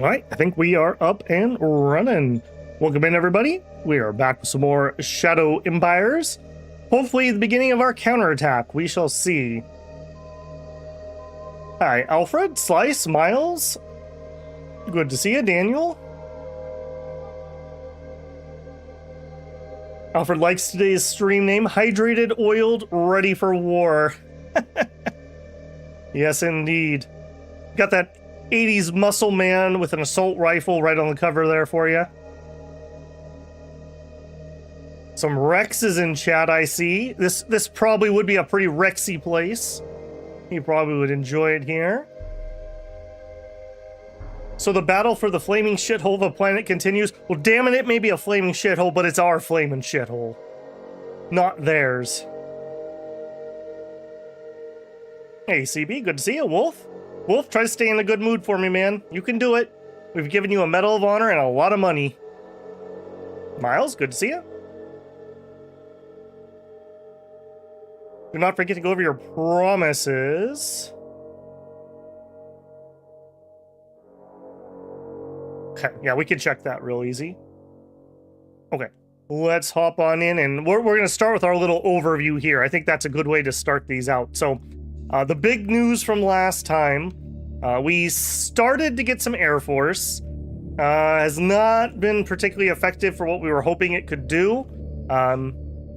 All right, I think we are up and running. Welcome in, everybody. We are back with some more Shadow Empires. Hopefully the beginning of our counterattack. We shall see. Hi, Alfred, Slice, Miles. Good to see you, Daniel. Alfred likes today's stream name, Hydrated, Oiled, Ready for War. Yes, indeed. Got that 80s muscle man with an assault rifle right on the cover there for you. Some Rexes in chat, I see. This probably would be a pretty Rexy place. You probably would enjoy it here. So the battle for the flaming shithole of a planet continues. Well, damn it may be a flaming shithole, but it's our flaming shithole, not theirs. Hey, CB, good to see you. Wolf? Wolf, try to stay in a good mood for me, man. You can do it. We've given you a Medal of Honor and a lot of money. Miles, good to see you. Do not forget to go over your promises. Okay, yeah, we can check that real easy. Okay, let's hop on in, and we're going to start with our little overview here. I think that's a good way to start these out. So, the big news from last time, we started to get some Air Force. Has not been particularly effective for what we were hoping it could do,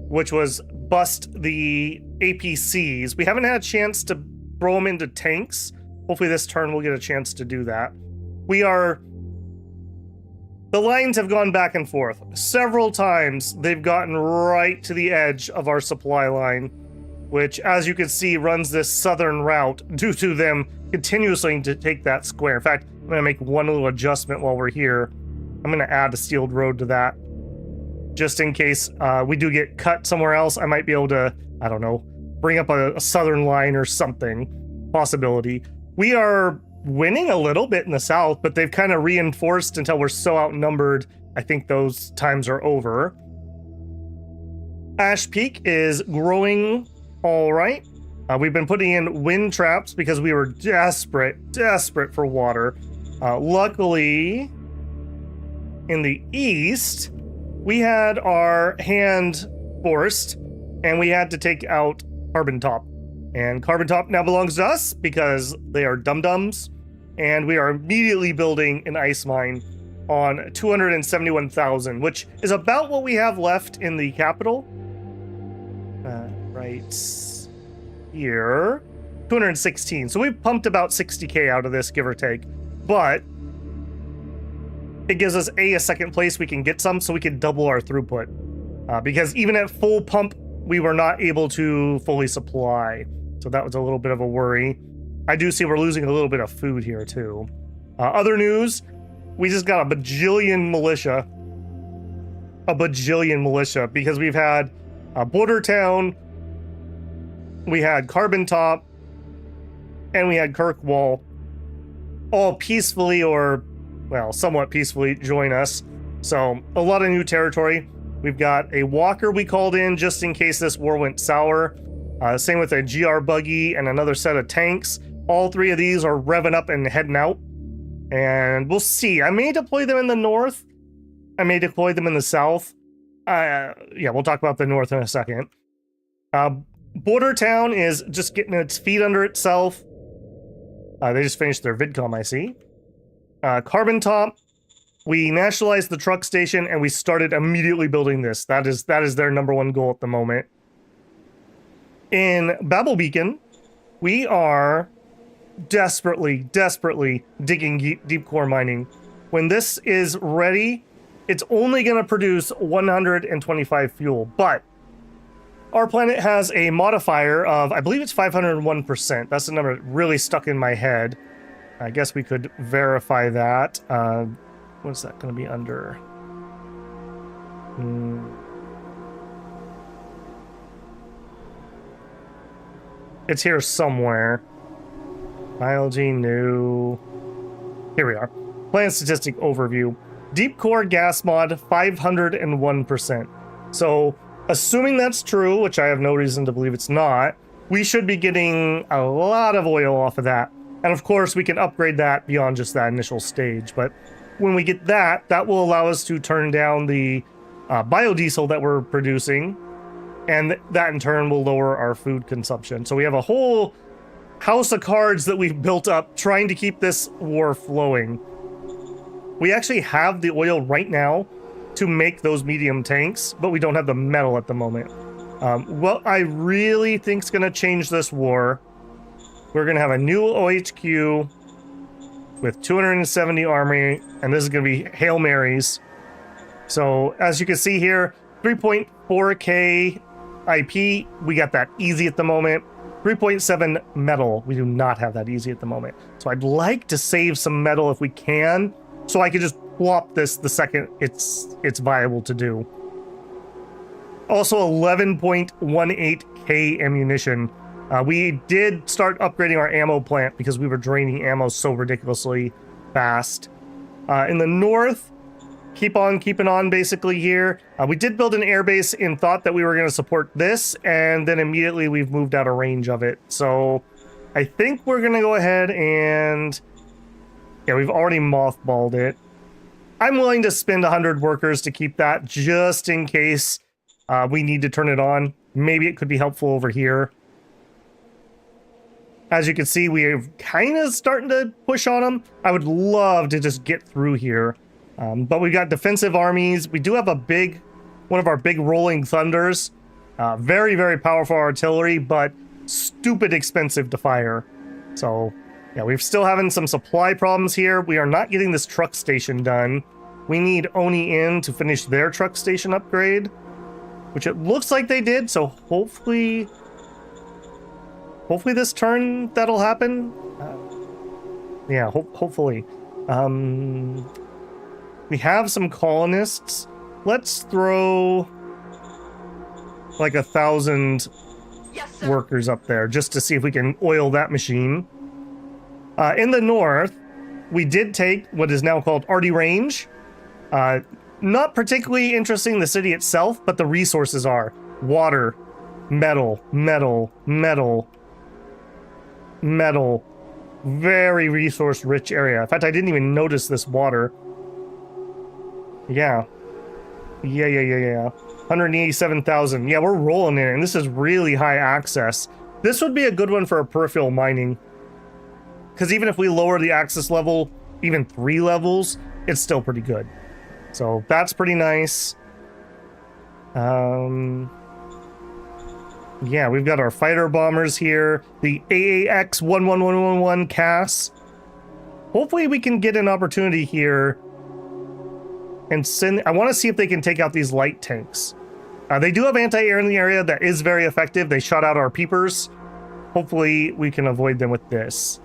which was bust the APCs. We haven't had a chance to throw them into tanks. Hopefully this turn we'll get a chance to do that. The lines have gone back and forth. Several times they've gotten right to the edge of our supply line, which, as you can see, runs this southern route due to them continuously to take that square. In fact, I'm going to make one little adjustment while we're here. I'm going to add a sealed road to that. Just in case we do get cut somewhere else, I might be able to, I don't know, bring up a southern line or something. Possibility. We are winning a little bit in the south, but they've kind of reinforced until we're so outnumbered. I think those times are over. Ash Peak is growing all right. We've been putting in wind traps because we were desperate for water. Luckily, in the east, we had our hand forced, and we had to take out Carbon Top. And Carbon Top now belongs to us because they are dum-dums, and we are immediately building an ice mine on 271,000, which is about what we have left in the capital. Right here, 216. So we've pumped about 60k out of this, give or take. But it gives us a second place. We can get some, so we can double our throughput. Because even at full pump, we were not able to fully supply. So that was a little bit of a worry. I do see we're losing a little bit of food here too. Other news, we just got a bajillion militia. Because we've had Border Town, we had Carbon Top, and we had Kirkwall all peacefully, or, well, somewhat peacefully join us. So a lot of new territory. We've got a walker we called in just in case this war went sour. Same with a GR buggy and another set of tanks. All three of these are revving up and heading out. And we'll see. I may deploy them in the north. I may deploy them in the south. Yeah, we'll talk about the north in a second. Border Town is just getting its feet under itself. They just finished their VidCom, I see. Carbon Top, we nationalized the truck station and we started immediately building this. That is their number one goal at the moment. In Babel Beacon, we are desperately digging deep core mining. When this is ready, it's only going to produce 125 fuel, but our planet has a modifier of, I believe it's 501%. That's the number that really stuck in my head. I guess we could verify that. What's that going to be under? It's here somewhere. Biology, new. Here we are. Planet statistic overview. Deep core gas mod, 501%. So, assuming that's true, which I have no reason to believe it's not, we should be getting a lot of oil off of that. And of course, we can upgrade that beyond just that initial stage. But when we get that, that will allow us to turn down the biodiesel that we're producing. And that in turn will lower our food consumption. So we have a whole house of cards that we've built up trying to keep this war flowing. We actually have the oil right now to make those medium tanks, but we don't have the metal at the moment. What I really think is going to change this war, we're going to have a new OHQ with 270 army, and this is going to be Hail Marys. So as you can see here, 3.4k IP, we got that easy at the moment. 3.7 metal, we do not have that easy at the moment. So I'd like to save some metal if we can, so I can just plop this the second it's viable to do. Also 11.18k ammunition. We did start upgrading our ammo plant because we were draining ammo so ridiculously fast. In the north, keep on keeping on basically here. We did build an airbase in thought that we were going to support this, and then immediately we've moved out of range of it. So I think we're going to go ahead and... yeah, we've already mothballed it. I'm willing to spend 100 workers to keep that just in case we need to turn it on. Maybe it could be helpful over here. As you can see, we're kind of starting to push on them. I would love to just get through here. But we've got defensive armies. We do have one of our big rolling thunders. Very, very powerful artillery, but stupid expensive to fire. So, yeah, we're still having some supply problems here. We are not getting this truck station done. We need Oni in to finish their truck station upgrade, which it looks like they did. So hopefully this turn that'll happen. Yeah, hopefully. We have some colonists. Let's throw like 1,000 workers up there just to see if we can oil that machine. In the north, we did take what is now called Arty Range. Not particularly interesting the city itself, but the resources are water, metal, metal, metal, metal. Very resource rich area. In fact, I didn't even notice this water. Yeah. 187,000. Yeah, we're rolling in, and this is really high access. This would be a good one for a peripheral mining. Because even if we lower the access level, even 3 levels, it's still pretty good. So that's pretty nice. Yeah, we've got our fighter bombers here. The AAX 11111 CAS. Hopefully we can get an opportunity here and send... I want to see if they can take out these light tanks. They do have anti-air in the area that is very effective. They shot out our peepers. Hopefully we can avoid them with this.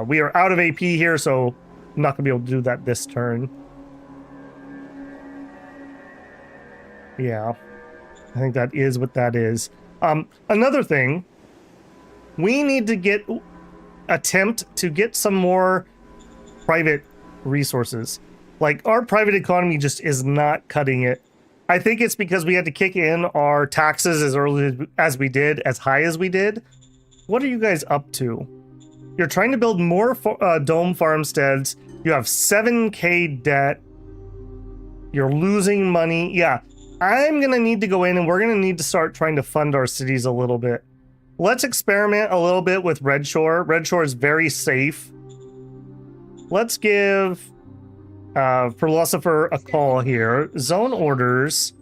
We are out of AP here, so I'm not going to be able to do that this turn. Yeah, I think that is what that is. Another thing, we need to attempt to get some more private resources. Like, our private economy just is not cutting it. I think it's because we had to kick in our taxes as early as we did, as high as we did. What are you guys up to? You're trying to build more dome farmsteads. You have 7k debt. You're losing money. Yeah, I'm going to need to go in and we're going to need to start trying to fund our cities a little bit. Let's experiment a little bit with Red Shore. Red Shore is very safe. Let's give Philosopher a call here. Zone orders.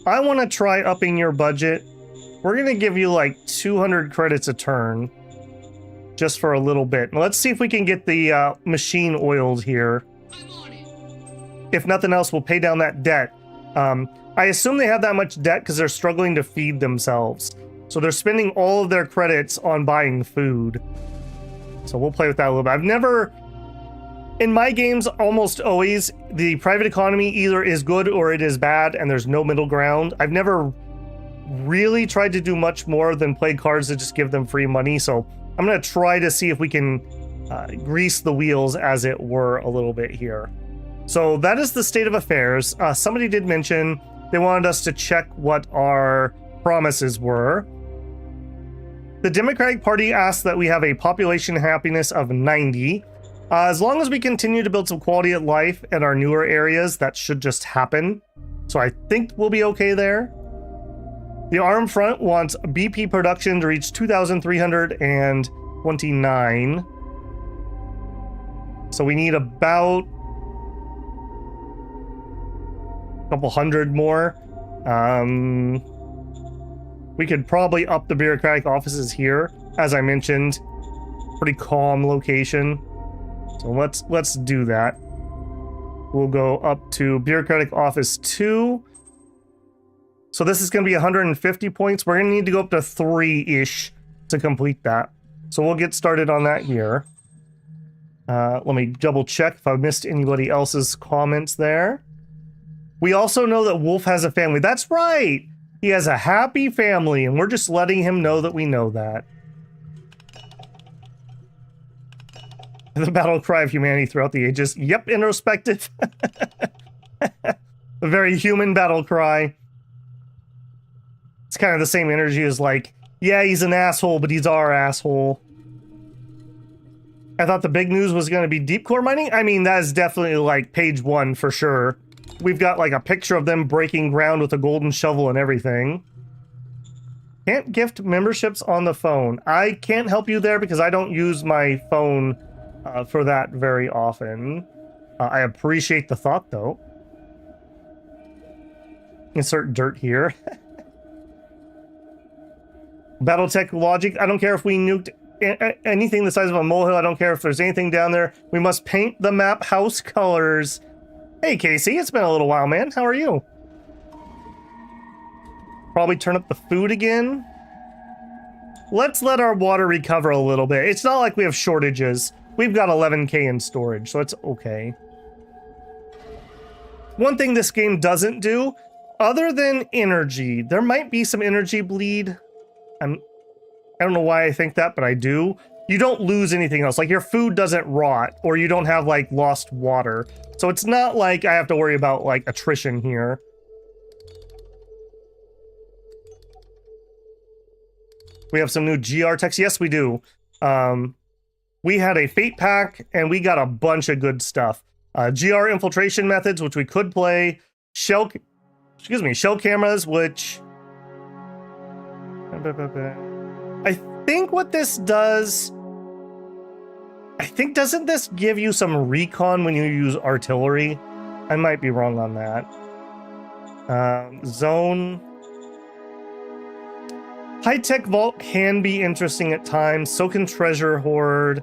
I want to try upping your budget. We're going to give you like 200 credits a turn. Just for a little bit. Let's see if we can get the machine oiled here. If nothing else, we'll pay down that debt. I assume they have that much debt because they're struggling to feed themselves. So they're spending all of their credits on buying food. So we'll play with that a little bit. I've never... in my games, almost always, the private economy either is good or it is bad, and there's no middle ground. I've never really tried to do much more than play cards that just give them free money, so I'm going to try to see if we can grease the wheels, as it were, a little bit here. So that is the state of affairs. Somebody did mention they wanted us to check what our promises were. The Democratic Party asks that we have a population happiness of 90. As long as we continue to build some quality of life in our newer areas, that should just happen. So I think we'll be okay there. The Armed Front wants BP production to reach 2,329. So we need about a couple hundred more. We could probably up the bureaucratic offices here. As I mentioned, pretty calm location. So let's do that. We'll go up to bureaucratic office 2. So this is going to be 150 points. We're going to need to go up to 3-ish to complete that. So we'll get started on that here. Let me double check if I missed anybody else's comments there. We also know that Wolf has a family. That's right. He has a happy family, and we're just letting him know that we know that. The battle cry of humanity throughout the ages. Yep, introspective. A very human battle cry. It's kind of the same energy as like, yeah, he's an asshole, but he's our asshole. I thought the big news was going to be deep core mining. I mean, that is definitely like page 1 for sure. We've got like a picture of them breaking ground with a golden shovel and everything. Can't gift memberships on the phone. I can't help you there because I don't use my phone for that very often. I appreciate the thought though. Insert dirt here. Battletech logic. I don't care if we nuked anything the size of a molehill. I don't care if there's anything down there. We must paint the map house colors. Hey Casey, it's been a little while, man. How are you? Probably turn up the food again. Let's let our water recover a little bit. It's not like we have shortages. We've got 11k in storage, so it's okay. One thing this game doesn't do, other than energy, there might be some energy bleed. I don't know why I think that, but I do. You don't lose anything else. Like your food doesn't rot, or you don't have like lost water. So it's not like I have to worry about like attrition here. We have some new GR techs. Yes, we do. We had a fate pack and we got a bunch of good stuff. GR infiltration methods, which we could play. Shell cameras, which I think what this does, doesn't this give you some recon when you use artillery? I might be wrong on that. Zone. High-tech vault can be interesting at times. So can treasure hoard.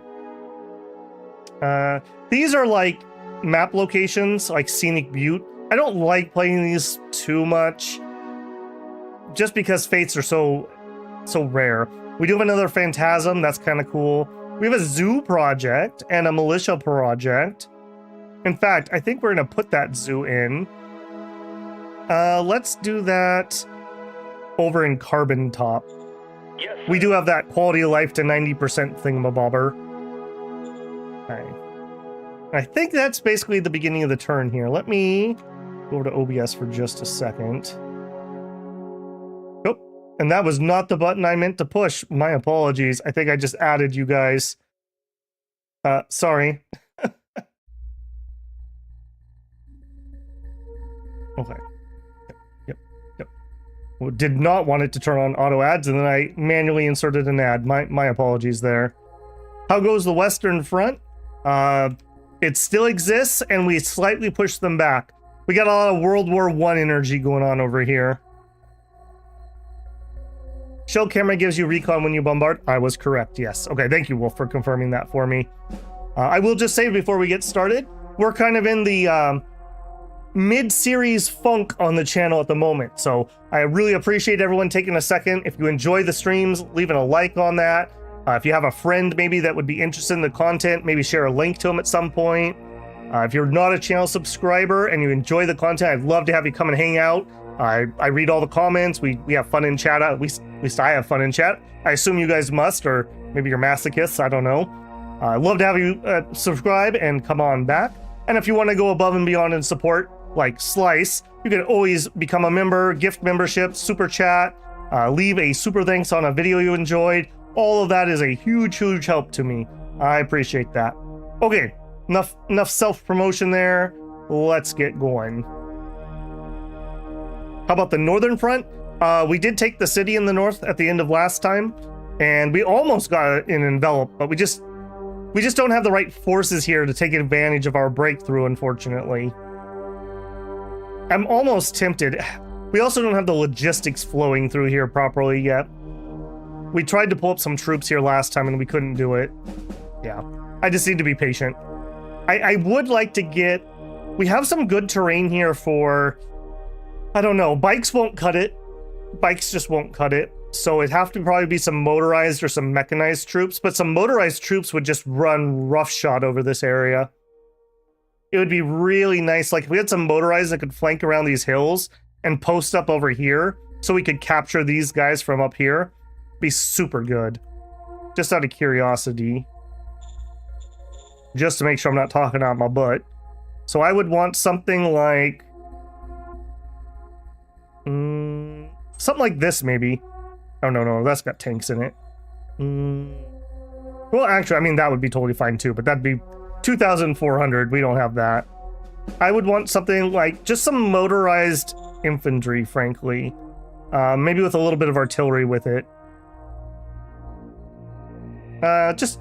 These are like map locations, like Scenic Butte. I don't like playing these too much, just because fates are so rare. We do have another Phantasm. That's kind of cool. We have a zoo project and a militia project. In fact, I think we're going to put that zoo in. Let's do that over in Carbon Top. Yes. We do have that quality of life to 90% thingamabobber. Okay. I think that's basically the beginning of the turn here. Let me go over to OBS for just a second. Oh, and that was not the button I meant to push. My apologies. I think I just added you guys. Sorry. Okay. Yep. Well, did not want it to turn on auto ads, and then I manually inserted an ad. My apologies there. How goes the Western Front? It still exists, and we slightly pushed them back. We got a lot of World War I energy going on over here. Shell camera gives you recon when you bombard. I was correct, yes. Okay, thank you, Wolf, for confirming that for me. I will just say before we get started, we're kind of in the mid-series funk on the channel at the moment. So I really appreciate everyone taking a second. If you enjoy the streams, leaving a like on that. If you have a friend maybe that would be interested in the content, maybe share a link to them at some point. If you're not a channel subscriber and you enjoy the content, I'd love to have you come and hang out. I read all the comments. We have fun in chat. At least I have fun in chat. I assume you guys must, or maybe you're masochists. I don't know. I'd love to have you subscribe and come on back. And if you want to go above and beyond and support, like Slice, you can always become a member, gift membership, super chat, leave a super thanks on a video you enjoyed, All of that is a huge, huge help to me. I appreciate that. Okay, enough self-promotion there. Let's get going. How about the northern front? We did take the city in the north at the end of last time, and we almost got an envelop, but we just don't have the right forces here to take advantage of our breakthrough, unfortunately. I'm almost tempted. We also don't have the logistics flowing through here properly yet. We tried to pull up some troops here last time and we couldn't do it. Yeah, I just need to be patient. I would like to get... We have some good terrain here for... I don't know, bikes won't cut it. Bikes just won't cut it. So it'd have to probably be some motorized or some mechanized troops, but some motorized troops would just run roughshod over this area. It would be really nice, like if we had some motorized that could flank around these hills and post up over here so we could capture these guys from up here. Be super good. Just out of curiosity. Just to make sure I'm not talking out my butt. So I would want something like... something like this, maybe. Oh, no, that's got tanks in it. Well, actually, I mean, that would be totally fine too, but that'd be 2,400. We don't have that. I would want something like just some motorized infantry, frankly. Maybe with a little bit of artillery with it.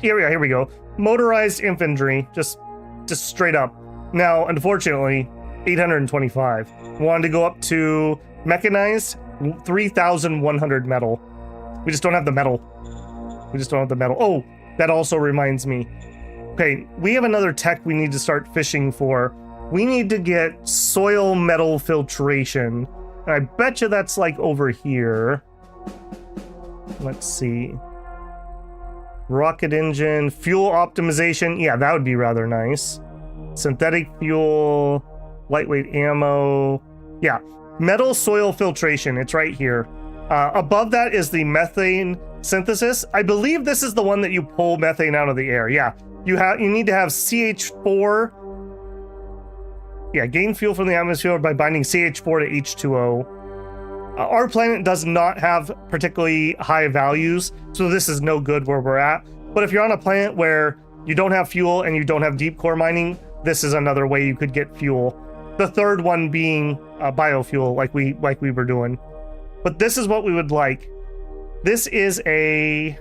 Here we go. Motorized infantry, just straight up. Now, unfortunately, 825. Wanted to go up to mechanized, 3,100 metal. We just don't have the metal. Oh, that also reminds me. Okay, we have another tech we need to start fishing for. We need to get soil metal filtration. And I bet you that's like over here. Let's see. Rocket engine, fuel optimization. Yeah, that would be rather nice. Synthetic fuel, lightweight ammo. Yeah, metal soil filtration. It's right here. Above that is the methane synthesis. I believe this is the one that you pull methane out of the air. Yeah, you need to have CH4. Yeah, gain fuel from the atmosphere by binding CH4 to H2O. Our planet does not have particularly high values, so this is no good where we're at. But if you're on a planet where you don't have fuel and you don't have deep core mining, this is another way you could get fuel. The third one being biofuel, like we were doing. But this is what we would like. This is a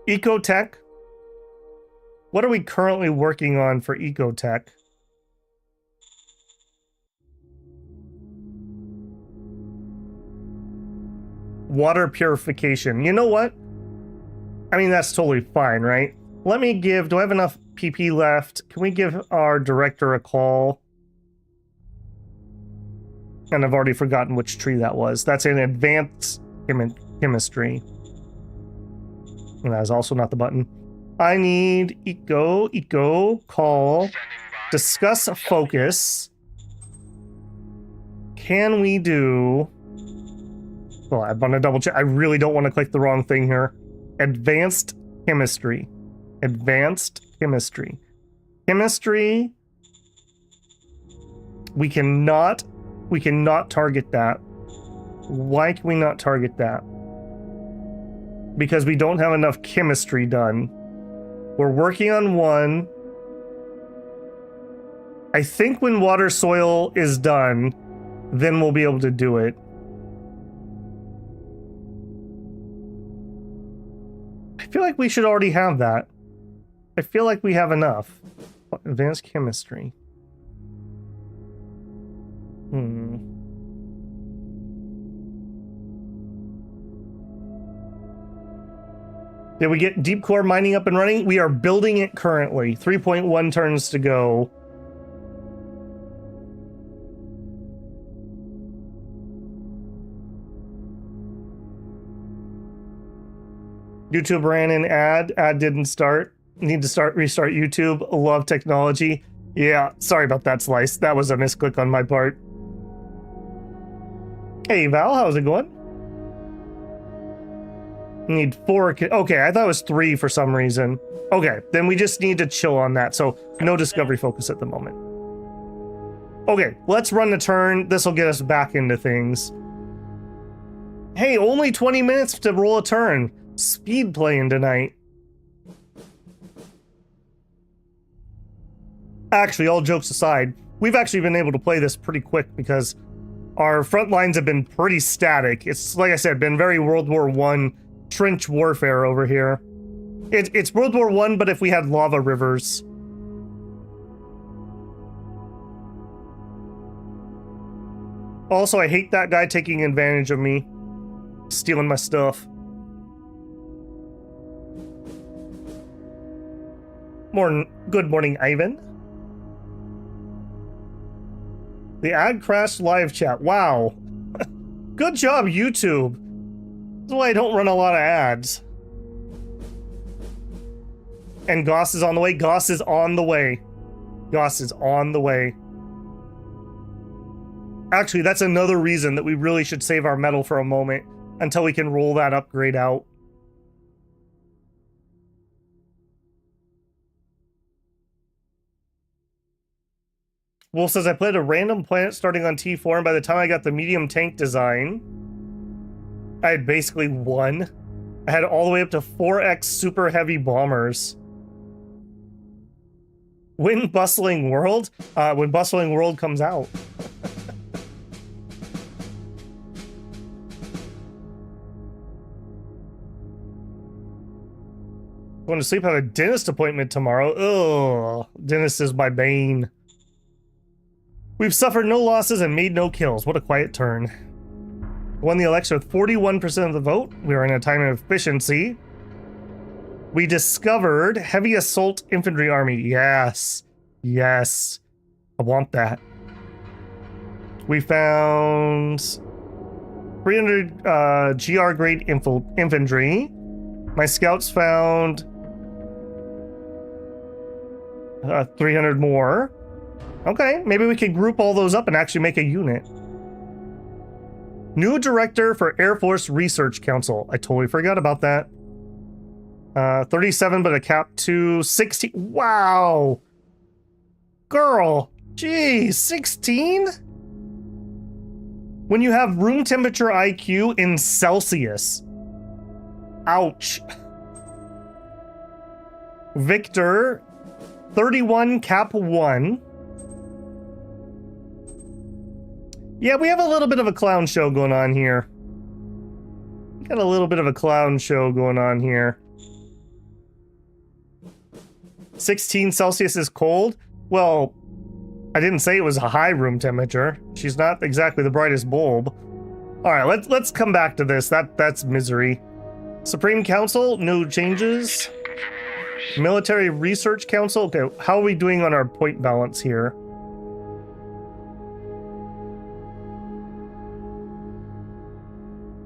ecotech. What are we currently working on for ecotech? Water purification. You know what? I mean, that's totally fine, right? Let me give... Do I have enough PP left? Can we give our director a call? And I've already forgotten which tree that was. That's in advanced chemistry. And that is also not the button. I need eco, call, discuss focus. Can we do... Well, I want to double check. I really don't want to click the wrong thing here. Advanced chemistry. Advanced chemistry. Chemistry. We cannot target that. Why can we not target that? Because we don't have enough chemistry done. We're working on one. I think when water soil is done, then we'll be able to do it. I feel like we should already have that. I feel like we have enough. Advanced chemistry. Did we get deep core mining up and running? We are building it currently. 3.1 turns to go. YouTube ran an ad. Ad didn't start. Need to restart YouTube. Love technology. Yeah, sorry about that, Slice. That was a misclick on my part. Hey, Val, how's it going? Need 4. Okay, I thought it was 3 for some reason. Okay, then we just need to chill on that. So no discovery focus at the moment. Okay, let's run the turn. This will get us back into things. Hey, only 20 minutes to roll a turn. Speed playing tonight. Actually, all jokes aside, we've actually been able to play this pretty quick because our front lines have been pretty static. It's, like I said, been very World War I trench warfare over here. It's World War I, but if we had lava rivers. Also, I hate that guy taking advantage of me, stealing my stuff. Good morning, Ivan. The ad crashed live chat. Wow. Good job, YouTube. That's why I don't run a lot of ads. And Goss is on the way. Goss is on the way. Goss is on the way. Actually, that's another reason that we really should save our metal for a moment until we can roll that upgrade out. Wolf says, I played a random planet starting on T4, and by the time I got the medium tank design, I had basically won. I had all the way up to 4x super heavy bombers. When Bustling World? When Bustling World comes out. Going to sleep, have a dentist appointment tomorrow. Ugh, dentist is my bane. We've suffered no losses and made no kills. What a quiet turn. Won the election with 41% of the vote. We are in a time of efficiency. We discovered heavy assault infantry army. Yes. Yes. I want that. We found 300 GR grade infantry. My scouts found 300 more. Okay, maybe we could group all those up and actually make a unit. New director for Air Force Research Council. I totally forgot about that. 37, but a cap to 60. Wow. Girl. Geez, 16? When you have room temperature IQ in Celsius. Ouch. Victor, 31, cap 1. Yeah, we have a little bit of a clown show going on here. Got a little bit of a clown show going on here. 16 Celsius is cold? Well, I didn't say it was a high room temperature. She's not exactly the brightest bulb. All right, let's come back to this. That's misery. Supreme Council, no changes. Military Research Council. Okay, how are we doing on our point balance here?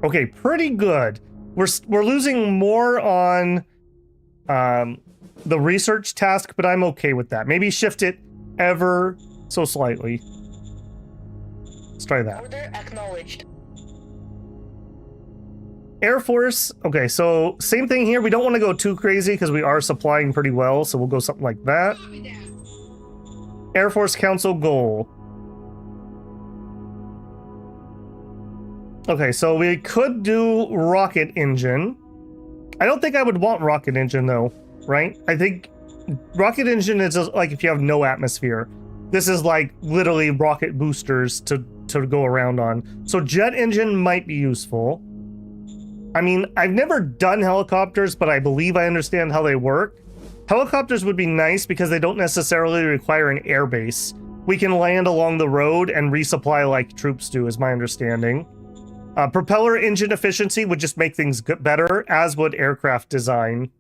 Okay, pretty good. We're losing more on the research task, but I'm okay with that. Maybe shift it ever so slightly. Let's try that. Order acknowledged. Air Force. Okay, so same thing here. We don't want to go too crazy because we are supplying pretty well, so we'll go something like that. Air Force Council goal. Okay, so we could do rocket engine. I don't think I would want rocket engine though, right? I think rocket engine is just like if you have no atmosphere. This is like literally rocket boosters to go around on. So jet engine might be useful. I mean, I've never done helicopters, but I believe I understand how they work. Helicopters would be nice because they don't necessarily require an air base. We can land along the road and resupply like troops do, is my understanding. Propeller engine efficiency would just make things better, as would aircraft design.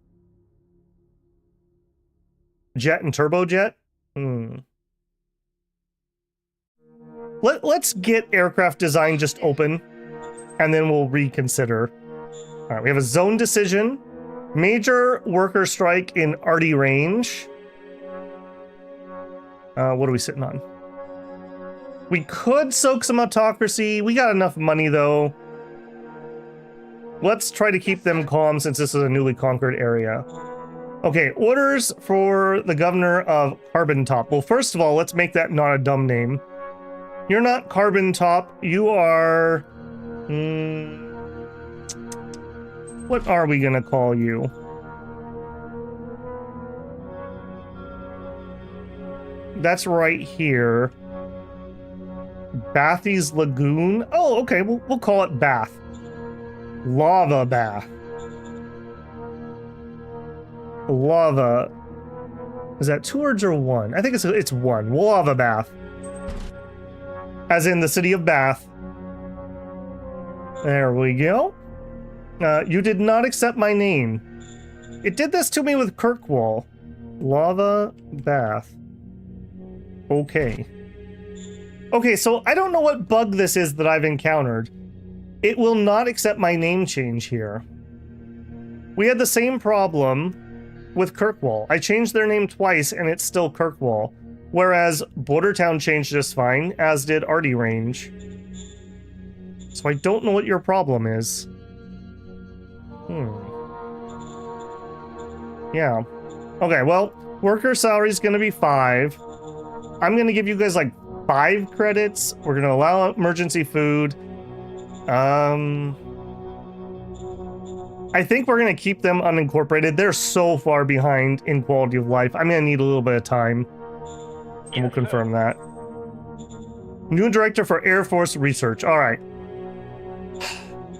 Jet and turbojet? Let's get aircraft design just open, and then we'll reconsider. All right, we have a zone decision. Major worker strike in arty range. What are we sitting on? We could soak some autocracy. We got enough money, though. Let's try to keep them calm since this is a newly conquered area. Okay, orders for the governor of Carbon Top. Well, first of all, let's make that not a dumb name. You're not Carbon Top. You are... What are we gonna call you? That's right here. Bathy's Lagoon. Oh, okay, we'll call it Bath. Lava Bath. Lava. Is that 2 words or 1? I think it's 1. Lava Bath. As in the city of Bath. There we go. You did not accept my name. It did this to me with Kirkwall. Lava Bath. Okay. Okay, so I don't know what bug this is that I've encountered. It will not accept my name change here. We had the same problem with Kirkwall. I changed their name twice and it's still Kirkwall. Whereas Bordertown changed just fine, as did Arty Range. So I don't know what your problem is. Yeah. Okay, well, worker salary is going to be 5. I'm going to give you guys like 5 credits. We're going to allow emergency food. I think we're going to keep them unincorporated. They're so far behind in quality of life. I'm going to need a little bit of time. And we'll confirm that. New director for Air Force Research. All right.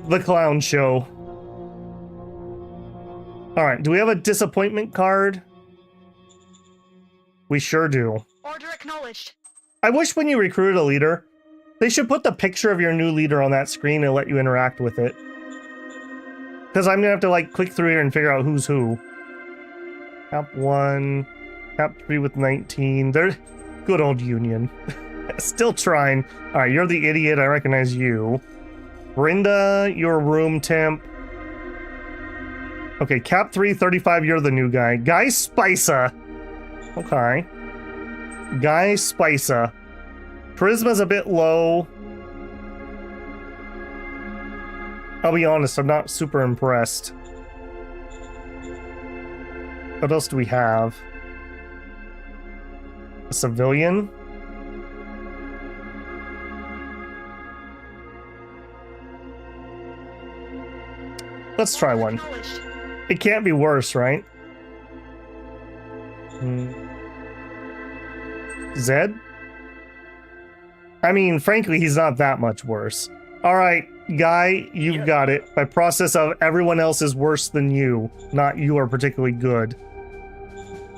The clown show. All right. Do we have a disappointment card? We sure do. Order acknowledged. I wish when you recruited a leader, they should put the picture of your new leader on that screen and let you interact with it. Because I'm going to have to like click through here and figure out who's who. Cap 1, Cap 3 with 19. They're good old Union. Still trying. All right, you're the idiot. I recognize you. Brenda, you're room temp. Okay, Cap 3, 35, you're the new guy. Guy Spicer. Okay. Guy Spicer. Charisma's a bit low. I'll be honest, I'm not super impressed. What else do we have? A civilian? Let's try one. It can't be worse, right? Zed? I mean, frankly, he's not that much worse. All right, Guy, you've got it. By process of everyone else is worse than you, not you are particularly good.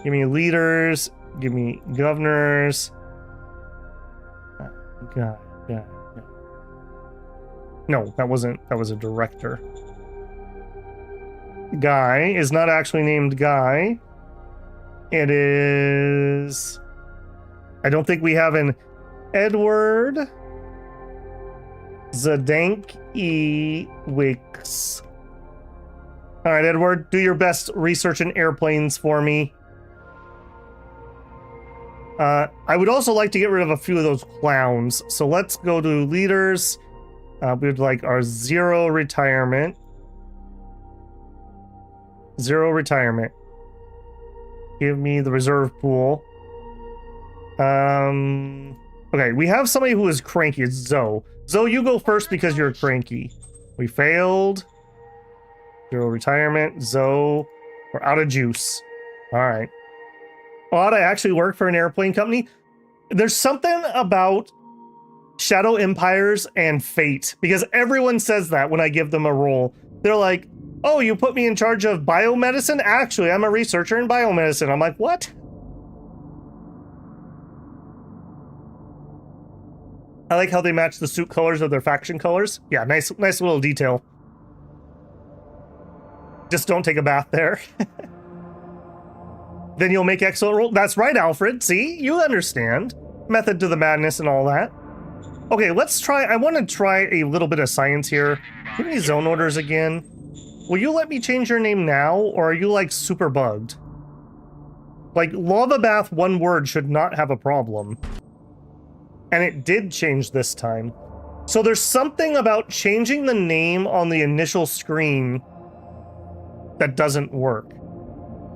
Give me leaders. Give me governors. God. No, that wasn't. That was a director. Guy is not actually named Guy. It is... I don't think we have an Edward Zadank E. Wicks. All right, Edward, do your best research in airplanes for me. I would also like to get rid of a few of those clowns. So let's go to leaders. We would like our 0 retirement. 0 retirement. Give me the reserve pool. Okay, we have somebody who is cranky. It's Zoe. Zoe, you go first because you're cranky. We failed. 0 retirement. Zoe, we're out of juice. All right. Odd, I actually work for an airplane company. There's something about Shadow Empires and Fate, because everyone says that when I give them a role. They're like, oh, you put me in charge of biomedicine? Actually, I'm a researcher in biomedicine. I'm like, what? I like how they match the suit colors of their faction colors. Yeah, nice little detail. Just don't take a bath there. Then you'll make excellent roll. That's right, Alfred. See, you understand. Method to the madness and all that. Okay, let's try. I want to try a little bit of science here. Give me zone orders again. Will you let me change your name now, or are you like super bugged? Like lava bath, 1 word should not have a problem. And it did change this time. So there's something about changing the name on the initial screen that doesn't work.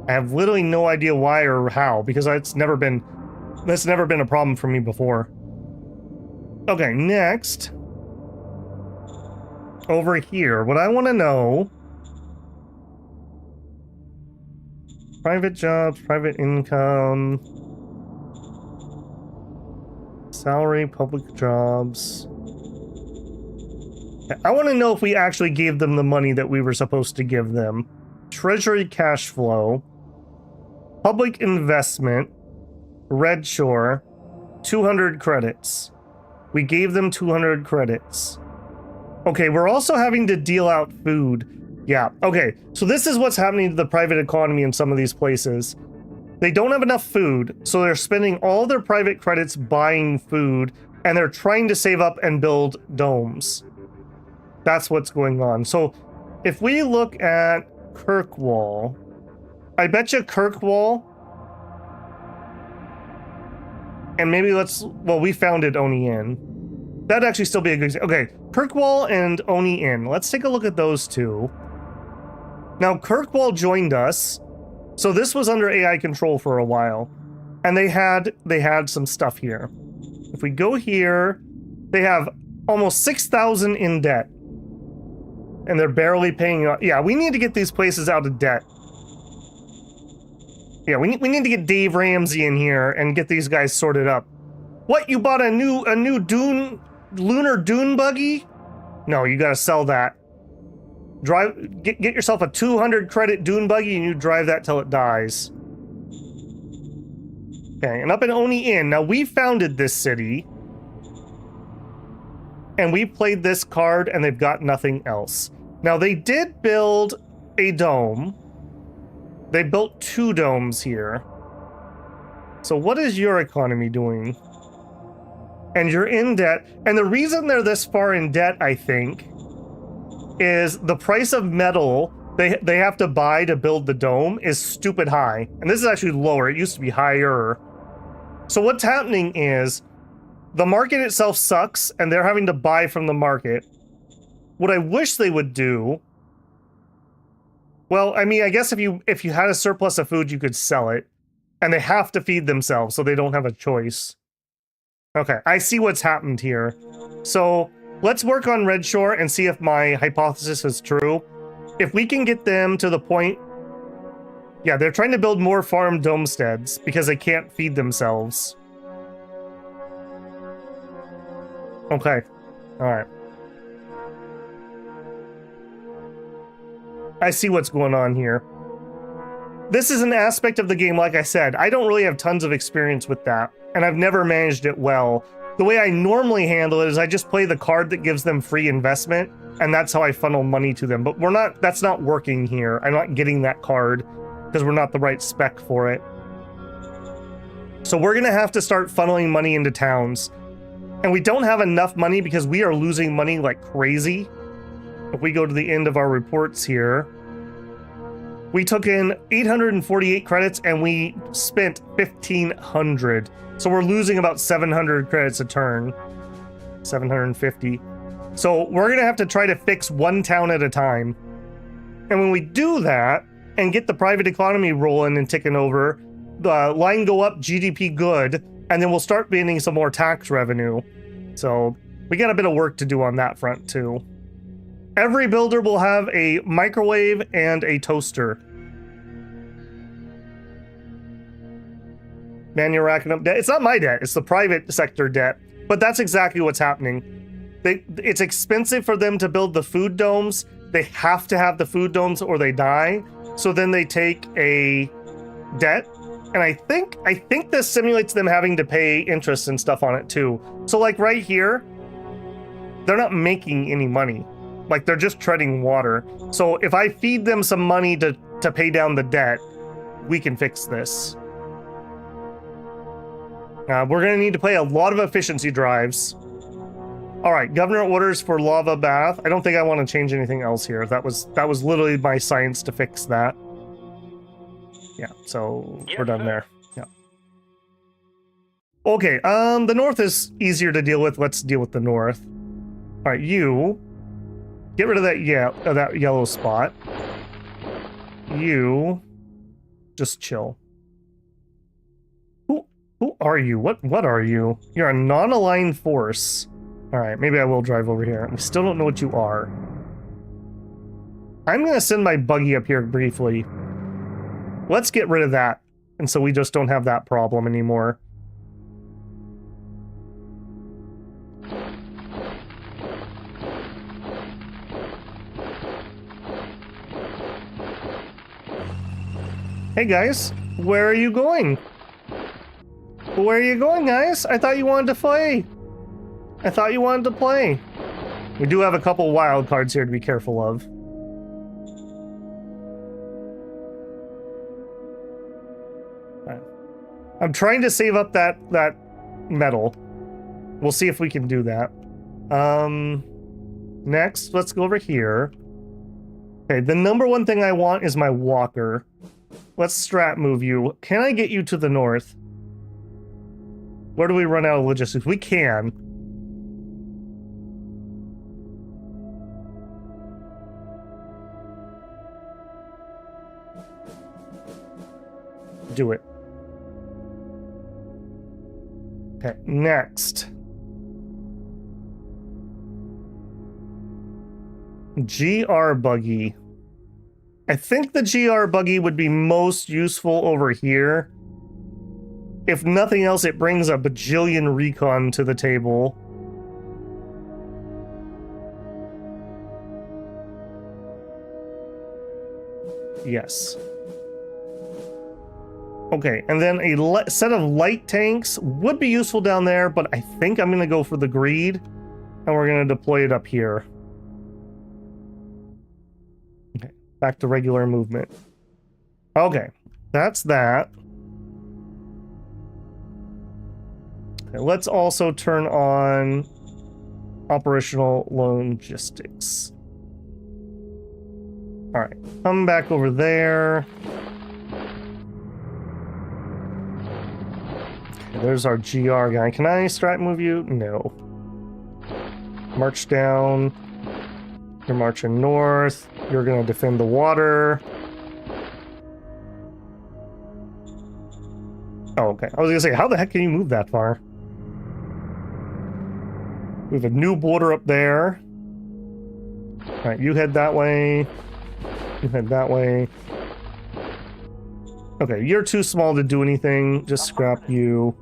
I have literally no idea why or how, because that's never been a problem for me before. Okay, next. Over here, what I want to know private jobs, private income, salary, public jobs. I want to know if we actually gave them the money that we were supposed to give them. Treasury cash flow, public investment, Red Shore, 200 credits. We gave them 200 credits. Okay, we're also having to deal out food. Yeah, okay. So this is what's happening to the private economy in some of these places. They don't have enough food, so they're spending all their private credits buying food, and they're trying to save up and build domes. That's what's going on. So if we look at Kirkwall, I bet you Kirkwall, and maybe well, we founded Oni Inn. That'd actually still be a good, okay, Kirkwall and Oni Inn. Let's take a look at those two. Now, Kirkwall joined us, so this was under AI control for a while, and they had some stuff here. If we go here, they have almost 6,000 in debt. And they're barely paying. Yeah, we need to get these places out of debt. Yeah, we need to get Dave Ramsey in here and get these guys sorted up. What? You bought a new lunar dune buggy? No, you gotta sell that. Get yourself a 200 credit dune buggy and you drive that till it dies. Okay, and up in Oni Inn. Now we founded this city. And we played this card and they've got nothing else. Now, they did build a dome. They built 2 domes here. So what is your economy doing? And you're in debt. And the reason they're this far in debt, I think, is the price of metal they have to buy to build the dome is stupid high. And this is actually lower. It used to be higher. So what's happening is the market itself sucks, and they're having to buy from the market. What I wish they would do... Well, I mean, I guess if you had a surplus of food, you could sell it. And they have to feed themselves, so they don't have a choice. Okay, I see what's happened here. So, let's work on Red Shore and see if my hypothesis is true. If we can get them to the point... Yeah, they're trying to build more farm domesteads because they can't feed themselves. Okay. Alright. I see what's going on here. This is an aspect of the game, like I said, I don't really have tons of experience with that, and I've never managed it well. The way I normally handle it is I just play the card that gives them free investment, and that's how I funnel money to them. But that's not working here. I'm not getting that card because we're not the right spec for it. So we're gonna have to start funneling money into towns. And we don't have enough money because we are losing money like crazy. If we go to the end of our reports here, we took in 848 credits and we spent 1,500. So we're losing about 700 credits a turn. 750. So we're going to have to try to fix one town at a time. And when we do that and get the private economy rolling and ticking over, the line go up, GDP good, and then we'll start gaining some more tax revenue. So we got a bit of work to do on that front too. Every builder will have a microwave and a toaster. Man, you're racking up debt. It's not my debt, it's the private sector debt. But that's exactly what's happening. It's expensive for them to build the food domes. They have to have the food domes or they die. So then they take a debt. And I think this simulates them having to pay interest and stuff on it too. So like right here, they're not making any money. Like, they're just treading water. So if I feed them some money to pay down the debt, we can fix this. We're going to need to play a lot of efficiency drives. All right, governor orders for lava bath. I don't think I want to change anything else here. That was literally my science to fix that. Yeah, so we're done there. Yeah. Okay, the north is easier to deal with. Let's deal with the north. All right, you... Get rid of that yellow spot. You just chill. Who are you? What are you? You're a non-aligned force. All right, maybe I will drive over here. We still don't know what you are. I'm gonna send my buggy up here briefly. Let's get rid of that. And so we just don't have that problem anymore. Hey guys, where are you going? Where are you going, guys? I thought you wanted to play. I thought you wanted to play. We do have a couple wild cards here to be careful of. Right. I'm trying to save up that metal. We'll see if we can do that. Next, let's go over here. Okay, the number one thing I want is my walker. Let's strat move you. Can I get you to the north? Where do we run out of logistics? We can. Do it. Okay, next. GR buggy. I think the GR buggy would be most useful over here. If nothing else, it brings a bajillion recon to the table. Yes. Okay, and then a set of light tanks would be useful down there, but I think I'm going to go for the greed, and we're going to deploy it up here. Okay, back to regular movement. Okay, that's that. Okay, let's also turn on operational logistics. All right, come back over there. There's our GR guy. Can I strat move you? No. March down. You're marching north. You're going to defend the water. Oh, okay. I was going to say, how the heck can you move that far? We have a new border up there. All right, you head that way. You head that way. Okay, you're too small to do anything. Just scrap you.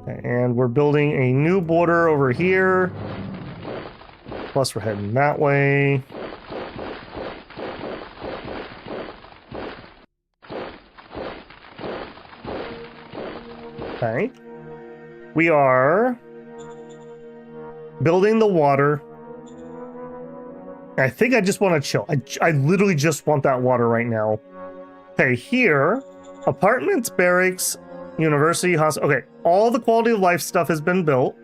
Okay, and we're building a new border over here. Plus, we're heading that way. Okay. We are building the water. I think I just want to chill. I literally just want that water right now. Okay, here, apartments, barracks, university, hospital. Okay, all the quality of life stuff has been built.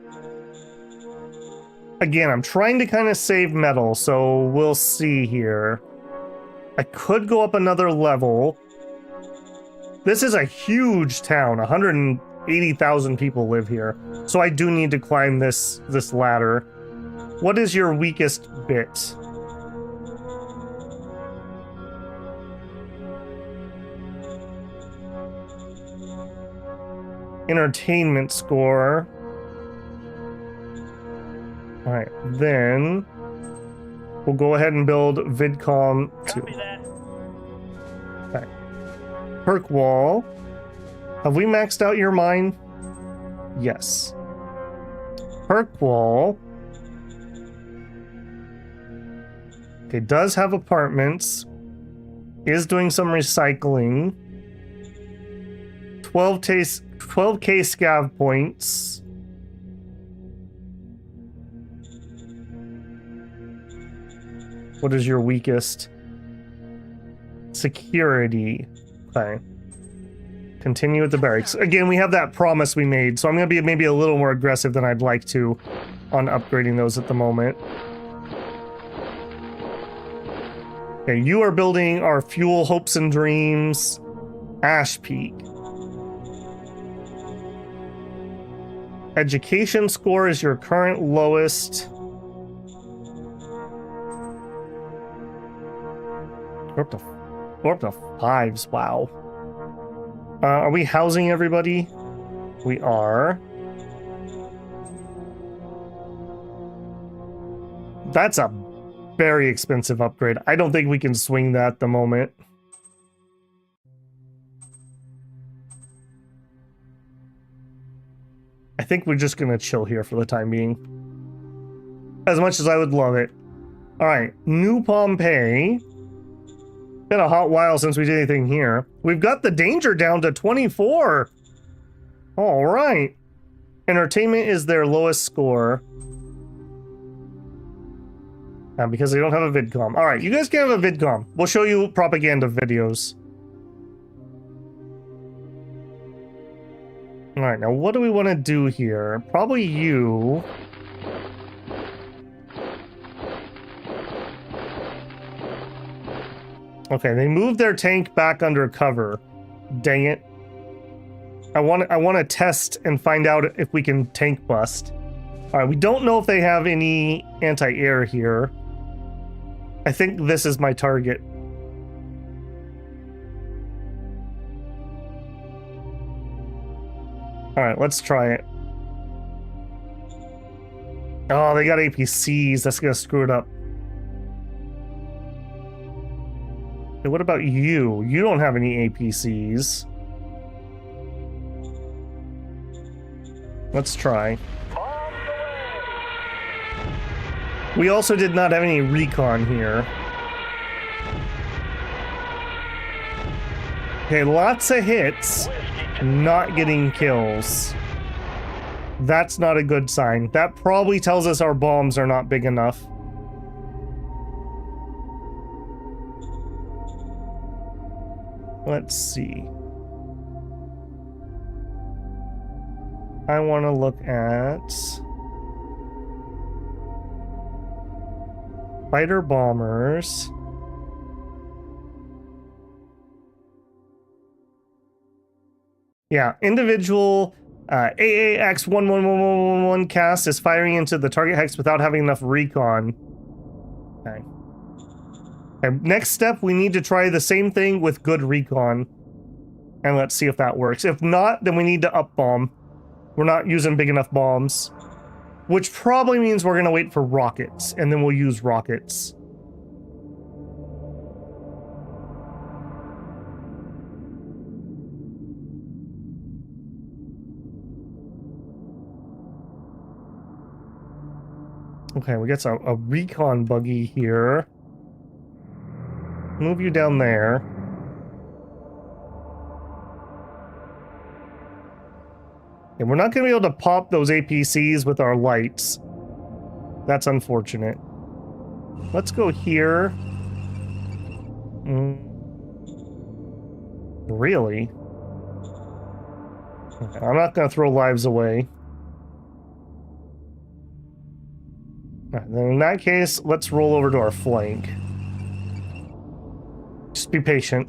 Again, I'm trying to kind of save metal, so we'll see here. I could go up another level. This is a huge town. 180,000 people live here. So I do need to climb this ladder. What is your weakest bit? Entertainment score. All right, then we'll go ahead and build VidCom 2. Okay. Perk wall. Have we maxed out your mine? Yes. Perk wall. Okay, does have apartments. Is doing some recycling. 12K scav points. What is your weakest? Security. Okay. Continue with the barracks. Again, we have that promise we made, so I'm going to be maybe a little more aggressive than I'd like to on upgrading those at the moment. Okay, you are building our fuel hopes and dreams. Ash Peak. Education score is your current lowest. We're up to 5s, wow. Are we housing everybody? We are. That's a very expensive upgrade. I don't think we can swing that at the moment. I think we're just gonna chill here for the time being. As much as I would love it. Alright, New Pompeii. Been a hot while since we did anything here. We've got the danger down to 24. Alright. Entertainment is their lowest score. Because they don't have a vidcom. Alright, you guys can have a vidcom. We'll show you propaganda videos. Alright, now what do we want to do here? Probably you. Okay, they moved their tank back under cover. Dang it. I want to test and find out if we can tank bust. Alright, we don't know if they have any anti-air here. I think this is my target. Alright, let's try it. Oh, they got APCs. That's gonna screw it up. Hey, what about you? You don't have any APCs. Let's try. We also did not have any recon here. Okay, lots of hits, not getting kills. That's not a good sign. That probably tells us our bombs are not big enough. Let's see. I want to look at fighter bombers. Yeah, individual AAX-111111 cast is firing into the target hex without having enough recon. Okay. Okay, next step, we need to try the same thing with good recon. And let's see if that works. If not, then we need to up bomb. We're not using big enough bombs. Which probably means we're going to wait for rockets, and then we'll use rockets. Okay, we got a recon buggy here. Move you down there. And we're not going to be able to pop those APCs with our lights. That's unfortunate. Let's go here. Really? Okay, I'm not going to throw lives away. Alright, then in that case, let's roll over to our flank. Just be patient.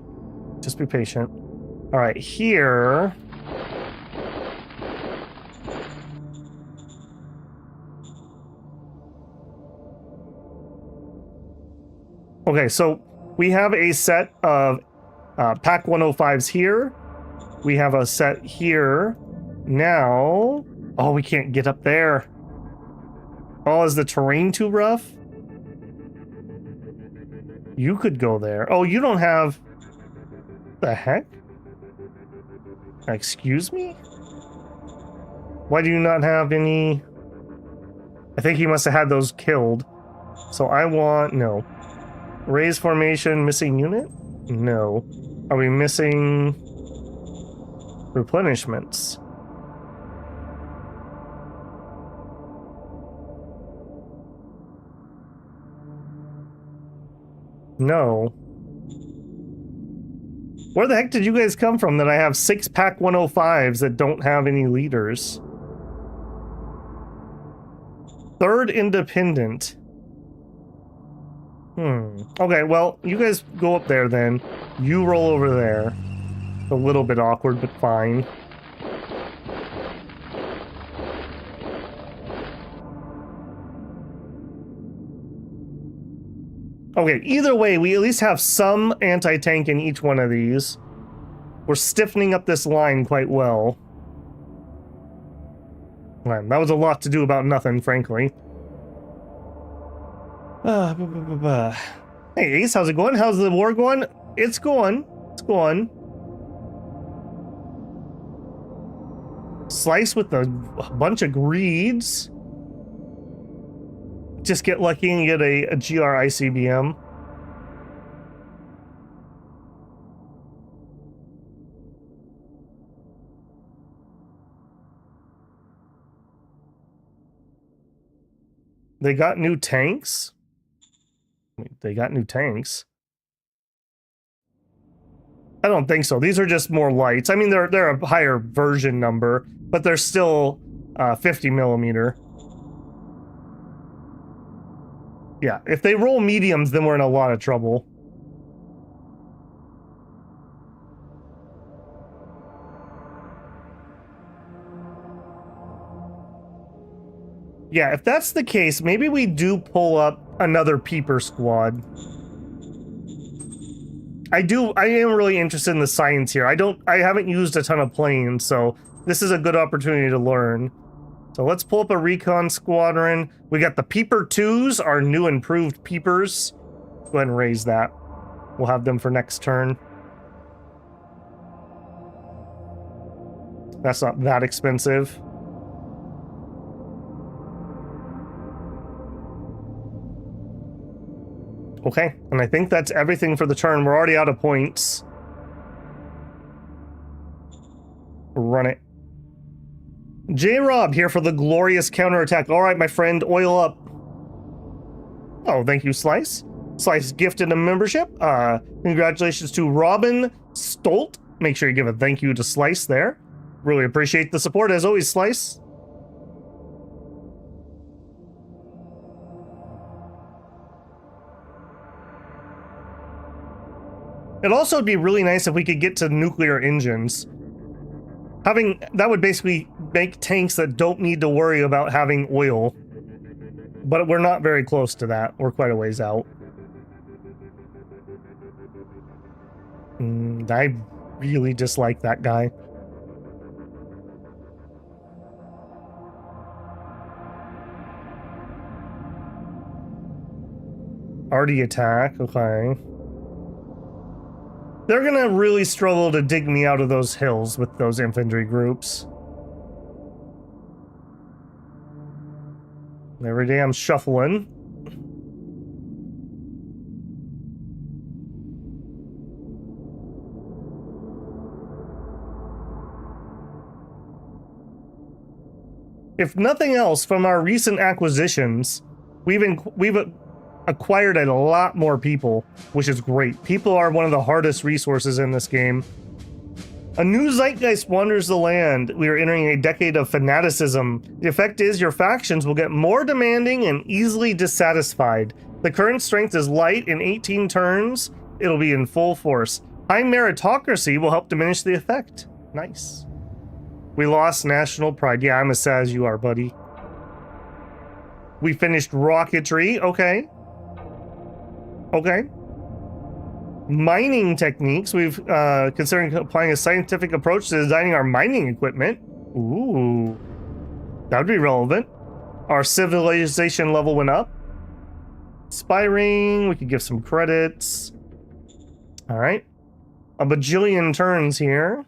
Just be patient. Alright, here... Okay, so we have a set of Pack 105s here. We have a set here. Now... Oh, we can't get up there. Oh, is the terrain too rough? You could go there. Oh, you don't have... The heck? Excuse me? Why do you not have any... I think he must have had those killed. So I want... No. Raise formation, missing unit? No. Are we missing... replenishments? No. Where the heck did you guys come from that I have 6 Pack 105s that don't have any leaders? Third independent. Okay, well, you guys go up there then. You roll over there. A little bit awkward, but fine. Okay, either way, we at least have some anti-tank in each one of these. We're stiffening up this line quite well. Right, that was a lot to do about nothing, frankly. Hey, Ace, how's it going? How's the war going? It's going. It's going. Slice with a bunch of greeds. Just get lucky and get a GR ICBM. They got new tanks. They got new tanks. I don't think so. These are just more lights. I mean, they're a higher version number, but they're still 50 millimeter. Yeah, if they roll mediums, then we're in a lot of trouble. Yeah, if that's the case, maybe we do pull up another peeper squad. I am really interested in the science here. I haven't used a ton of planes, so this is a good opportunity to learn. So let's pull up a recon squadron. We got the Peeper 2s, our new improved peepers. Go ahead and raise that. We'll have them for next turn. That's not that expensive. Okay, and I think that's everything for the turn. We're already out of points. Run it. J-Rob here for the glorious counterattack. All right, my friend, oil up. Oh, thank you, Slice. Slice gifted a membership. Congratulations to Robin Stolt. Make sure you give a thank you to Slice there. Really appreciate the support, as always, Slice. It'd also be really nice if we could get to nuclear engines. That would basically make tanks that don't need to worry about having oil. But we're not very close to that. We're quite a ways out. I really dislike that guy. Arty attack, okay. They're gonna really struggle to dig me out of those hills with those infantry groups. Every day I'm shuffling. If nothing else, from our recent acquisitions, we've acquired a lot more people, which is great. People are one of the hardest resources in this game. A new zeitgeist wanders the land. We are entering a decade of fanaticism. The effect is your factions will get more demanding and easily dissatisfied. The current strength is light. In 18 turns, it'll be in full force. High meritocracy will help diminish the effect. Nice. We lost national pride. Yeah, I'm as sad as you are, buddy. We finished rocketry. Okay. Okay. Mining techniques. We've considering applying a scientific approach to designing our mining equipment. Ooh. That would be relevant. Our civilization level went up. Spy ring. We could give some credits. All right. A bajillion turns here.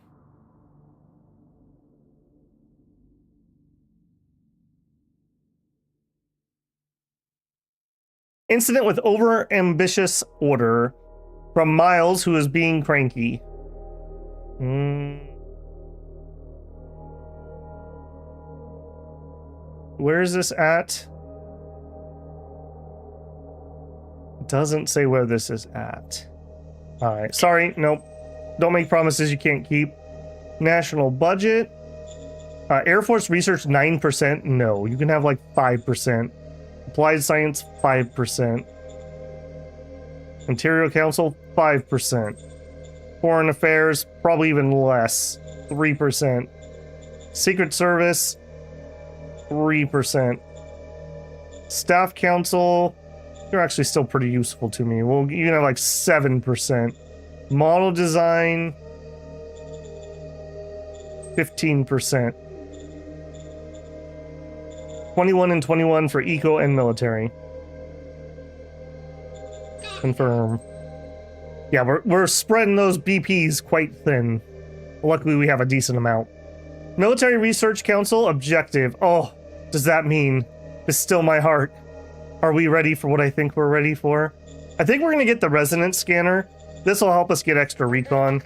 Incident with over-ambitious order from Miles, who is being cranky. Where is this at? It doesn't say where this is at. All right, sorry, nope. Don't make promises you can't keep. National budget. Air Force research 9%. No, you can have like 5%. Applied science 5%. Interior Council 5%. Foreign affairs probably even less, 3%. Secret Service 3%. Staff Council, they're actually still pretty useful to me. Well, you can have like 7%. Model design 15%. 21 and 21 for eco and military. Confirm. Yeah, we're spreading those BPs quite thin. Luckily, we have a decent amount. Military Research Council objective. Oh, does that mean it's still my heart? Are we ready for what I think we're ready for? I think we're going to get the resonance scanner. This will help us get extra recon.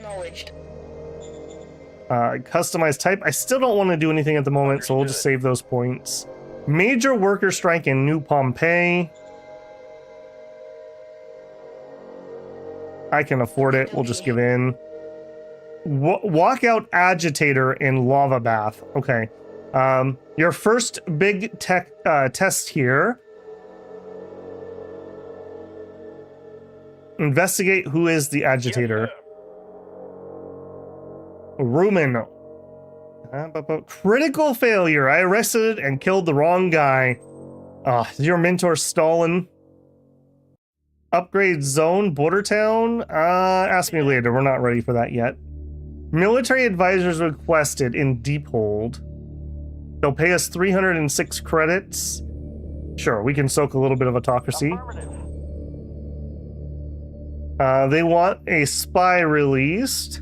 Customize type. I still don't want to do anything at the moment, so we'll just save those points. Major worker strike in New Pompeii. I can afford it. We'll just give in. Walkout agitator in lava bath. Okay. Your first big test here. Investigate who is the agitator. Rumen. Critical failure. I arrested and killed the wrong guy. Is your mentor Stalin? Upgrade zone, border town? Ask me later. We're not ready for that yet. Military advisors requested in deep hold. They'll pay us 306 credits. Sure, we can soak a little bit of autocracy. They want a spy released.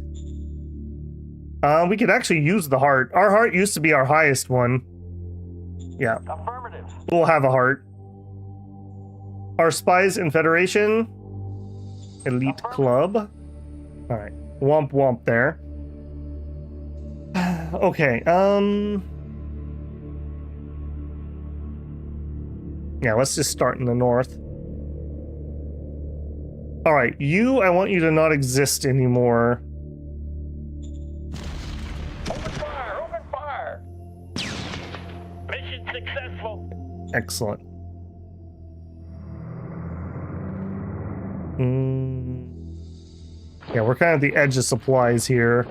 We could actually use the heart. Our heart used to be our highest one. Yeah. Affirmative. We'll have a heart. Our spies in Federation. Elite Club. Alright. Womp womp there. Okay, yeah, let's just start in the north. Alright, I want you to not exist anymore. Open fire! Open fire! Mission successful. Excellent. Yeah, we're kind of at the edge of supplies here.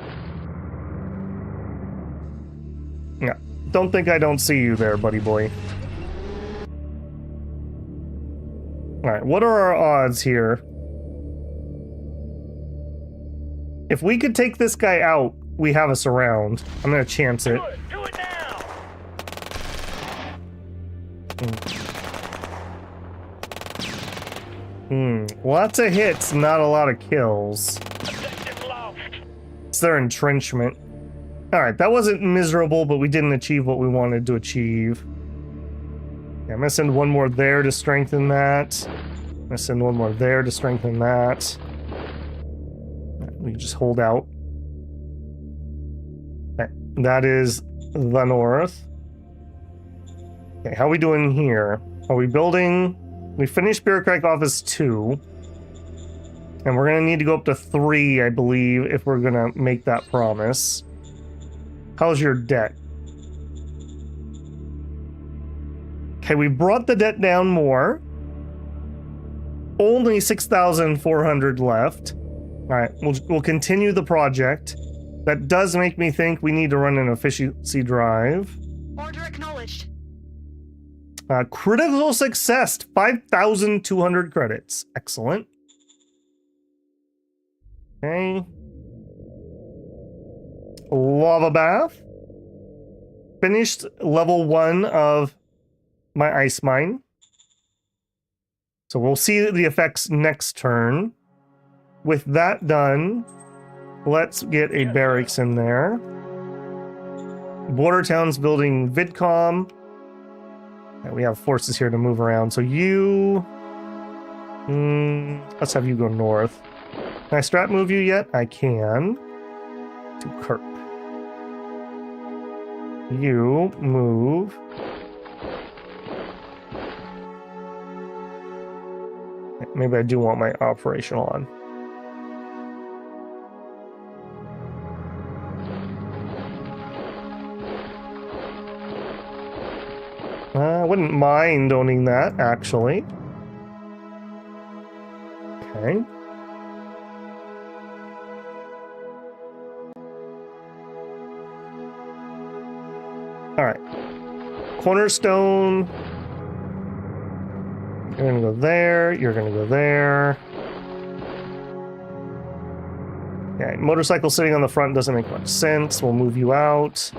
Yeah, don't think I don't see you there, buddy boy. Alright, what are our odds here? If we could take this guy out, we have us around. I'm gonna chance it. Do it now! Lots of hits, not a lot of kills. It's their entrenchment. Alright, that wasn't miserable, but we didn't achieve what we wanted to achieve. Yeah, I'm gonna send one more there to strengthen that. I'm gonna send one more there to strengthen that. We can just hold out. Okay, that is the north. Okay, how are we doing here? Are we building? We finished Bureaucratic Office 2. And we're gonna need to go up to 3, I believe, if we're gonna make that promise. How's your debt? Okay, we brought the debt down more. Only 6,400 left. Alright, we'll continue the project. That does make me think we need to run an efficiency drive. Order acknowledged. Critical success, 5,200 credits. Excellent. Okay. Lava bath. Finished level 1 of my ice mine. So we'll see the effects next turn. With that done, let's get a barracks in there. Border town's building VidCom. And we have forces here to move around. So you... let's have you go north. Can I strat move you yet? I can. To Kirk. You move. Maybe I do want my operational on. I wouldn't mind owning that, actually. Okay. Alright. Cornerstone. You're gonna go there. You're gonna go there. Okay, motorcycle sitting on the front doesn't make much sense. We'll move you out.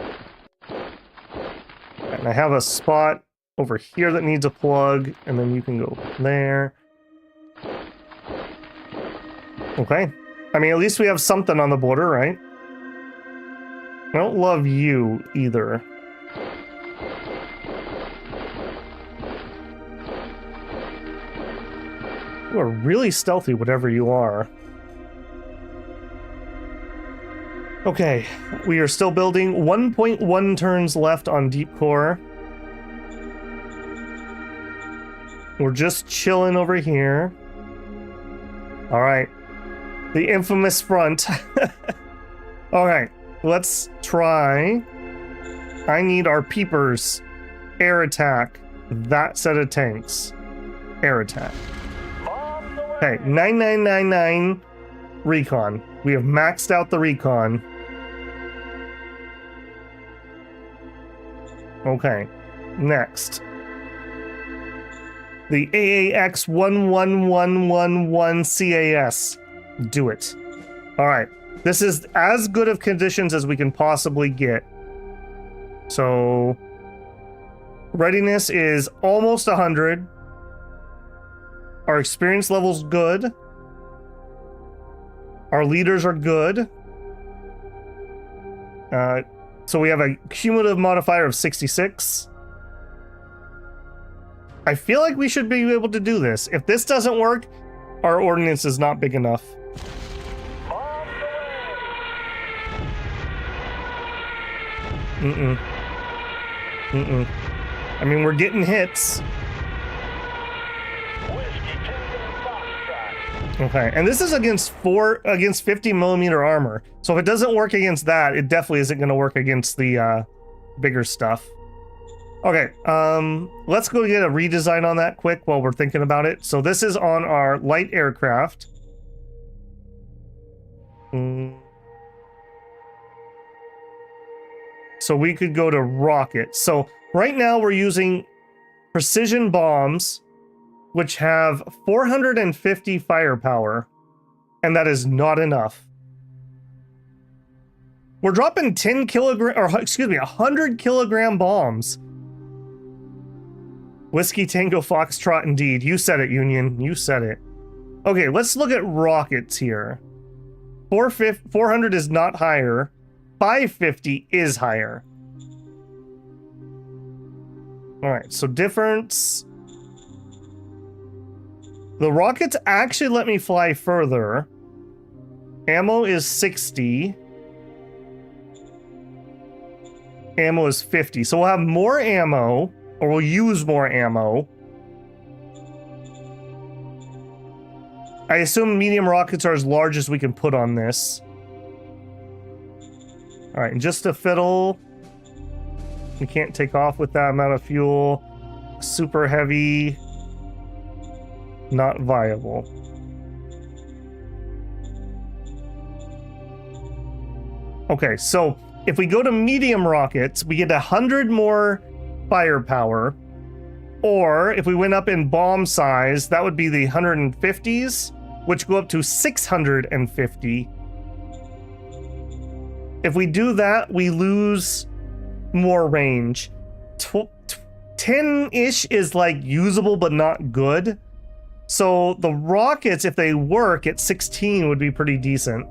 And I have a spot over here that needs a plug, and then you can go there. Okay. I mean, at least we have something on the border, right? I don't love you either. You are really stealthy, whatever you are. Okay, we are still building. 1.1 turns left on deep core. We're just chilling over here. All right. The infamous front. All right, let's try. I need our peepers. Air attack. That set of tanks. Air attack. Okay, 9999 recon. We have maxed out the recon. Okay, next. The AAX 11111 CAS. Do it. All right, this is as good of conditions as we can possibly get. So, readiness is almost 100. Our experience level's good. Our leaders are good. So we have a cumulative modifier of 66. I feel like we should be able to do this. If this doesn't work, our ordnance is not big enough. I mean, we're getting hits. Okay, and this is against 50 millimeter armor. So if it doesn't work against that, it definitely isn't going to work against the bigger stuff. Okay, let's go get a redesign on that quick while we're thinking about it. So this is on our light aircraft. So we could go to rockets. So right now we're using precision bombs, which have 450 firepower, and that is not enough. We're dropping 100 kilogram bombs. Whiskey Tango Foxtrot, indeed. You said it, Union. You said it. Okay, let's look at rockets here. 400 is not higher. 550 is higher. All right, so difference. The rockets actually let me fly further. Ammo is 60. Ammo is 50. So we'll have more ammo, or we'll use more ammo. I assume medium rockets are as large as we can put on this. All right, and just to fiddle, we can't take off with that amount of fuel. Super heavy, not viable. Okay, so if we go to medium rockets, we get 100 more firepower. Or if we went up in bomb size, that would be the 150s, which go up to 650. If we do that, we lose more range. 10-ish is like usable but not good. So the rockets, if they work at 16, would be pretty decent.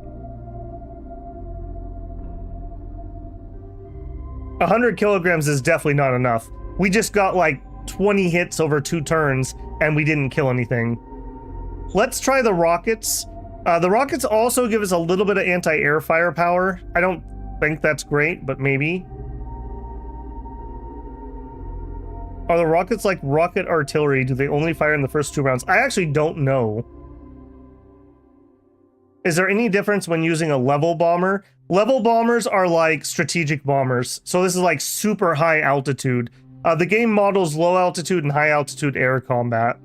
100 kilograms is definitely not enough. We just got like 20 hits over 2 turns and we didn't kill anything. Let's try the rockets. The rockets also give us a little bit of anti-air firepower. I don't think that's great, but maybe. Are the rockets like rocket artillery? Do they only fire in the first 2 rounds? I actually don't know. Is there any difference when using a level bomber? Level bombers are like strategic bombers. So this is like super high altitude. The game models low altitude and high altitude air combat.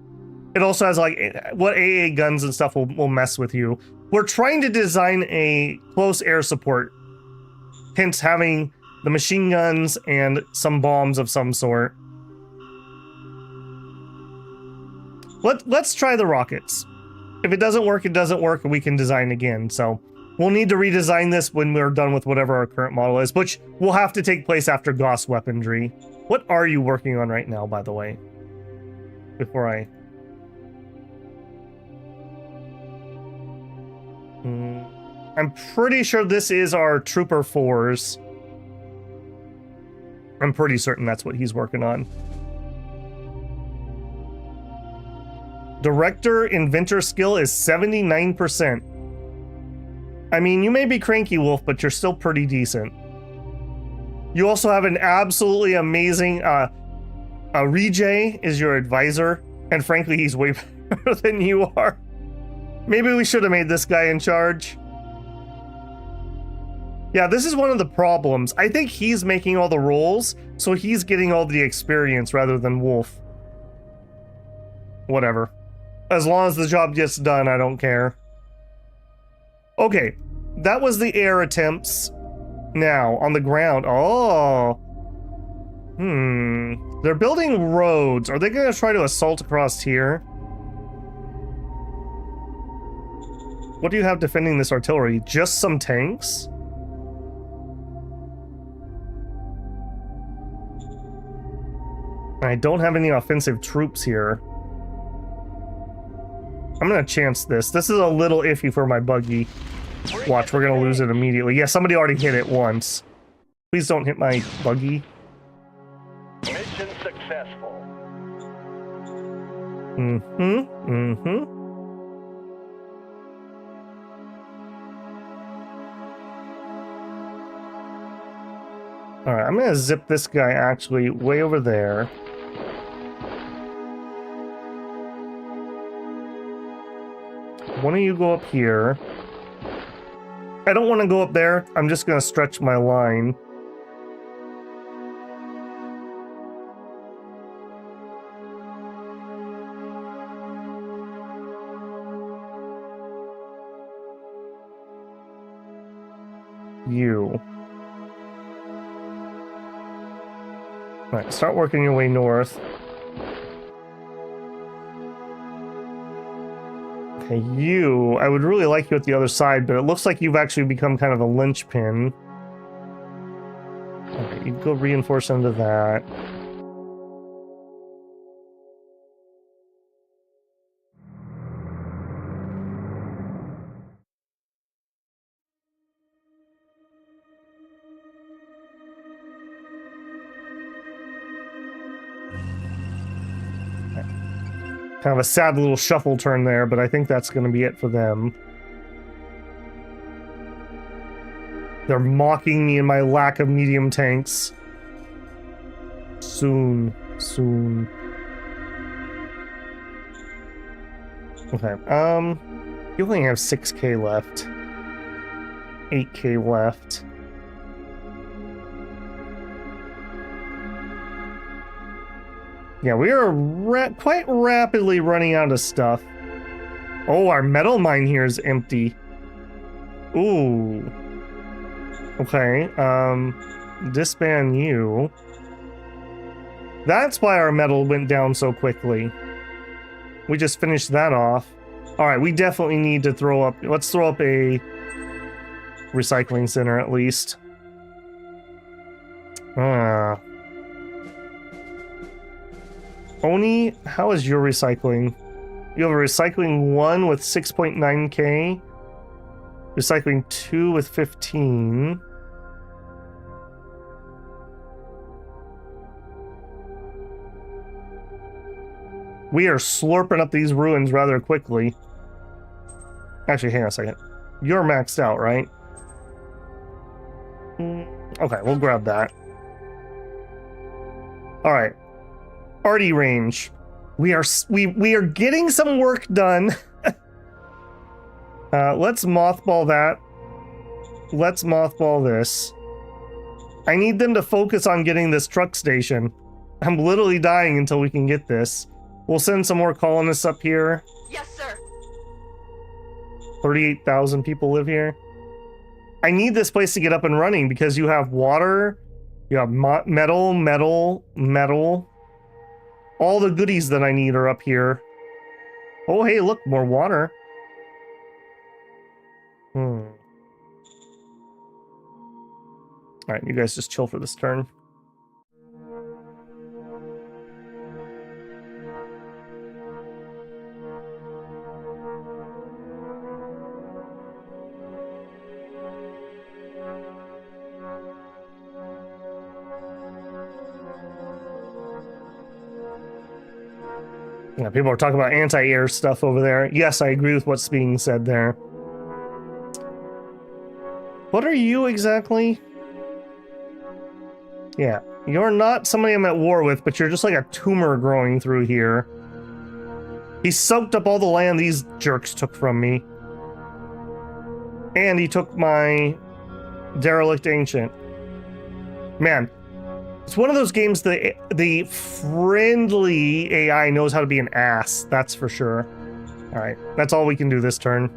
It also has like what AA guns and stuff will mess with you. We're trying to design a close air support. Hence having the machine guns and some bombs of some sort. Let's try the rockets. If it doesn't work, it doesn't work, and we can design again. So we'll need to redesign this when we're done with whatever our current model is, which will have to take place after Gauss weaponry. What are you working on right now, by the way? Before I... I'm pretty sure this is our Trooper 4s. I'm pretty certain that's what he's working on. Director Inventor skill is 79%. I mean, you may be cranky, Wolf, but you're still pretty decent. You also have an absolutely amazing... Rejay is your advisor, and frankly, he's way better than you are. Maybe we should have made this guy in charge. Yeah, this is one of the problems. I think he's making all the rolls, so he's getting all the experience rather than Wolf. Whatever. As long as the job gets done, I don't care. Okay, that was the air attempts. Now, on the ground. Oh. They're building roads. Are they going to try to assault across here? What do you have defending this artillery? Just some tanks? I don't have any offensive troops here. I'm gonna chance this. This is a little iffy for my buggy. Watch, we're gonna lose it immediately. Yeah, somebody already hit it once. Please don't hit my buggy. Mission successful. Alright, I'm gonna zip this guy actually way over there. One of you go up here. I don't want to go up there. I'm just going to stretch my line. You. Alright, start working your way north. Okay, you, I would really like you at the other side, but it looks like you've actually become kind of a linchpin. Okay, you go reinforce into that. Kind of a sad little shuffle turn there, but I think that's going to be it for them. They're mocking me and my lack of medium tanks. Soon. Okay, you only have 6k left. 8k left. Yeah, we are quite rapidly running out of stuff. Oh, our metal mine here is empty. Ooh. Okay, disband you. That's why our metal went down so quickly. We just finished that off. Alright, we definitely need to throw up... Let's throw up a recycling center at least. Oni, how is your recycling? You have a recycling 1 with 6.9k. Recycling 2 with 15. We are slurping up these ruins rather quickly. Actually, hang on a second. You're maxed out, right? Okay, we'll grab that. Alright. Arty range. We are getting some work done. Let's mothball that. Let's mothball this. I need them to focus on getting this truck station. I'm literally dying until we can get this. We'll send some more colonists up here. Yes, sir. 38,000 people live here. I need this place to get up and running because you have water, you have metal. All the goodies that I need are up here. Oh, hey, look, more water. Alright, you guys just chill for this turn. Yeah, people are talking about anti-air stuff over there. Yes, I agree with what's being said there. What are you exactly? Yeah, you're not somebody I'm at war with, but you're just like a tumor growing through here. He soaked up all the land these jerks took from me. And he took my derelict ancient. Man, it's one of those games that the friendly AI knows how to be an ass, that's for sure. All right, that's all we can do this turn.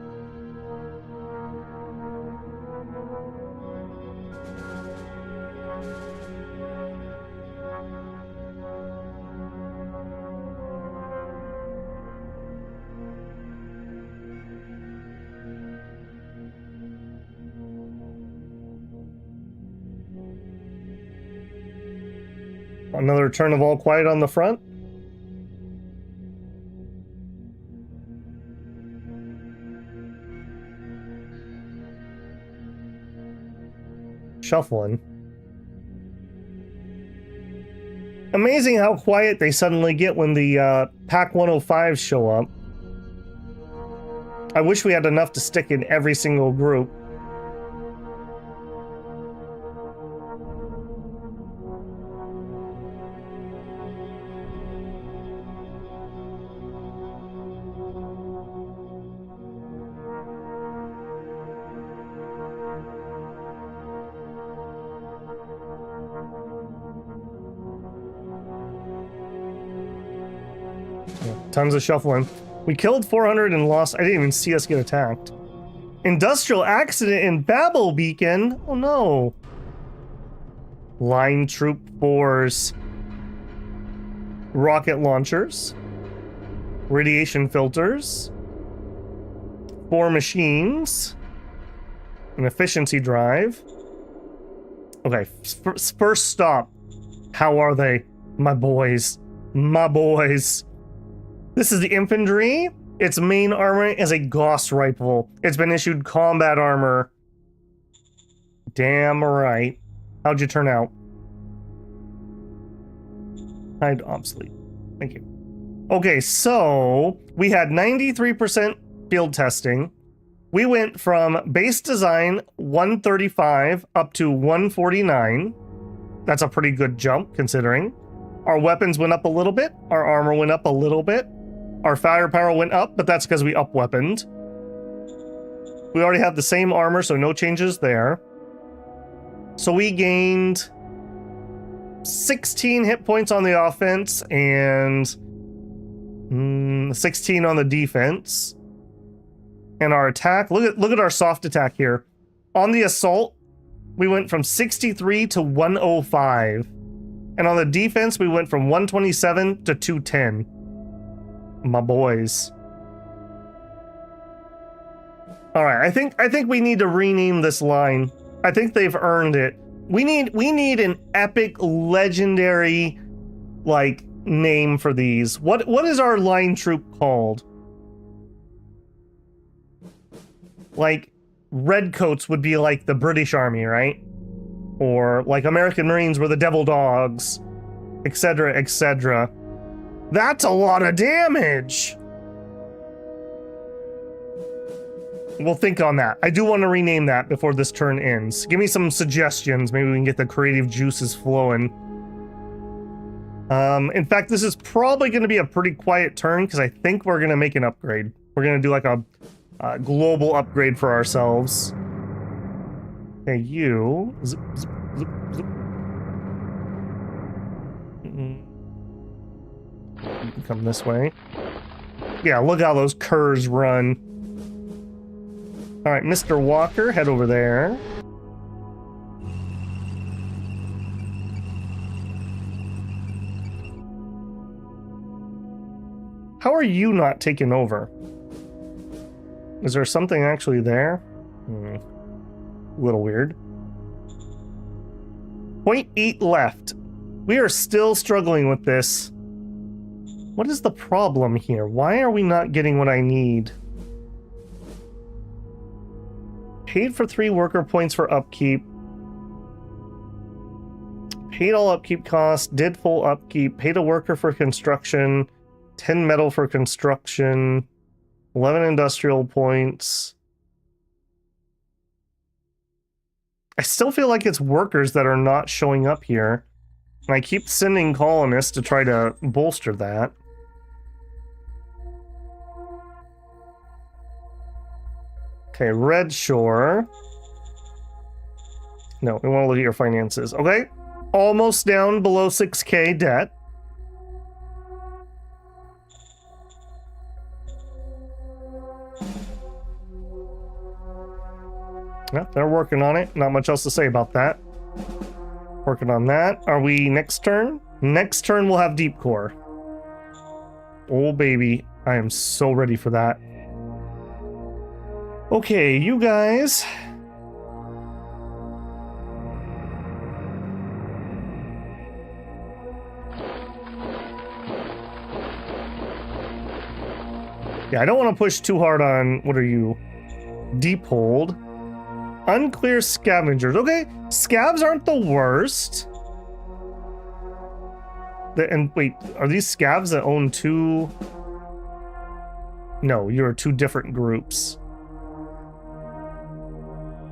Another turn of all quiet on the front. Shuffling. Amazing how quiet they suddenly get when the Pack 105s show up. I wish we had enough to stick in every single group. Tons of shuffling. We killed 400 and lost. I didn't even see us get attacked. Industrial accident in Babel Beacon. Oh no. Line troop 4s. Rocket launchers. Radiation filters. 4 machines. An efficiency drive. Okay, first stop. How are they? My boys. My boys. This is the infantry. Its main armor is a Gauss rifle. It's been issued combat armor. Damn right. How'd you turn out? Hide obsolete. Thank you. Okay, so we had 93% field testing. We went from base design 135 up to 149. That's a pretty good jump considering. Our weapons went up a little bit. Our armor went up a little bit. Our firepower went up, but that's because we up-weaponed. We already have the same armor, so no changes there. So we gained 16 hit points on the offense and 16 on the defense. And our attack, look at our soft attack here. On the assault, we went from 63 to 105. And on the defense, we went from 127 to 210. My boys. All right, I think we need to rename this line. I think they've earned it. We need an epic, legendary, like, name for these. What is our line troop called? Like, Redcoats would be like the British Army, right? Or like American Marines were the Devil Dogs, etc., etc. That's a lot of damage! We'll think on that. I do want to rename that before this turn ends. Give me some suggestions. Maybe we can get the creative juices flowing. In fact, this is probably going to be a pretty quiet turn because I think we're going to make an upgrade. We're going to do like a global upgrade for ourselves. Okay, you... Zip, zip, zip, zip. You can come this way. Yeah, look how those curs run. Alright, Mr. Walker, head over there. How are you not taking over? Is there something actually there? A little weird. 0.8 left. We are still struggling with this. What is the problem here? Why are we not getting what I need? Paid for 3 worker points for upkeep. Paid all upkeep costs. Did full upkeep. Paid a worker for construction. 10 metal for construction, 11 industrial points. I still feel like it's workers that are not showing up here. And I keep sending colonists to try to bolster that. Okay, Red Shore. No, we want to look at your finances. Okay, almost down below 6K debt. Yeah, they're working on it. Not much else to say about that. Working on that. Are we next turn? Next turn we'll have Deep Core. Oh baby, I am so ready for that. Okay, you guys. Yeah, I don't want to push too hard on, what are you? Deep Hold. Unclear scavengers. Okay, scavs aren't the worst. And wait, are these scavs that own two? No, you're two different groups.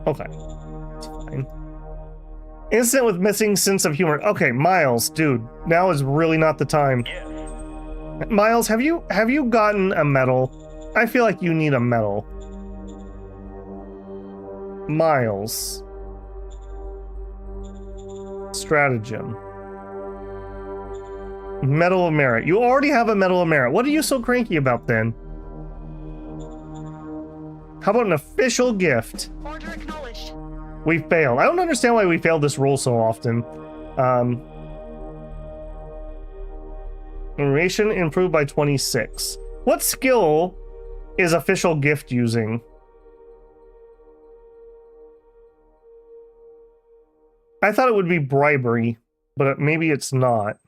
Okay, that's fine. Incident with missing sense of humor. Okay, Miles, dude, now is really not the time. Yes. Miles, have you gotten a medal? I feel like you need a medal. Miles. Stratagem. Medal of Merit. You already have a Medal of Merit. What are you so cranky about then? How about an official gift? Order acknowledged. We failed. I don't understand why we failed this roll so often. Narration improved by 26. What skill is official gift using? I thought it would be bribery, but maybe it's not.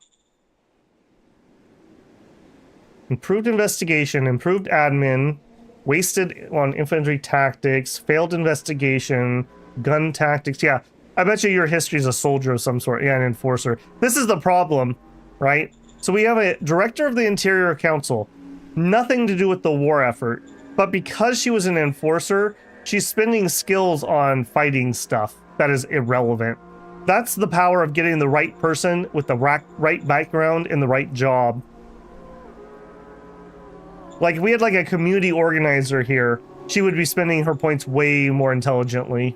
Improved investigation, improved admin, wasted on infantry tactics, failed investigation, gun tactics. Yeah, I bet you your history is a soldier of some sort. Yeah, an enforcer. This is the problem, right? So we have a director of the Interior Council, nothing to do with the war effort, but because she was an enforcer, she's spending skills on fighting stuff that is irrelevant. That's the power of getting the right person with the right background and the right job. Like, if we had like a community organizer here, she would be spending her points way more intelligently.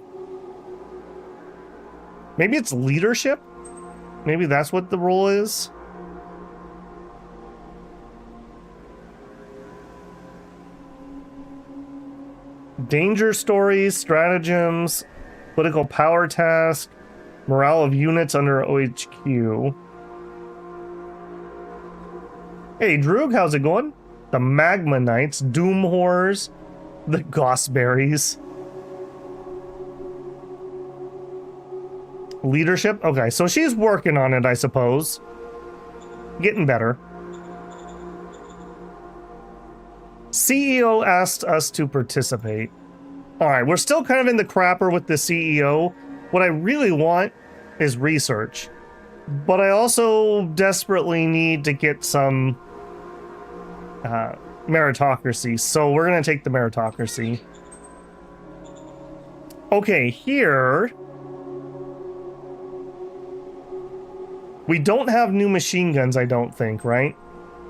Maybe it's leadership? Maybe that's what the role is? Danger stories, stratagems, political power task, morale of units under OHQ. Hey, Droog, how's it going? The Magma Knights, Doom Horrors, the Gossberries. Leadership? Okay, so she's working on it, I suppose. Getting better. CEO asked us to participate. Alright, we're still kind of in the crapper with the CEO. What I really want is research. But I also desperately need to get some meritocracy. So we're going to take the meritocracy. Okay, here... we don't have new machine guns, I don't think, right?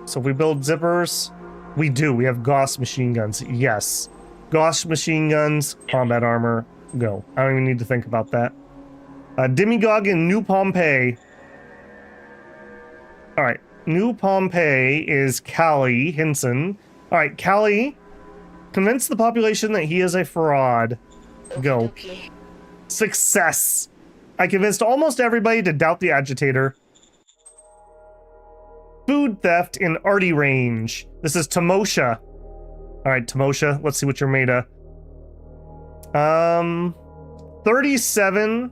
So if we build zippers... we do. We have Gauss machine guns. Yes. Gauss machine guns, combat armor, go. I don't even need to think about that. Demigog in New Pompeii. Alright. New Pompeii is Callie Hinson. Alright, Callie. Convince the population that he is a fraud. Go. Okay. Success. I convinced almost everybody to doubt the agitator. Food theft in arty range. This is Timosha. Alright, Timosha, let's see what you're made of. 37,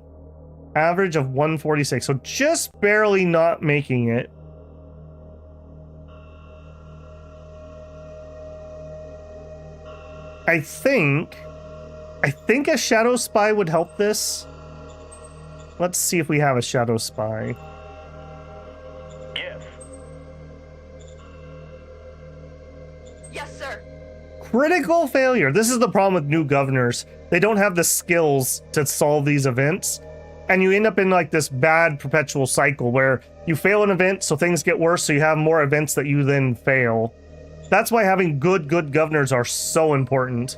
average of 146. So just barely not making it. I think a shadow spy would help this. Let's see if we have a shadow spy. Yes. Critical failure. This is the problem with new governors. They don't have the skills to solve these events. And you end up in like this bad perpetual cycle where you fail an event, so things get worse, so you have more events that you then fail. That's why having good governors are so important.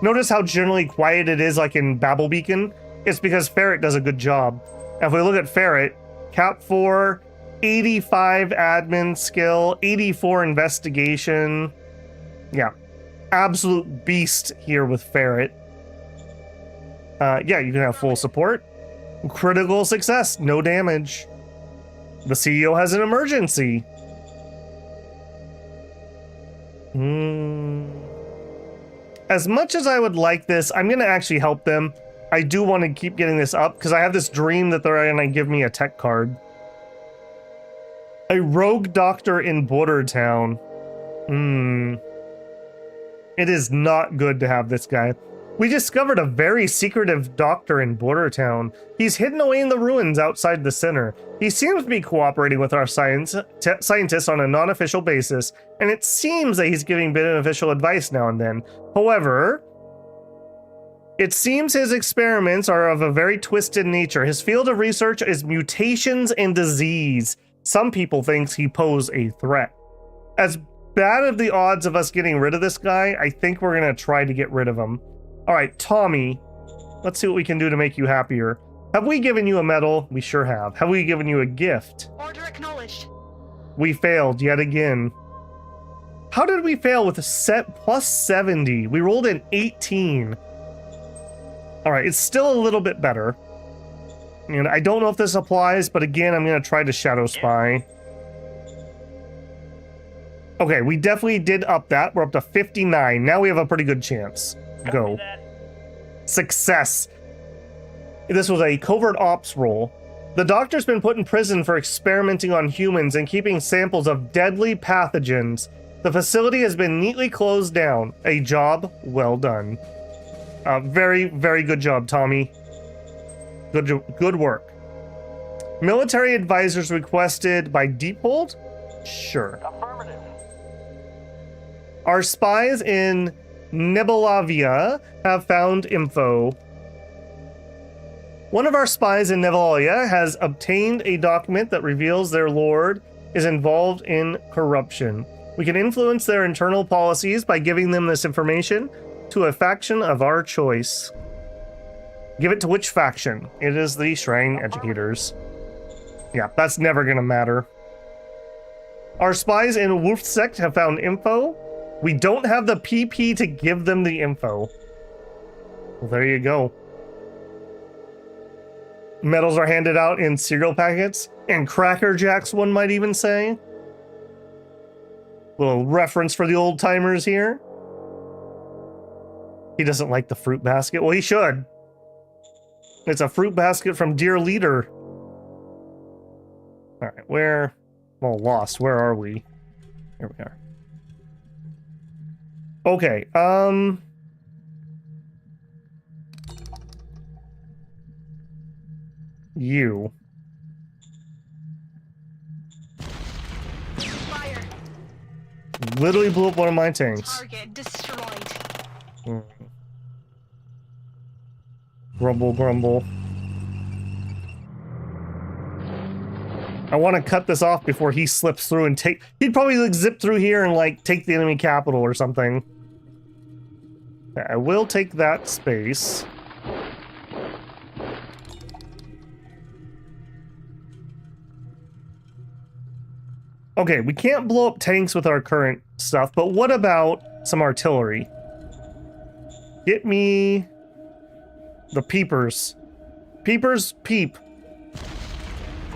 Notice how generally quiet it is like in Babel Beacon? It's because Ferret does a good job. If we look at Ferret, Cap 4, 85 admin skill, 84 investigation. Yeah, absolute beast here with Ferret. Yeah, you can have full support. Critical success, no damage. The CEO has an emergency. As much as I would like this, I'm going to actually help them. I do want to keep getting this up because I have this dream that they're going to give me a tech card. A rogue doctor in Border Town. It is not good to have this guy. We discovered a very secretive doctor in Border Town. He's hidden away in the ruins outside the center. He seems to be cooperating with our scientists on a non-official basis, and it seems that he's giving beneficial advice now and then. However, it seems his experiments are of a very twisted nature. His field of research is mutations and disease. Some people think he poses a threat. As bad of the odds of us getting rid of this guy, I think we're going to try to get rid of him. All right, Tommy, let's see what we can do to make you happier. Have we given you a medal? We sure have. Have we given you a gift? Order acknowledged. We failed yet again. How did we fail with a set plus 70? We rolled an 18. All right, it's still a little bit better. And I don't know if this applies, but again, I'm going to try to shadow spy. Okay, we definitely did up that. We're up to 59. Now we have a pretty good chance. Go. Success. This was a covert ops role. The doctor's been put in prison for experimenting on humans and keeping samples of deadly pathogens. The facility has been neatly closed down. A job well done. Very, very good job, Tommy. Good work. Military advisors requested by Deephold? Sure. Affirmative. Our spies in Nebulavia have found info. One of our spies in Nebulavia has obtained a document that reveals their lord is involved in corruption. We can influence their internal policies by giving them this information to a faction of our choice. Give it to which faction? It is the Shrine Educators. Yeah, that's never gonna matter. Our spies in Wolf Sect have found info. We don't have the PP to give them the info. Well, there you go. Medals are handed out in cereal packets and Cracker Jacks, one might even say. Little reference for the old timers here. He doesn't like the fruit basket. Well, he should. It's a fruit basket from Dear Leader. All right, where? Well, lost. Where are we? Here we are. Okay, you. Fire. Literally blew up one of my tanks. Target destroyed. Grumble, grumble. I want to cut this off before he slips through and take... He'd probably like zip through here and like take the enemy capital or something. I will take that space. Okay, we can't blow up tanks with our current stuff, but what about some artillery? Get me the peepers. Peepers, peep.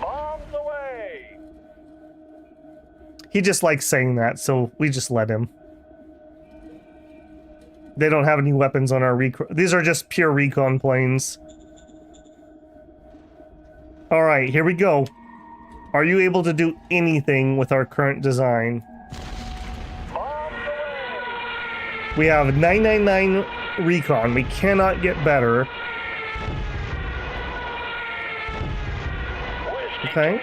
Bombs away. He just likes saying that, so we just let him. They don't have any weapons on our recon. These are just pure recon planes. All right, here we go. Are you able to do anything with our current design? Bombs away. We have 999 recon. We cannot get better. Okay.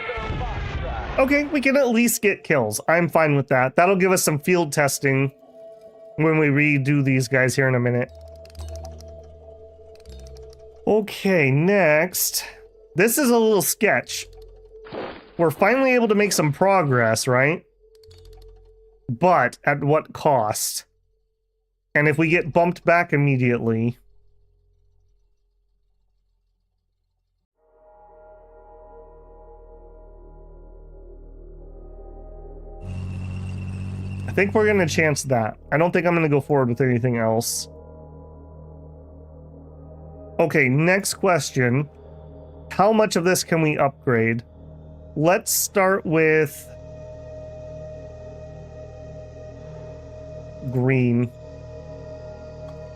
Okay, we can at least get kills. I'm fine with that. That'll give us some field testing. when we redo these guys here in a minute. Okay, next. This is a little sketch. We're finally able to make some progress, right? But at what cost? And if we get bumped back immediately... I think we're going to chance that. I don't think I'm going to go forward with anything else. Okay, next question. How much of this can we upgrade? Let's start with... green.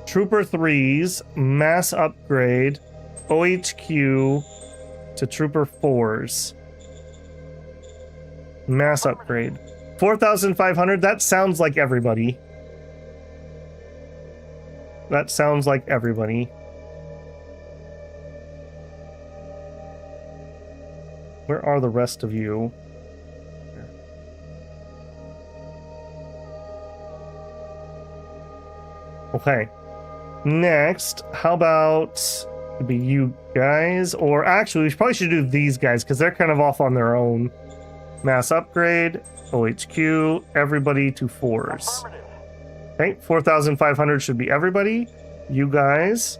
Trooper 3s, mass upgrade, OHQ to Trooper 4s. Mass upgrade. 4,500, that sounds like everybody. That sounds like everybody. Where are the rest of you? Okay. Next, how about it'd be you guys? Or actually, we probably should do these guys because they're kind of off on their own. Mass upgrade, OHQ, everybody to 4s. Okay, 4,500 should be everybody. You guys,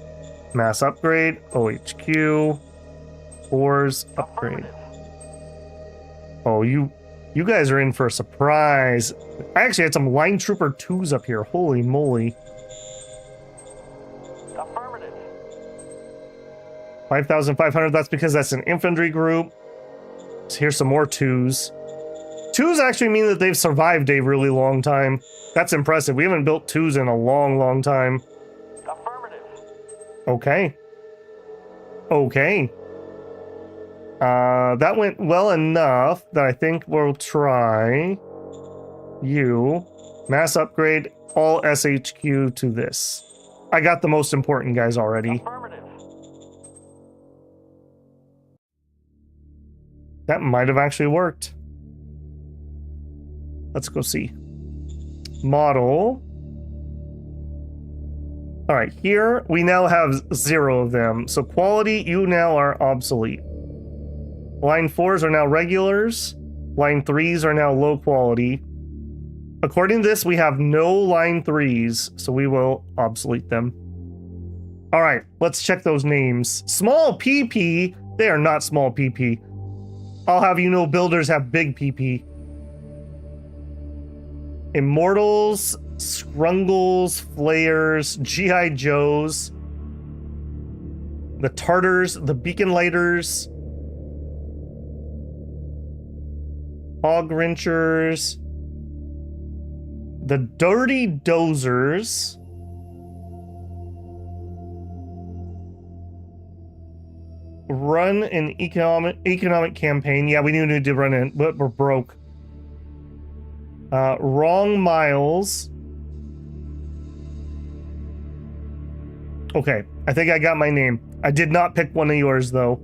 mass upgrade, OHQ, 4s upgrade. Oh, you guys are in for a surprise. I actually had some line trooper 2s up here. Holy moly. 5,500, that's because that's an infantry group. So here's some more 2s. 2s actually mean that they've survived a really long time. That's impressive. We haven't built 2s in a long, long time. Okay. Okay. That went well enough that I think we'll try you. Mass upgrade, all SHQ to this. I got the most important guys already. That might have actually worked. Let's go see. Model. All right, here we now have 0 of them. So quality, you now are obsolete. Line 4s are now regulars. Line 3s are now low quality. According to this, we have no line 3s, so we will obsolete them. All right, let's check those names. Small PP, they are not small PP. I'll have you know builders have big PP. Immortals, Scrungles, Flayers, G.I. Joes, the Tartars, the Beacon Lighters, Hog Wrenchers, the Dirty Dozers, run an economic campaign. Yeah, we need to run it, but we're broke. Wrong miles. Okay, I think I got my name. I did not pick one of yours, though.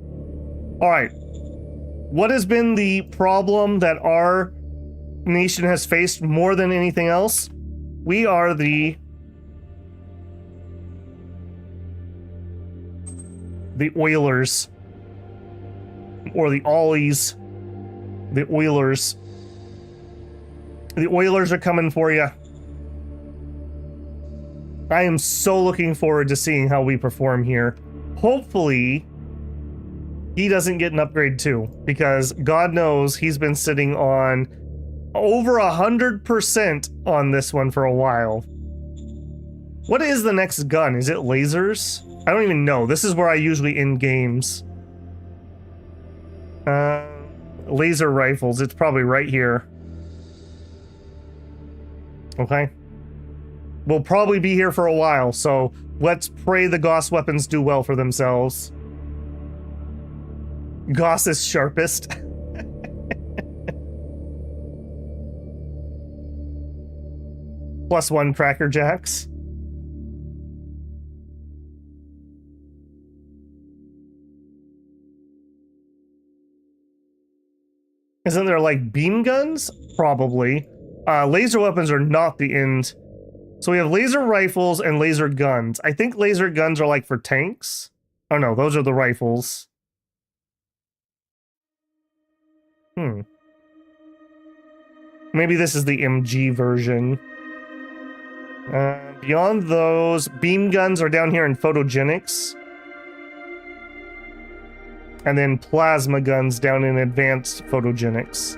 All right. What has been the problem that our nation has faced more than anything else? We are the Oilers. Or the Ollies. The Oilers. The Oilers are coming for you. I am so looking forward to seeing how we perform here. Hopefully, he doesn't get an upgrade too, because God knows he's been sitting on over 100% on this one for a while. What is the next gun? Is it lasers? I don't even know. This is where I usually end games. Laser rifles. It's probably right here. Okay. We'll probably be here for a while, so let's pray the Gauss weapons do well for themselves. Gauss is sharpest. +1 Cracker Jacks. Isn't there like beam guns? Probably. Laser weapons are not the end So we have laser rifles and laser guns. I think laser guns are like for tanks. Oh no, those are the rifles. Maybe this is the MG version. Beyond those, beam guns are down here in photogenics. And then plasma guns down in advanced photogenics.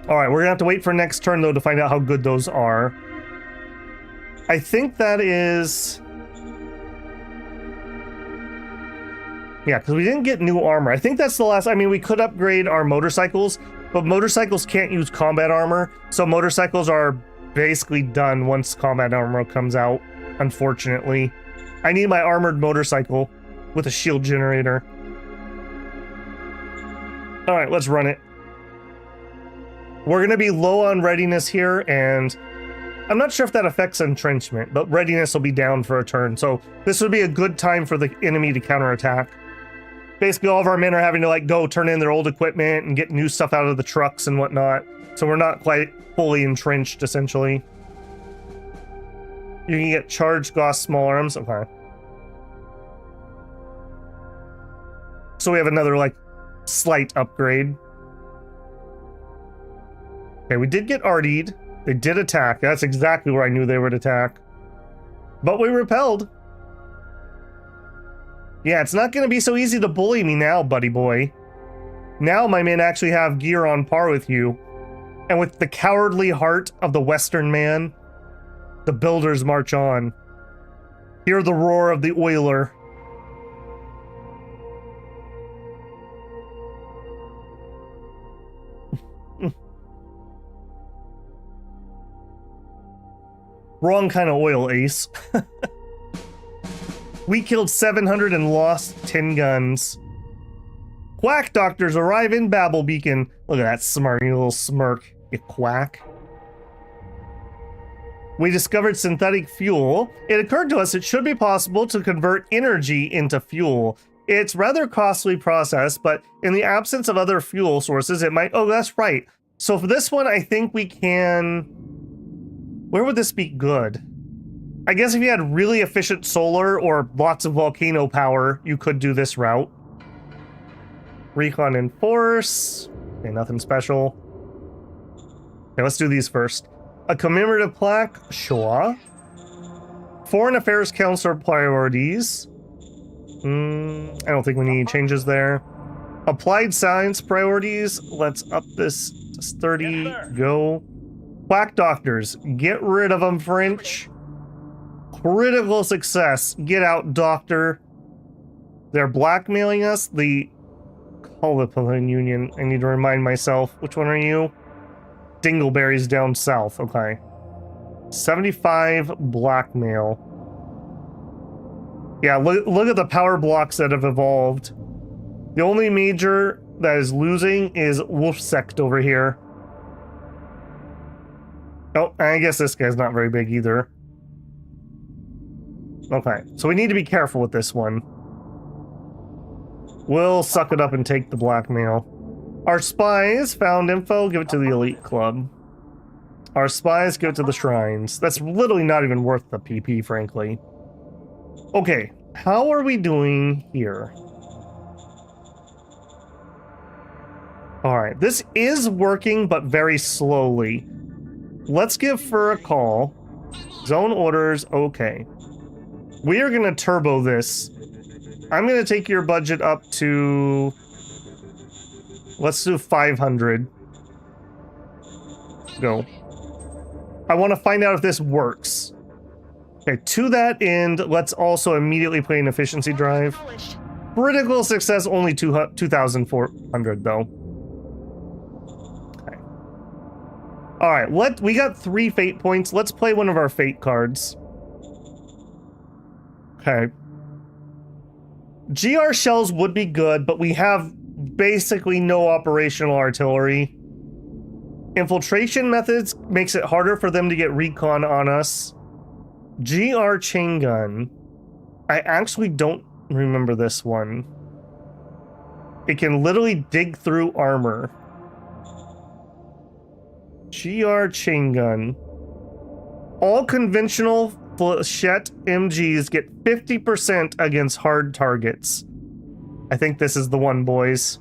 Alright, we're gonna have to wait for next turn though to find out how good those are. I think that is... Yeah, because we didn't get new armor. I think that's the last... I mean, we could upgrade our motorcycles, but motorcycles can't use combat armor, so motorcycles are basically done once combat armor comes out, unfortunately. I need my armored motorcycle with a shield generator. Alright, let's run it. We're going to be low on readiness here, and I'm not sure if that affects entrenchment, but readiness will be down for a turn, so this would be a good time for the enemy to counterattack. Basically, all of our men are having to like go turn in their old equipment and get new stuff out of the trucks and whatnot, so we're not quite fully entrenched, essentially. You can get charged Gauss small arms. Okay. So we have another, like, slight upgrade. Okay, we did get RD'd. They did attack. That's exactly where I knew they would attack. But we repelled. Yeah, it's not going to be so easy to bully me now, buddy boy. Now my men actually have gear on par with you. And with the cowardly heart of the Western man, the builders march on. Hear the roar of the oiler. Wrong kind of oil, Ace. We killed 700 and lost 10 guns. Quack doctors arrive in Babel Beacon. Look at that smarmy little smirk, you quack. We discovered synthetic fuel. It occurred to us it should be possible to convert energy into fuel. It's rather costly process, but in the absence of other fuel sources, it might... Oh, that's right. So for this one, I think we can... Where would this be good? I guess if you had really efficient solar or lots of volcano power, you could do this route. Recon and force. Okay, nothing special. Okay, let's do these first. A commemorative plaque, sure. Foreign Affairs Council priorities. I don't think we need any changes there. Applied science priorities. Let's up this to 30. Yes, go. Quack doctors. Get rid of them, French. Critical success. Get out, doctor. They're blackmailing us. The Colipolin Union. I need to remind myself. Which one are you? Dingleberries down south. Okay. 75 blackmail. Yeah, look at the power blocks that have evolved. The only major that is losing is Wolfsect over here. Oh, I guess this guy's not very big either. Okay, so we need to be careful with this one. We'll suck it up and take the blackmail. Our spies found info, give it to the elite club. Our spies give it to the shrines. That's literally not even worth the PP, frankly. Okay, how are we doing here? Alright, this is working, but very slowly. Let's give Fur a call. Zone orders, okay. We are gonna turbo this. I'm gonna take your budget up to... Let's do 500. Go. I want to find out if this works. Okay, to that end, let's also immediately play an efficiency drive. Critical success, only 2,400 though. Okay. Alright, we got 3 fate points. Let's play one of our fate cards. Okay. GR shells would be good, but we have basically no operational artillery. Infiltration methods makes it harder for them to get recon on us. GR chain gun. I actually don't remember this one. It can literally dig through armor. GR chain gun. All conventional flechette MGs get 50% against hard targets. I think this is the one, boys.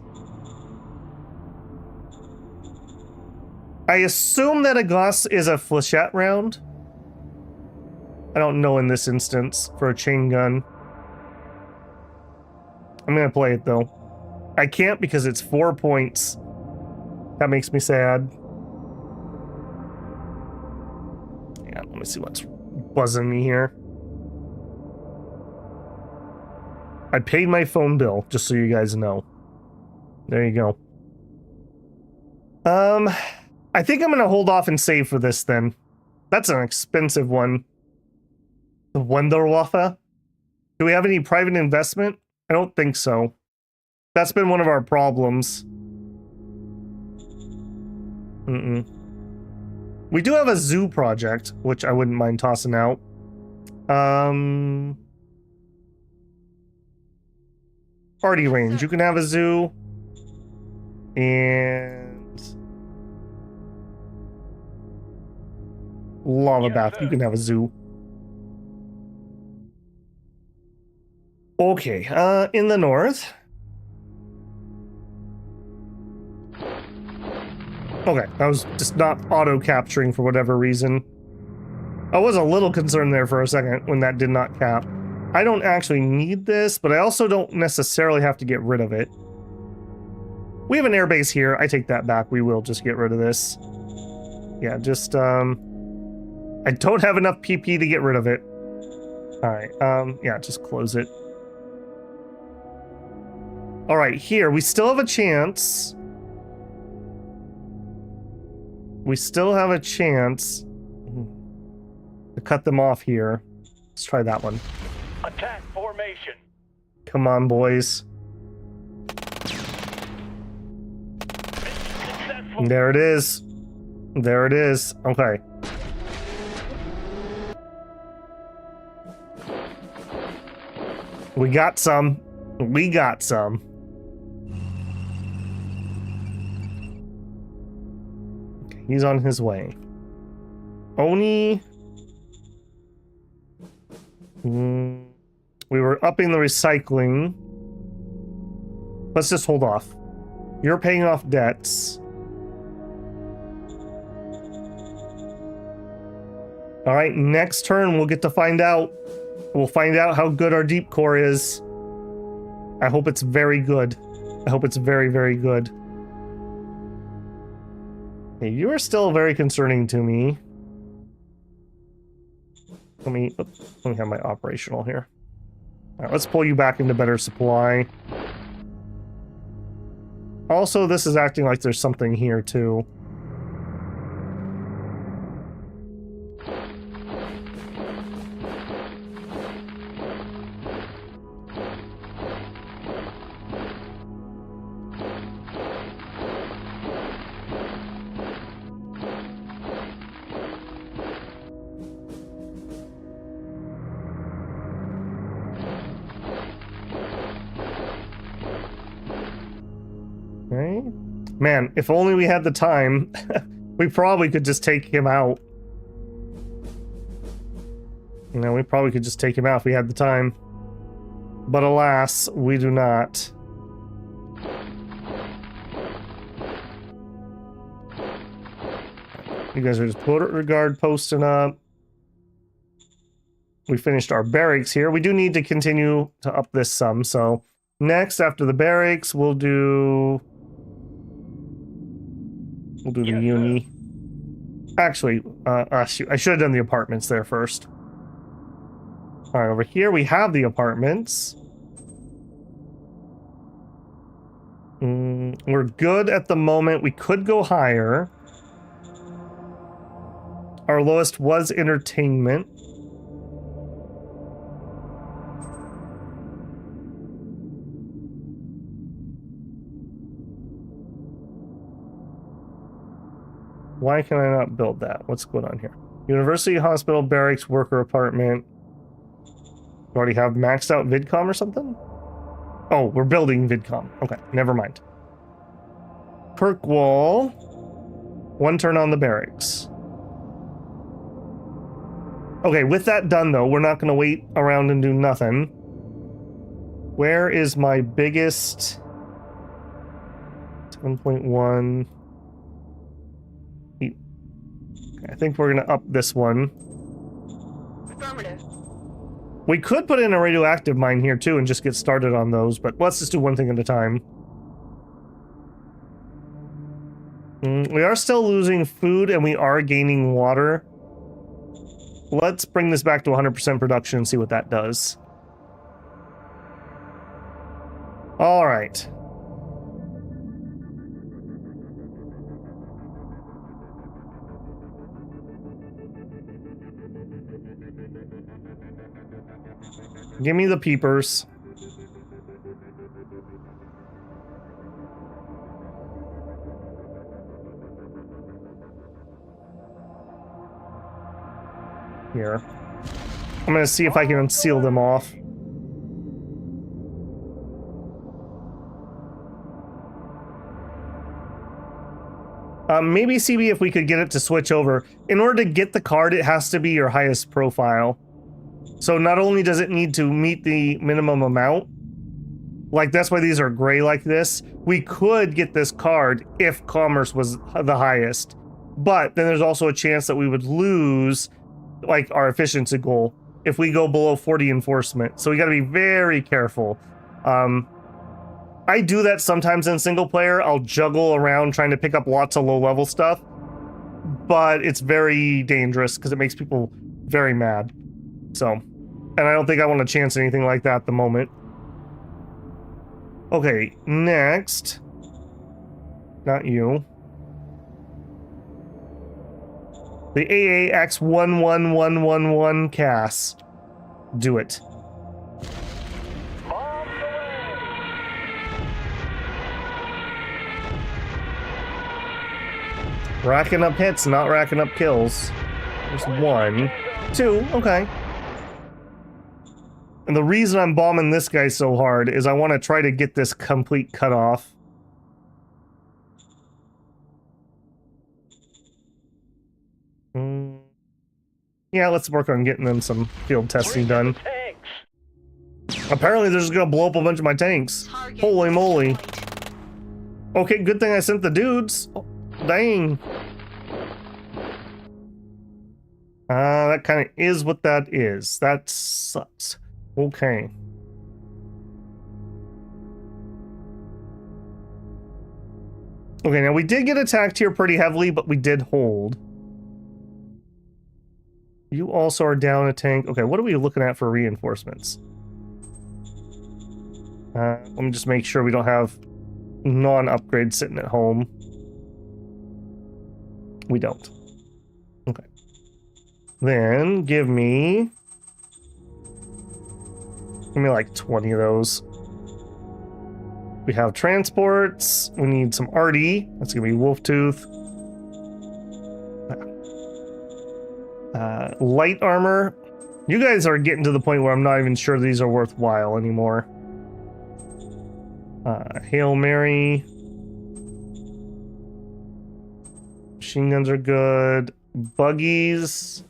I assume that a Gauss is a flechette round. I don't know in this instance for a chain gun. I'm gonna play it though. I can't because it's 4 points. That makes me sad. Yeah, let me see what's buzzing me here. I paid my phone bill, just so you guys know. There you go. I think I'm gonna hold off and save for this then. That's an expensive one. The Wunderwaffe? Do we have any private investment? I don't think so. That's been one of our problems. We do have a zoo project, which I wouldn't mind tossing out. Party range. You can have a zoo. And... lava bath. You can have a zoo. Okay, in the north. Okay, I was just not auto-capturing for whatever reason. I was a little concerned there for a second when that did not cap. I don't actually need this, but I also don't necessarily have to get rid of it. We have an airbase here. I take that back. We will just get rid of this. Yeah, just, I don't have enough PP to get rid of it. Alright, yeah, just close it. Alright, here, we still have a chance. We still have a chance to cut them off here. Let's try that one. Attack formation. Come on, boys. Successful. There it is. There it is. Okay. We got some. We got some. Okay, he's on his way. Oni. We were upping the recycling. Let's just hold off. You're paying off debts. All right, next turn we'll get to find out. We'll find out how good our deep core is. I hope it's very good. I hope it's very, very good. Hey, you are still very concerning to me. Let me have my operational here. All right, let's pull you back into better supply. Also, this is acting like there's something here too. Man, if only we had the time, we probably could just take him out. You know, we probably could just take him out if we had the time. But alas, we do not. You guys are just guard posting up. We finished our barracks here. We do need to continue to up this some, so next, after the barracks, we'll do the uni. Actually, shoot, I should have done the apartments there first. All right, over here we have the apartments. We're good at the moment. We could go higher. Our lowest was entertainment. Why can I not build that? What's going on here? University, hospital, barracks, worker apartment. You already have maxed out VidCom or something? Oh, we're building VidCom. Okay, never mind. Kirkwall. 1 turn on the barracks. Okay, with that done though, we're not going to wait around and do nothing. Where is my biggest... 7.1... I think we're going to up this one. Affirmative. We could put in a radioactive mine here too and just get started on those, but let's just do one thing at a time. We are still losing food and we are gaining water. Let's bring this back to 100% production and see what that does. All right. Give me the peepers. Here. I'm gonna see if I can seal them off. Maybe CB if we could get it to switch over. In order to get the card, it has to be your highest profile. So not only does it need to meet the minimum amount, like that's why these are gray like this, we could get this card if commerce was the highest. But then there's also a chance that we would lose like our efficiency goal if we go below 40 enforcement. So we got to be very careful. I do that sometimes in single player. I'll juggle around trying to pick up lots of low level stuff, but it's very dangerous because it makes people very mad. So, and I don't think I want to chance anything like that at the moment. Okay, next. Not you. The AAX11111 CAS. Do it. Racking up hits, not racking up kills. There's 1, 2, okay. And the reason I'm bombing this guy so hard is I want to try to get this complete cutoff. Yeah, let's work on getting them some field testing done. Apparently they're just gonna blow up a bunch of my tanks. Target Holy moly. destroyed. Okay, good thing I sent the dudes. Oh, dang. That kind of is what that is. That sucks. Okay. Okay, now we did get attacked here pretty heavily, but we did hold. You also are down a tank. Okay, what are we looking at for reinforcements? Let me just make sure we don't have non-upgrades sitting at home. We don't. Okay. Then give me like 20 of those. We have transports. We need some RD. That's gonna be Wolf Tooth. Light armor. You guys are getting to the point where I'm not even sure these are worthwhile anymore. Hail Mary. Machine guns are good. Buggies.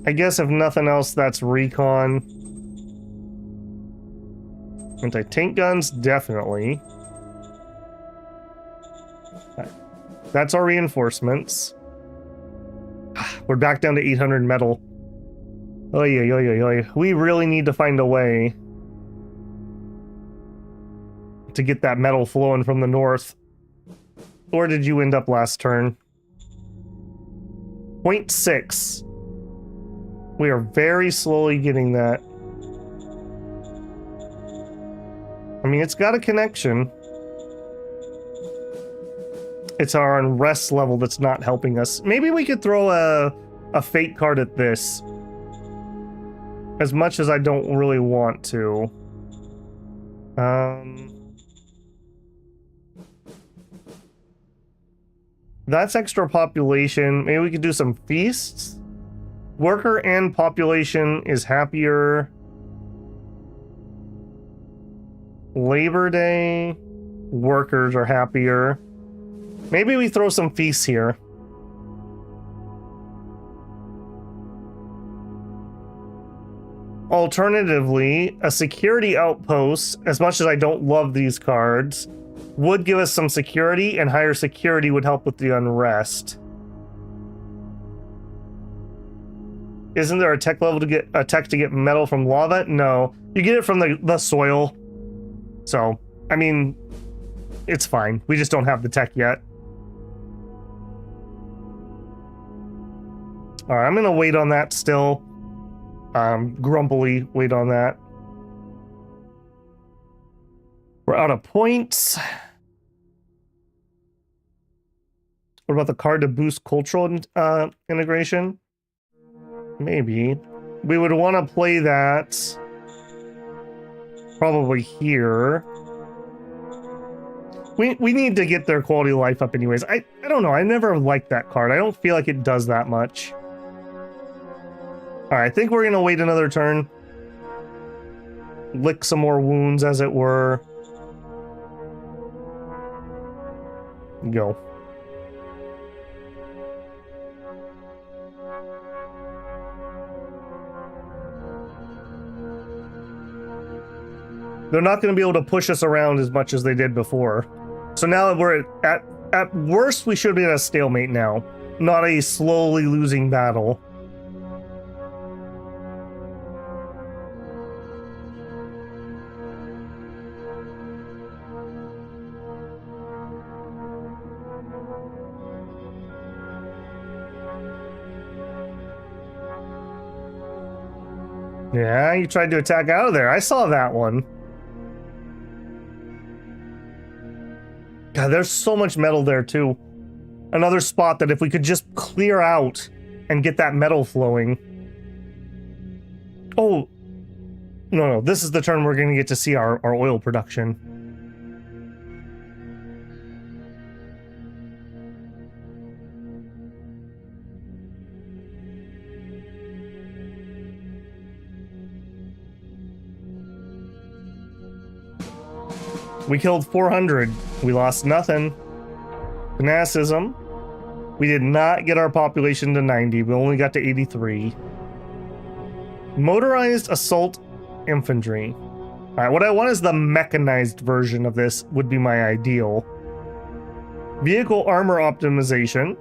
I guess if nothing else, that's recon. Anti-tank guns, definitely. That's our reinforcements. We're back down to 800 metal. Oy, oy, oy, oy, oy. We really need to find a way to get that metal flowing from the north. Where did you end up last turn? 0.6. We are very slowly getting that. I mean, it's got a connection. It's our unrest level that's not helping us. Maybe we could throw a fate card at this. As much as I don't really want to. That's extra population. Maybe we could do some feasts. Worker and population is happier. Labor Day. Workers are happier. Maybe we throw some feasts here. Alternatively, a security outpost, as much as I don't love these cards, would give us some security, and higher security would help with the unrest. Isn't there a tech level to get a tech to get metal from lava? No, you get it from the soil. So, I mean, it's fine. We just don't have the tech yet. All right, I'm gonna wait on that still. Grumpily wait on that. We're out of points. What about the card to boost cultural integration? Maybe. We would want to play that probably here. We need to get their quality of life up anyways. I don't know. I never liked that card. I don't feel like it does that much. Alright, I think we're going to wait another turn. Lick some more wounds, as it were. Go. They're not going to be able to push us around as much as they did before. So now we're at worst, we should be at a stalemate now, not a slowly losing battle. Yeah, you tried to attack out of there. I saw that one. God, there's so much metal there too. Another spot that if we could just clear out and get that metal flowing. Oh, no, this is the turn we're going to get to see our oil production. We killed 400. We lost nothing. Fanaticism. We did not get our population to 90. We only got to 83. Motorized assault infantry. All right, what I want is the mechanized version of this would be my ideal. Vehicle armor optimization.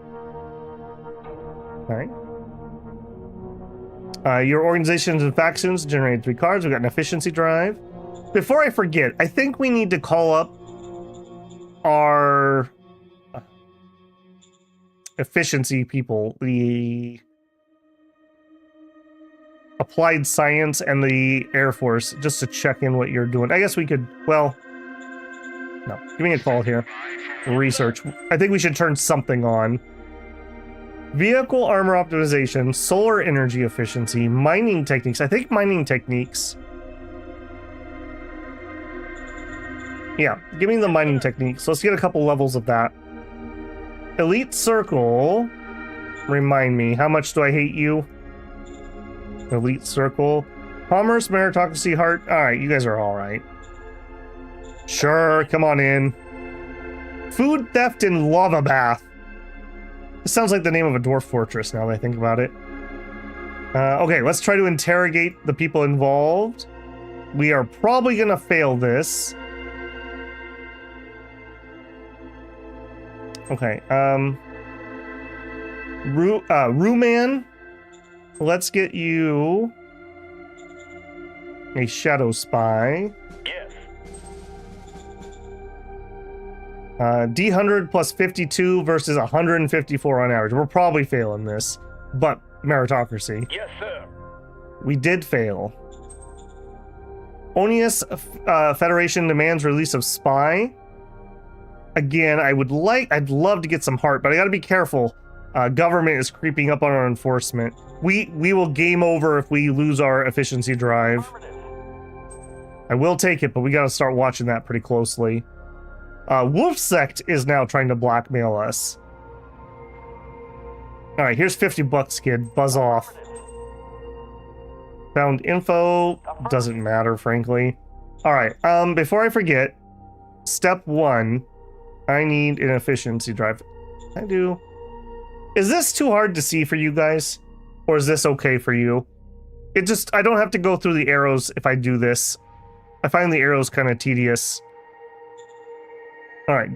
All right. Your organizations and factions generate 3 cards. We got an efficiency drive. Before I forget, I think we need to call up our efficiency people, the applied science and the Air Force, just to check in what you're doing. I guess we could, well, no, give me a call here. Research. I think we should turn something on. Vehicle armor optimization, solar energy efficiency, mining techniques. I think mining techniques. Yeah, give me the mining techniques. Let's get a couple levels of that. Elite Circle. Remind me, how much do I hate you? Elite Circle. Commerce, Meritocracy, Heart. Alright, you guys are alright. Sure, come on in. Food Theft and Lava Bath. This sounds like the name of a dwarf fortress now that I think about it. Okay, let's try to interrogate the people involved. We are probably gonna fail this. Okay, Ruman, let's get you a Shadow Spy. Yes. D100 plus 52 versus 154 on average. We're probably failing this, but meritocracy. Yes, sir. We did fail. Onius Federation demands release of Spy. Again, I'd love to get some heart, but I gotta be careful. Government is creeping up on our enforcement. We will game over if we lose our efficiency drive. I will take it, but we gotta start watching that pretty closely. Wolf Sect is now trying to blackmail us. Alright, here's 50 bucks, kid. Buzz off. Found info. Doesn't matter, frankly. Alright, before I forget, step 1, I need an efficiency drive. I do. Is this too hard to see for you guys? Or is this okay for you? I don't have to go through the arrows if I do this. I find the arrows kind of tedious. All right.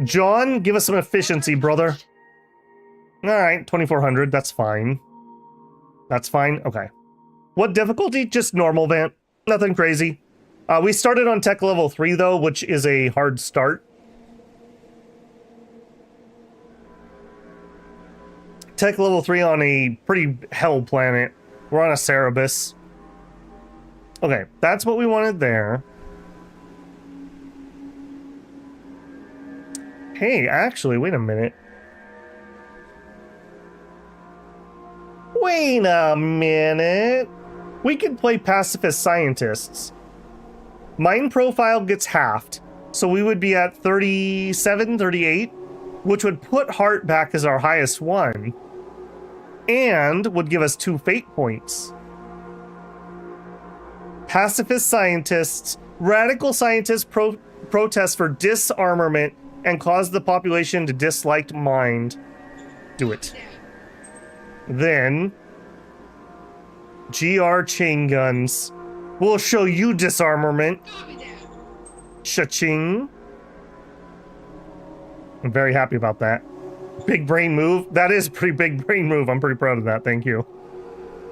John, give us some efficiency, brother. All right, 2400, that's fine. That's fine, okay. What difficulty? Just normal, Vant. Nothing crazy. We started on tech level 3, though, which is a hard start. Tech level 3 on a pretty hell planet. We're on a Cerebus. Okay, that's what we wanted there. Hey, actually, wait a minute. Wait a minute. We could play pacifist scientists. Mind profile gets halved, so we would be at 37, 38, which would put heart back as our highest one, and would give us 2 fate points. Pacifist scientists, radical scientists protest for disarmament and cause the population to dislike mind. Do it. Then, GR chain guns. We'll show you disarmament. Cha-ching. I'm very happy about that. Big brain move. That is a pretty big brain move. I'm pretty proud of that. Thank you.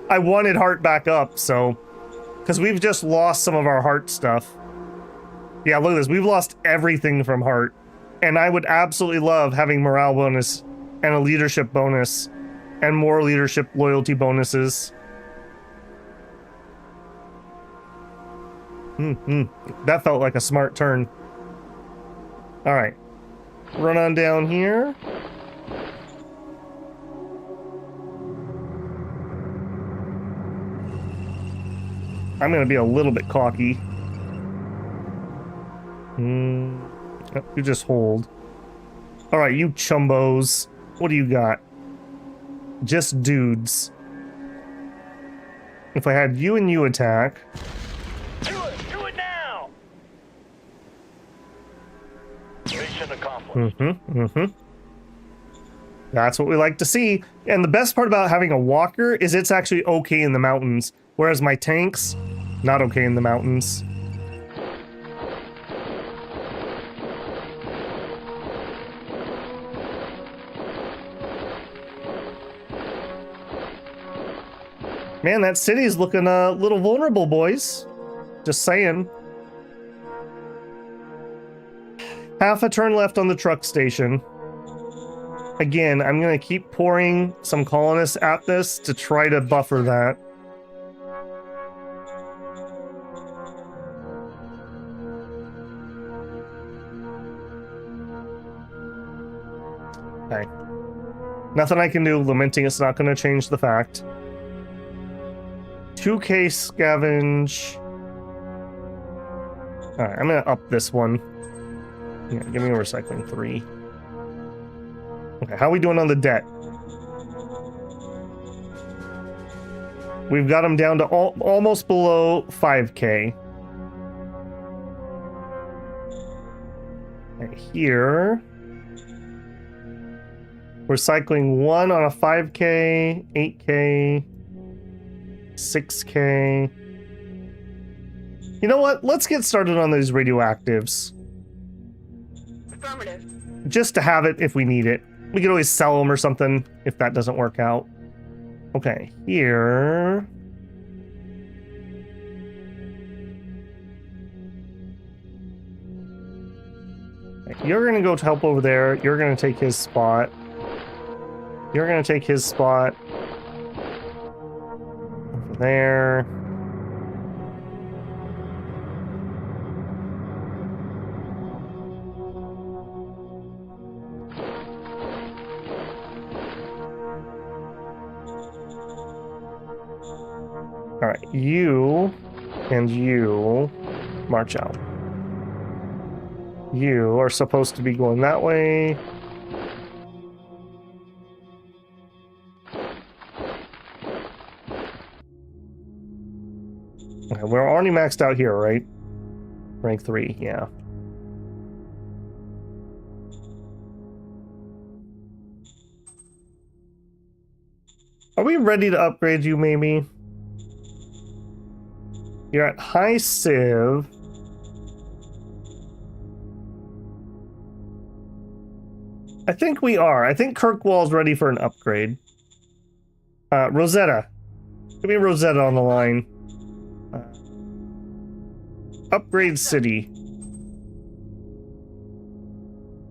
I wanted heart back up, so... Because we've just lost some of our heart stuff. Yeah, look at this. We've lost everything from heart. And I would absolutely love having morale bonus and a leadership bonus and more leadership loyalty bonuses. That felt like a smart turn. All right. Run on down here. I'm going to be a little bit cocky. You just hold. All right, you chumbos. What do you got? Just dudes. If I had you and you attack. Do it now! Mission accomplished. That's what we like to see. And the best part about having a walker is it's actually okay in the mountains. Whereas my tanks, not okay in the mountains. Man, that city's looking a little vulnerable, boys. Just saying. Half a turn left on the truck station. Again, I'm going to keep pouring some colonists at this to try to buffer that. Okay. Nothing I can do. Lamenting it's not going to change the fact. 2K scavenge. Alright, I'm going to up this one. Yeah, give me a recycling 3. Okay, how are we doing on the debt? We've got them down to almost below 5K. And here... we're cycling 1 on a 5K, 8K, 6K. You know what? Let's get started on those radioactives. Affirmative. Just to have it if we need it. We could always sell them or something if that doesn't work out. Okay, here... you're gonna go to help over there. You're gonna take his spot. You're gonna take his spot. Over there. Alright, you and you march out. You are supposed to be going that way. Okay, we're already maxed out here, right? Rank 3, yeah. Are we ready to upgrade you, maybe? You're at high civ. I think we are. I think Kirkwall's ready for an upgrade. Rosetta. Give me Rosetta on the line. Upgrade city.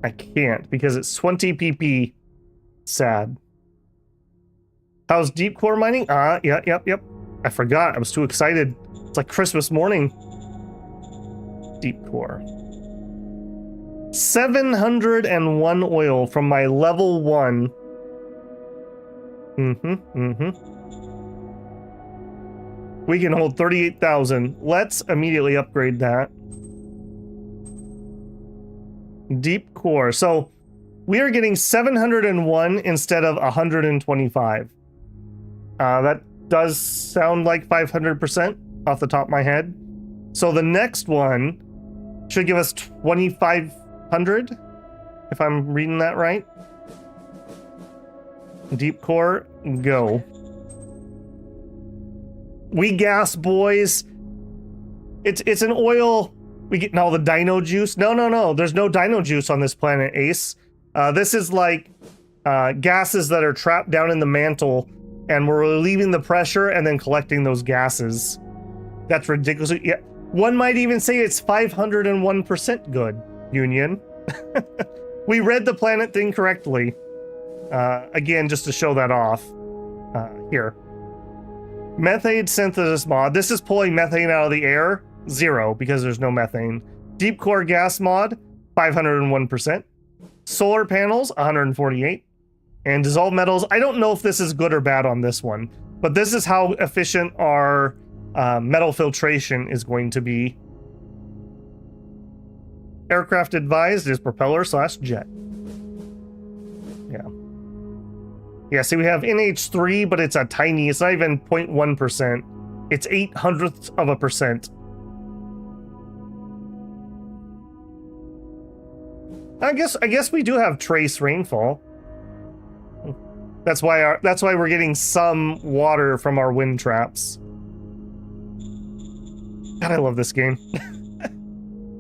I can't because it's 20 PP. Sad. How's deep core mining? Yep. I forgot. I was too excited. It's like Christmas morning. Deep core. 701 oil from my level 1. We can hold 38,000. Let's immediately upgrade that. Deep core. So we are getting 701 instead of 125. That does sound like 500% off the top of my head. So the next one should give us 2,500, if I'm reading that right. Deep core, go. We gas, boys. It's an oil. We get all the dino juice. No. There's no dino juice on this planet, Ace. This is like gases that are trapped down in the mantle, and we're relieving the pressure and then collecting those gases. That's ridiculous. Yeah, one might even say it's 501% good, Union. We read the planet thing correctly. Again, just to show that off. Here. Methane synthesis mod. This is pulling methane out of the air. 0, because there's no methane. Deep core gas mod, 501%. Solar panels, 148. And dissolved metals, I don't know if this is good or bad on this one, but this is how efficient our metal filtration is going to be. Aircraft advised is propeller/jet. Yeah, see, we have NH3, but it's a tiny, it's not even 0.1%. It's 0.08%. I guess we do have trace rainfall. That's why we're getting some water from our wind traps. God, I love this game.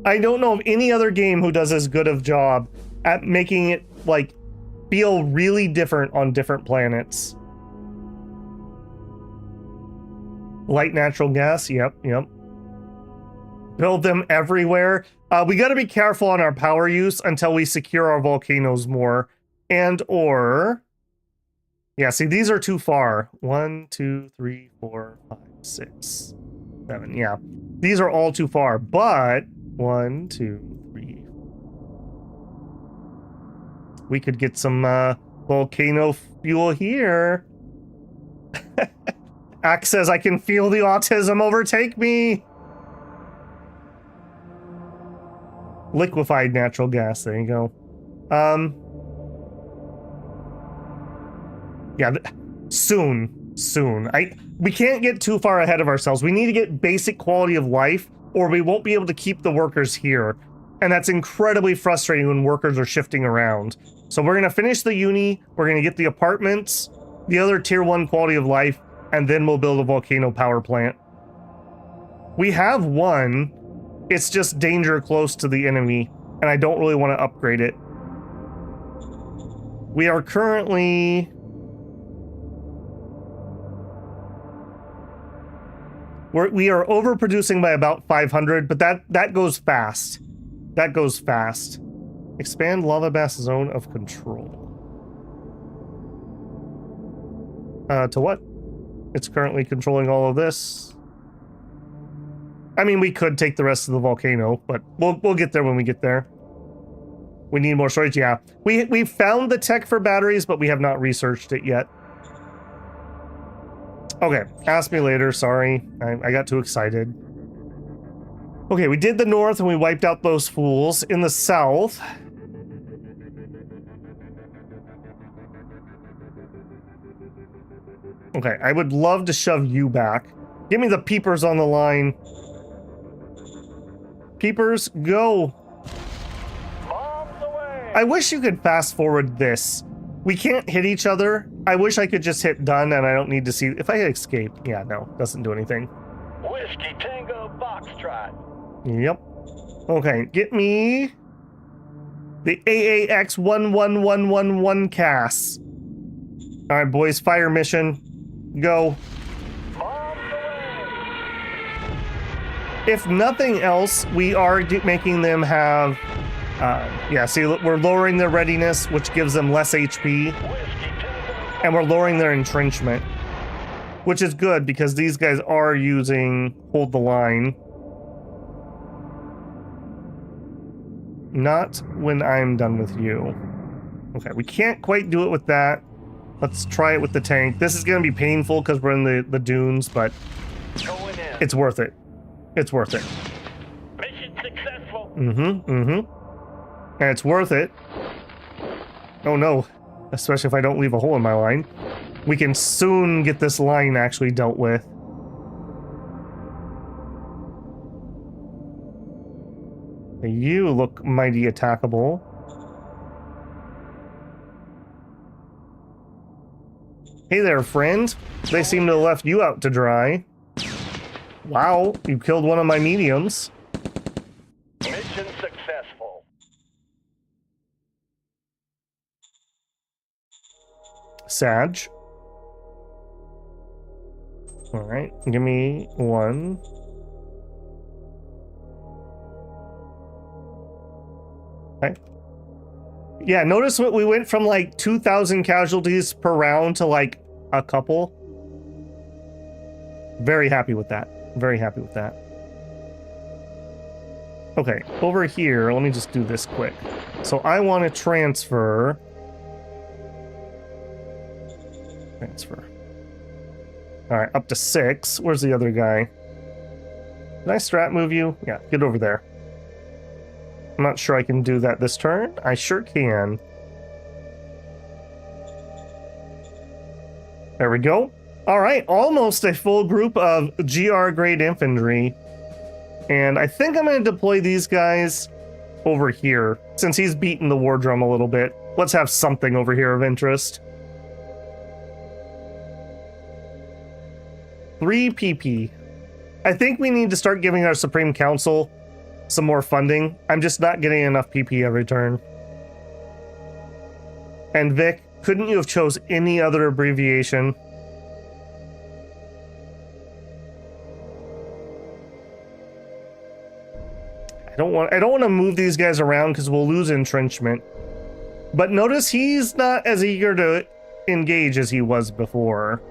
I don't know of any other game who does as good of job at making it like feel really different on different planets. Light natural gas, yep. Build them everywhere. We got to be careful on our power use until we secure our volcanoes more. Yeah, see, these are too far. 1, 2, 3, 4, 5, 6, 7. Yeah, these are all too far. But 1, 2, 3. We could get some volcano fuel here. Axe says, I can feel the autism overtake me. Liquefied natural gas. There you go. Yeah, soon. We can't get too far ahead of ourselves. We need to get basic quality of life, or we won't be able to keep the workers here. And that's incredibly frustrating when workers are shifting around. So we're going to finish the uni, we're going to get the apartments, the other tier 1 quality of life, and then we'll build a volcano power plant. We have one. It's just danger close to the enemy, and I don't really want to upgrade it. We are currently... We are overproducing by about 500, but that goes fast. That goes fast. Expand lava bath zone of control. To what? It's currently controlling all of this. I mean, we could take the rest of the volcano, but we'll get there when we get there. We need more storage. Yeah, we found the tech for batteries, but we have not researched it yet. Okay, ask me later. Sorry, I got too excited. Okay, we did the north and we wiped out those fools. In the south, okay, I would love to shove you back. Give me the peepers on the line. Peepers, go. Bombs away. I wish you could fast forward this. We can't hit each other. I wish I could just hit done and I don't need to see... If I hit escape, yeah, no, doesn't do anything. Whiskey Tango Foxtrot. Yep. Okay, get me the AAX 11111 CAS. All right, boys, fire mission. Go. Bombs away. If nothing else, we are making them have... yeah, see, we're lowering their readiness, which gives them less HP. Whiskey Tango. And we're lowering their entrenchment, which is good because these guys are using hold the line. Not when I'm done with you. Okay, we can't quite do it with that. Let's try it with the tank. This is going to be painful because we're in the dunes, but Going in. it's worth it. It's worth it. Mission successful. And it's worth it. Oh no. Especially if I don't leave a hole in my line. We can soon get this line actually dealt with. You look mighty attackable. Hey there, friend. They seem to have left you out to dry. Wow, you killed one of my mediums. Mission successful. Sag. Alright, give me one. Okay. Yeah, notice what we went from like 2,000 casualties per round to like a couple. Very happy with that. Very happy with that. Okay, over here, let me just do this quick. So I want to transfer. All right, up to 6. Where's the other guy? Can I strat move you? Yeah, get over there. I'm not sure I can do that this turn. I sure can. There we go. All right, almost a full group of GR grade infantry. And I think I'm going to deploy these guys over here. Since he's beaten the war drum a little bit, let's have something over here of interest. 3 PP. I think we need to start giving our Supreme Council some more funding. I'm just not getting enough PP every turn. And Vic, couldn't you have chose any other abbreviation? I don't want to move these guys around because we'll lose entrenchment. But notice he's not as eager to engage as he was before.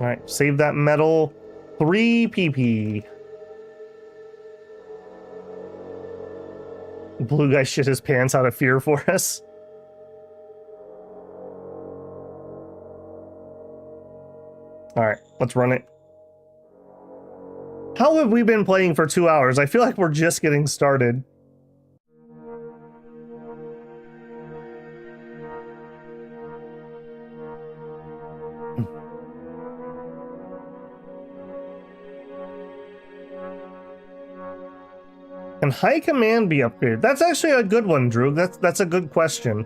All right, save that metal. 3 PP. Blue guy shit his pants out of fear for us. All right, let's run it. How have we been playing for 2 hours? I feel like we're just getting started. Can high command be upgraded? That's actually a good one, Drew. That's a good question.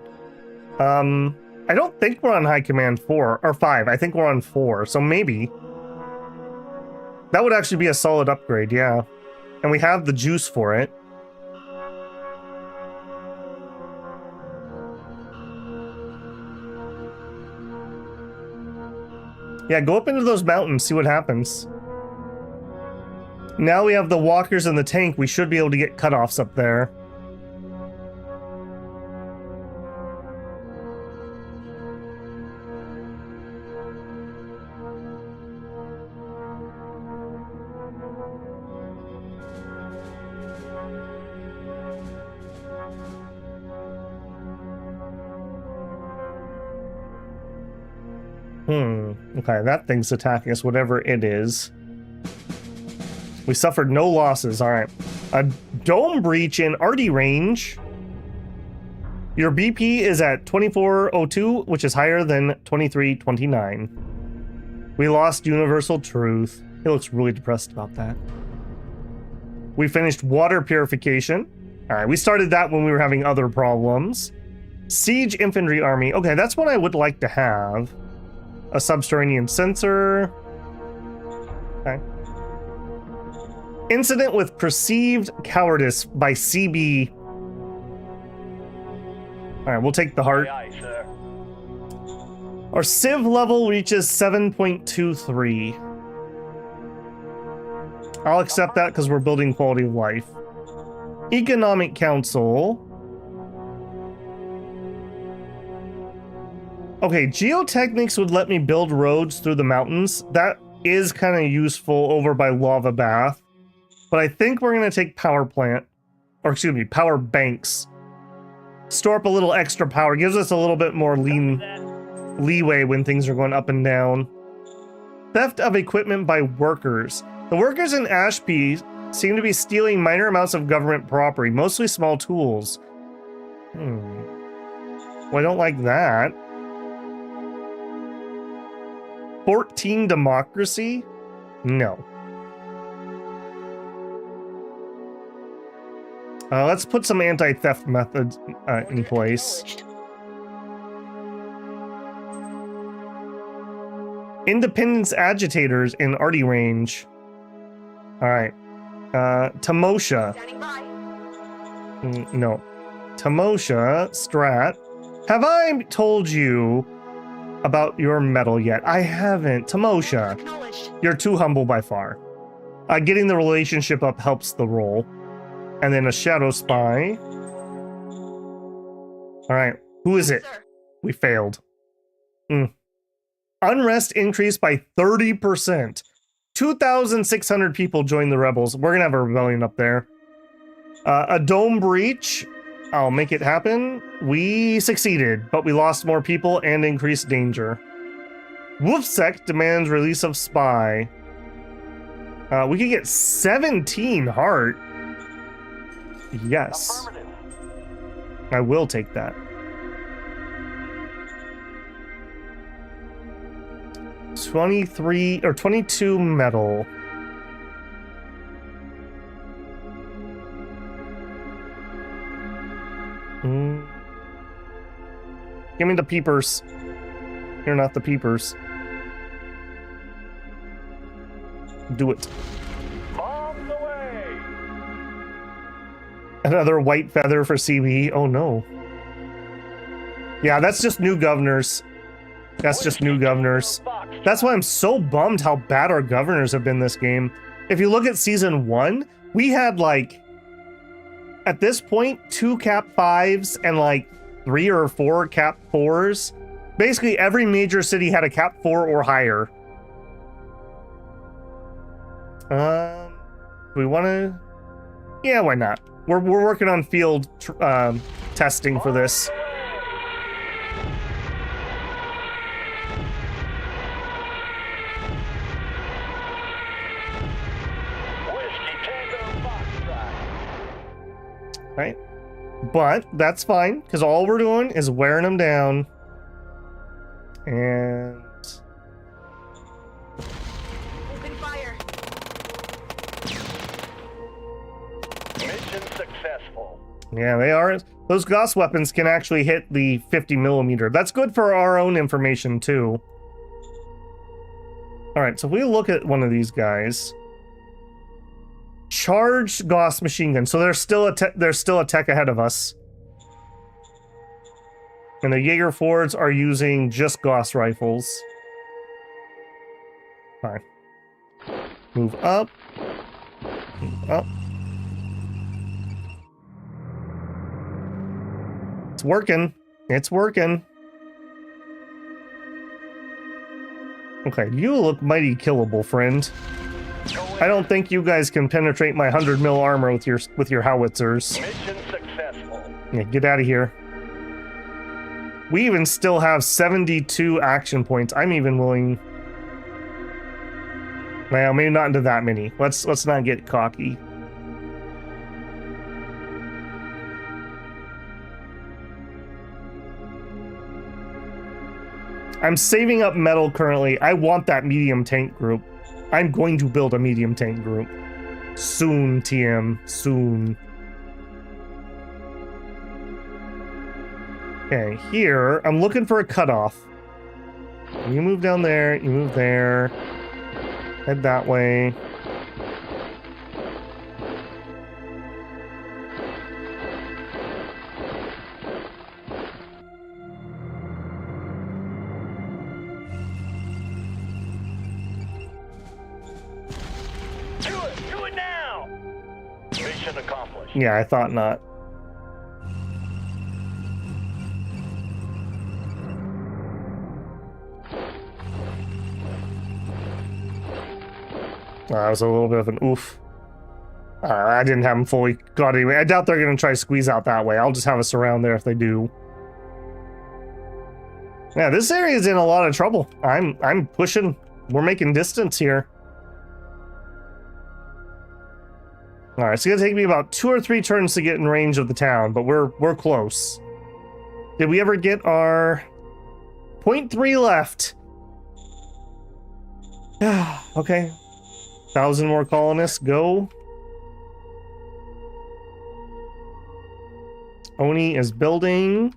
I don't think we're on high command 4 or 5. I think we're on 4, so maybe. That would actually be a solid upgrade, yeah. And we have the juice for it. Yeah, go up into those mountains, see what happens. Now we have the walkers and the tank, we should be able to get cutoffs up there. Okay, that thing's attacking us, whatever it is. We suffered no losses, alright. A dome breach in arty range. Your BP is at 2402, which is higher than 2329. We lost universal truth. He looks really depressed about that. We finished water purification. All right, we started that when we were having other problems. Siege Infantry Army. Okay, that's what I would like to have. A subterranean sensor. Okay. Incident with perceived cowardice by CB. All right, we'll take the heart. Aye, aye, sir. Our civ level reaches 7.23. I'll accept that because we're building quality of life. Economic Council. Okay, geotechnics would let me build roads through the mountains. That is kind of useful over by Lava Bath. But I think we're going to take power plant. Or excuse me, power banks. Store up a little extra power. Gives us a little bit more leeway when things are going up and down. Theft of equipment by workers. The workers in Ashby seem to be stealing minor amounts of government property, mostly small tools. Well, I don't like that. 14 democracy? No. Let's put some anti-theft methods in place. Independence agitators in Arty range. All right. Tamosha. Standing by. No. Tamosha, Strat. Have I told you about your medal yet? I haven't. Tamosha, Acknowledged. you're too humble by far. Getting the relationship up helps the role. And then a shadow spy. All right. Who is it? Sir. We failed. Unrest increased by 30%. 2,600 people joined the rebels. We're going to have a rebellion up there. A dome breach. I'll make it happen. We succeeded, but we lost more people and increased danger. Wolfsec demands release of spy. We could get 17 heart. Yes. Affirmative. I will take that. 23 or 22 metal. Give me the peepers. You're not the peepers. Do it. Bombs away. Another white feather for CB. Oh no. Yeah, that's just new governors. That's just new governors. That's why I'm so bummed how bad our governors have been this game. If you look at season 1, we had like, at this point, 2 cap 5s and like 3 or 4 cap 4s. Basically every major city had a cap 4 or higher. Do we want to? Yeah, why not? We're working on field testing for this. Right? But that's fine, because all we're doing is wearing them down. And Open fire. Mission successful. yeah, they are. Those Gauss weapons can actually hit the 50 millimeter. That's good for our own information too. All right, so if we look at one of these guys. Charged Gauss machine gun. So there's still a tech ahead of us. And the Jaeger Fords are using just Gauss rifles. Fine. Move up. Move up. It's working. It's working. Okay, you look mighty killable, friend. I don't think you guys can penetrate my 100 mil armor with your howitzers. Mission successful. Yeah, get out of here. We even still have 72 action points. I'm even willing. Well, maybe not into that many. Let's not get cocky. I'm saving up metal currently. I want that medium tank group. I'm going to build a medium tank group. Soon, TM. Soon. Okay, here, I'm looking for a cutoff. You move down there, you move there. Head that way. Do it now! Mission accomplished. Yeah, I thought not. That was a little bit of an oof. I didn't have them fully got anyway. I doubt they're going to try to squeeze out that way. I'll just have us around there if they do. Yeah, this area is in a lot of trouble. I'm pushing. We're making distance here. All right, it's going to take me about 2 or 3 turns to get in range of the town, but we're close. Did we ever get our 0.3 left? Okay. 1,000 more colonists, go. Oni is building.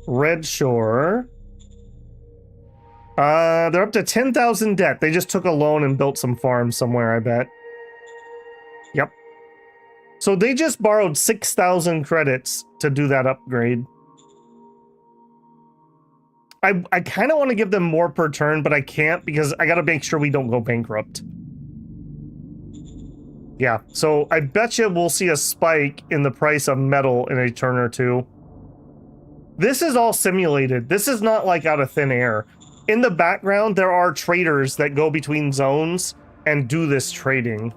Red Shore. They're up to 10,000 debt. They just took a loan and built some farms somewhere, I bet. Yep. So they just borrowed 6,000 credits to do that upgrade. I kind of want to give them more per turn, but I can't because I got to make sure we don't go bankrupt. Yeah, so I bet you we'll see a spike in the price of metal in a turn or two. This is all simulated. This is not like out of thin air. In the background, there are traders that go between zones and do this trading.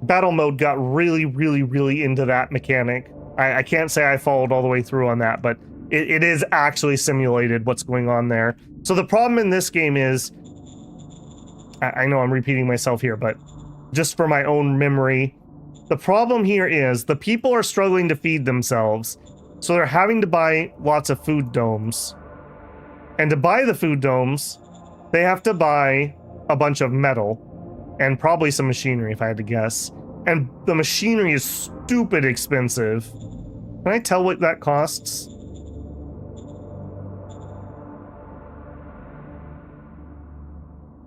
Battle mode got really, really, really into that mechanic. I can't say I followed all the way through on that, but it is actually simulated what's going on there. So the problem in this game is, I know I'm repeating myself here, but just for my own memory, the problem here is the people are struggling to feed themselves, so they're having to buy lots of food domes. And to buy the food domes, they have to buy a bunch of metal and probably some machinery, if I had to guess. And the machinery is stupid expensive. Can I tell what that costs?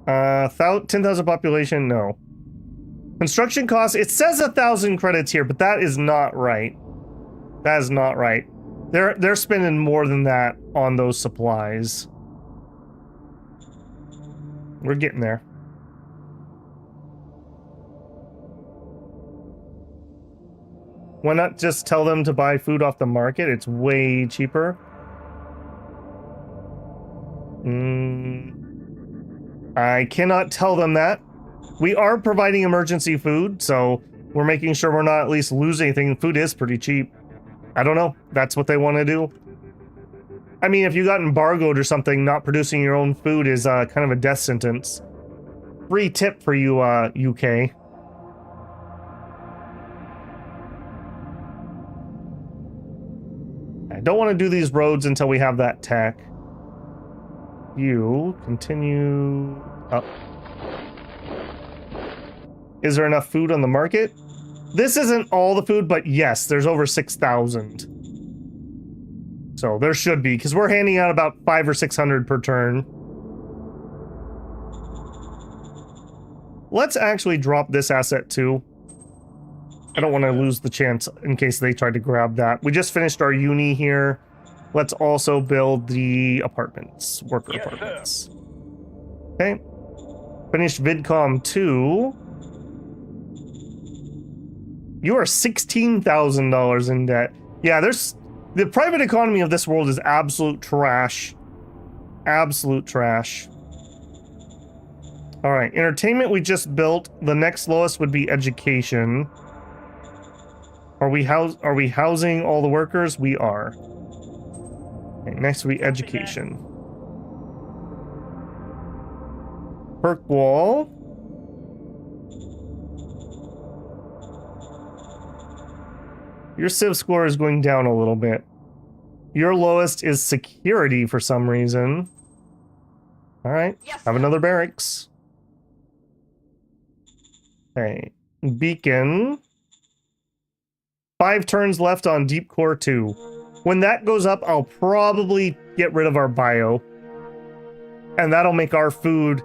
Uh, 10,000 population, no. Construction costs, it says 1,000 credits here, but that is not right. That is not right. They're spending more than that on those supplies. We're getting there. Why not just tell them to buy food off the market? It's way cheaper. I cannot tell them that. We are providing emergency food, so we're making sure we're not at least losing anything. Food is pretty cheap. I don't know. That's what they want to do. I mean, if you got embargoed or something, not producing your own food is kind of a death sentence. Free tip for you, UK. I don't want to do these roads until we have that tech. You continue up. Is there enough food on the market? This isn't all the food, but yes, there's over 6,000. So there should be, because we're handing out about 500 or 600 per turn. Let's actually drop this asset too. I don't want to lose the chance in case they try to grab that. We just finished our uni here. Let's also build the apartments, worker apartments. Okay. Finished VidCom 2. You are $16,000 in debt. Yeah, there's the private economy of this world is absolute trash. Absolute trash. All right, entertainment we just built. The next lowest would be education. Are we housing all the workers? We are. Okay, next will be education. Perk wall. Your civ score is going down a little bit. Your lowest is security for some reason. All right, Yes, have sir. another barracks. Okay, beacon. 5 turns left on Deep Core 2. When that goes up, I'll probably get rid of our bio. And that'll make our food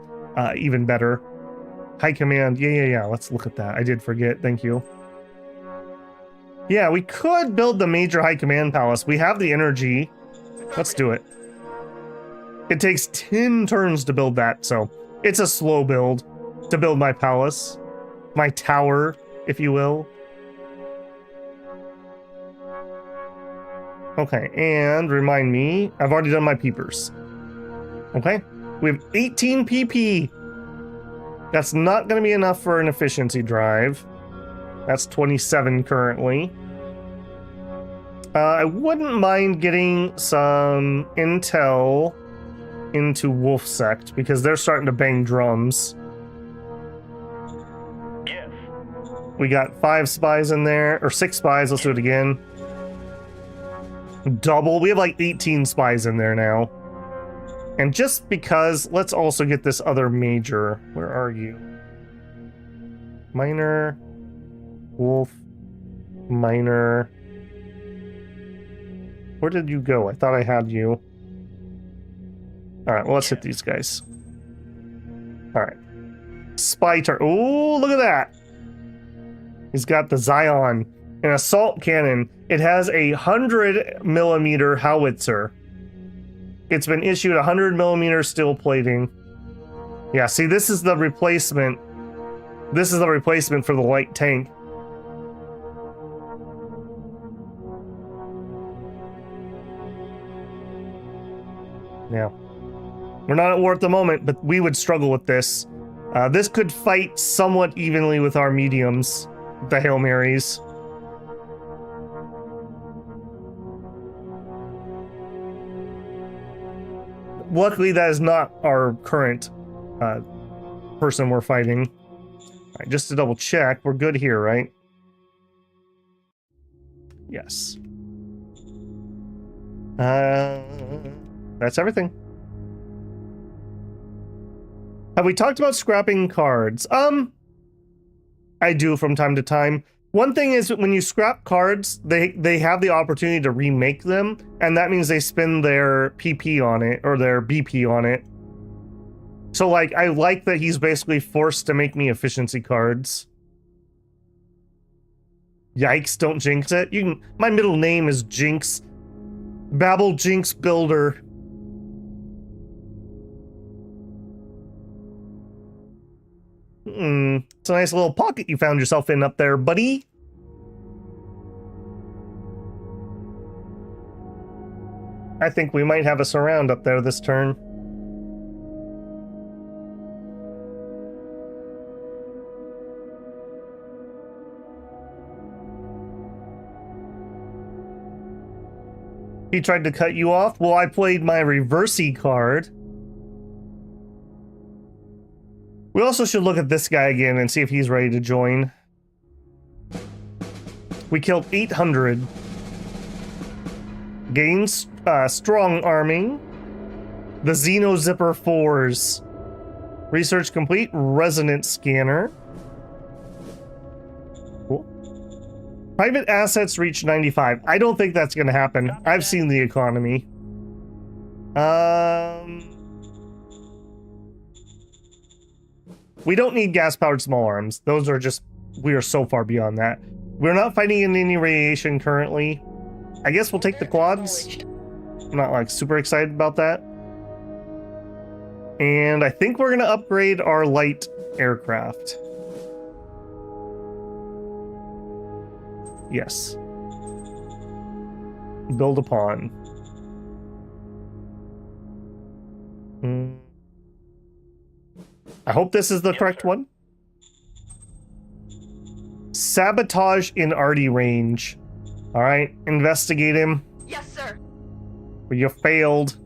even better. High command. Yeah. Let's look at that. I did forget. Thank you. Yeah, we could build the major high command palace. We have the energy. Let's do it. It takes 10 turns to build that, so it's a slow build to build my palace. My tower, if you will. Okay, and remind me, I've already done my peepers. Okay, we have 18 PP. That's not going to be enough for an efficiency drive. That's 27 currently. I wouldn't mind getting some intel into Wolf Sect because they're starting to bang drums. Yes. We got 5 spies in there, or 6 spies. Let's do it again. Double. We have like 18 spies in there now. And just because, let's also get this other major. Where are you? Minor. Wolf. Minor. Where did you go? I thought I had you. Alright, well, let's hit these guys. Alright. Spy turret. Oh, look at that! He's got the Zion. An assault cannon. It has a 100mm howitzer. It's been issued 100mm steel plating. Yeah, see, this is the replacement. This is the replacement for the light tank. Yeah. We're not at war at the moment, but we would struggle with this. This could fight somewhat evenly with our mediums, the Hail Marys. Luckily, that is not our current person we're fighting. All right, just to double check, we're good here, right? Yes. That's everything. Have we talked about scrapping cards? I do from time to time. One thing is when you scrap cards, they have the opportunity to remake them, and that means they spend their PP on it, or their BP on it. So, like, I like that he's basically forced to make me efficiency cards. Yikes, don't jinx it. You can, my middle name is Jinx. Babble Jinx Builder. It's a nice little pocket you found yourself in up there, buddy. I think we might have a surround up there this turn. He tried to cut you off? Well, I played my reversey card. We also should look at this guy again and see if he's ready to join. We killed 800. Gains strong arming. The Xeno Zipper 4s. Research complete. Resonance scanner. Cool. Private assets reach 95. I don't think that's going to happen. I've seen the economy. We don't need gas-powered small arms. Those are just... We are so far beyond that. We're not fighting in any radiation currently. I guess we'll take the quads. I'm not, like, super excited about that. And I think we're going to upgrade our light aircraft. Yes. Build upon. I hope this is the correct one. Sabotage in arty range. All right, investigate him. Yes, sir. You failed.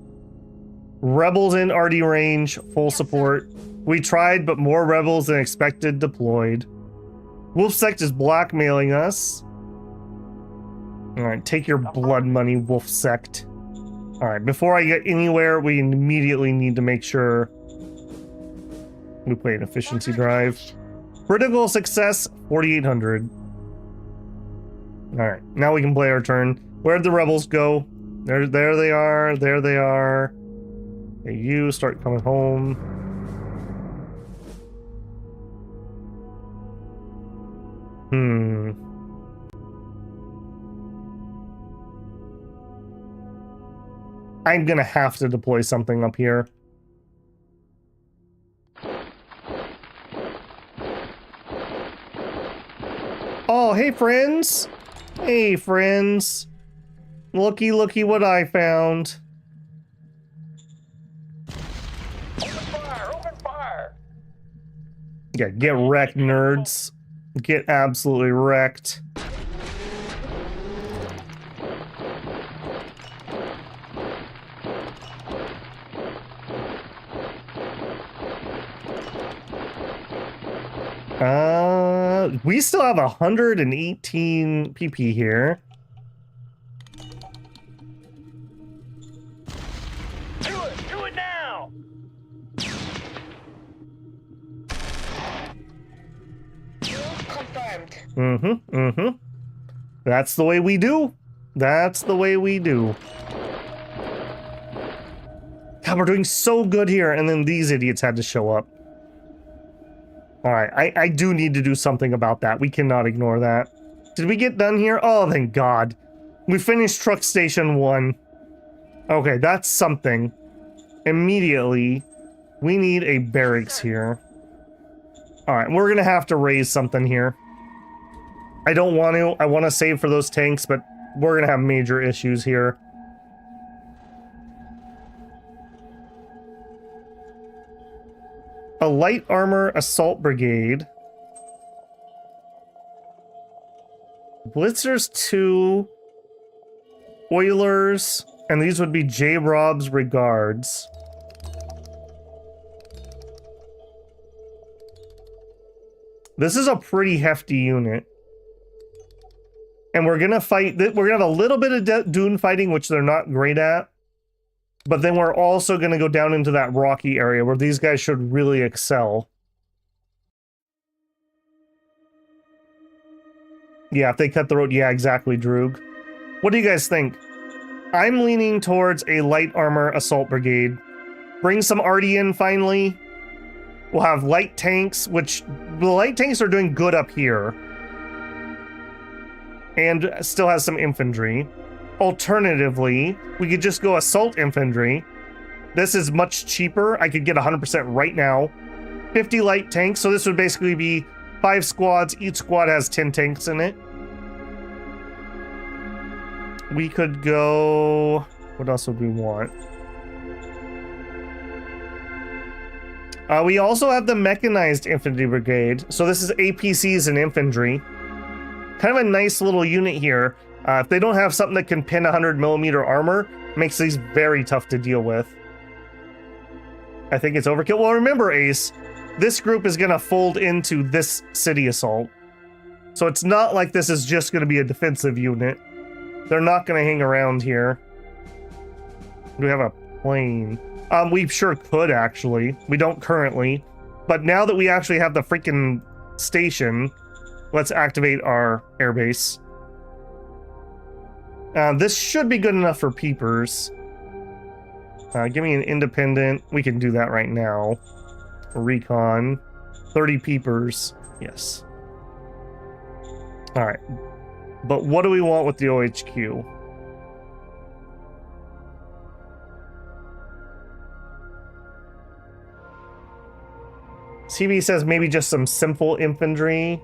Rebels in arty range, full support. We tried, but more rebels than expected deployed. Wolf Sect is blackmailing us. All right, take your blood money, Wolf Sect. All right, before I get anywhere, we immediately need to make sure we play an efficiency drive. Critical success, 4,800. Alright, now we can play our turn. Where'd the rebels go? There they are. There they are. Okay, you start coming home. I'm gonna have to deploy something up here. Oh, hey friends! Hey friends! Looky what I found. Open fire! Open fire! Yeah, get wrecked, nerds. Get absolutely wrecked. We still have 118 PP here. Do it now! Confirmed. That's the way we do. That's the way we do. God, we're doing so good here, and then these idiots had to show up. Alright, I do need to do something about that. We cannot ignore that. Did we get done here? Oh, thank God. We finished Truck Station 1. Okay, that's something. Immediately, we need a barracks here. Alright, we're gonna have to raise something here. I don't want to. I want to save for those tanks, but we're gonna have major issues here. A light armor assault brigade. Blitzers 2. Oilers. And these would be J. Rob's regards. This is a pretty hefty unit. And we're gonna fight. We're gonna have a little bit of dune fighting, which they're not great at. But then we're also going to go down into that rocky area where these guys should really excel. Yeah, if they cut the road. Yeah, exactly, Droog. What do you guys think? I'm leaning towards a light armor assault brigade. Bring some arty in finally. We'll have light tanks, which the light tanks are doing good up here. And still has some infantry. Alternatively, we could just go assault infantry. This is much cheaper. I could get 100% right now. 50 light tanks, so this would basically be 5 squads. Each squad has 10 tanks in it. We could go... What else would we want? We also have the mechanized infantry brigade. So this is APCs and infantry. Kind of a nice little unit here. If they don't have something that can pin 100mm armor, makes these very tough to deal with. I think it's overkill. Well, remember, Ace, this group is going to fold into this city assault. So it's not like this is just going to be a defensive unit. They're not going to hang around here. Do we have a plane? We sure could, actually. We don't currently. But now that we actually have the freaking station, let's activate our airbase. This should be good enough for peepers. Give me an independent. We can do that right now. Recon. 30 peepers. Yes. Alright. But what do we want with the OHQ? CB says maybe just some simple infantry.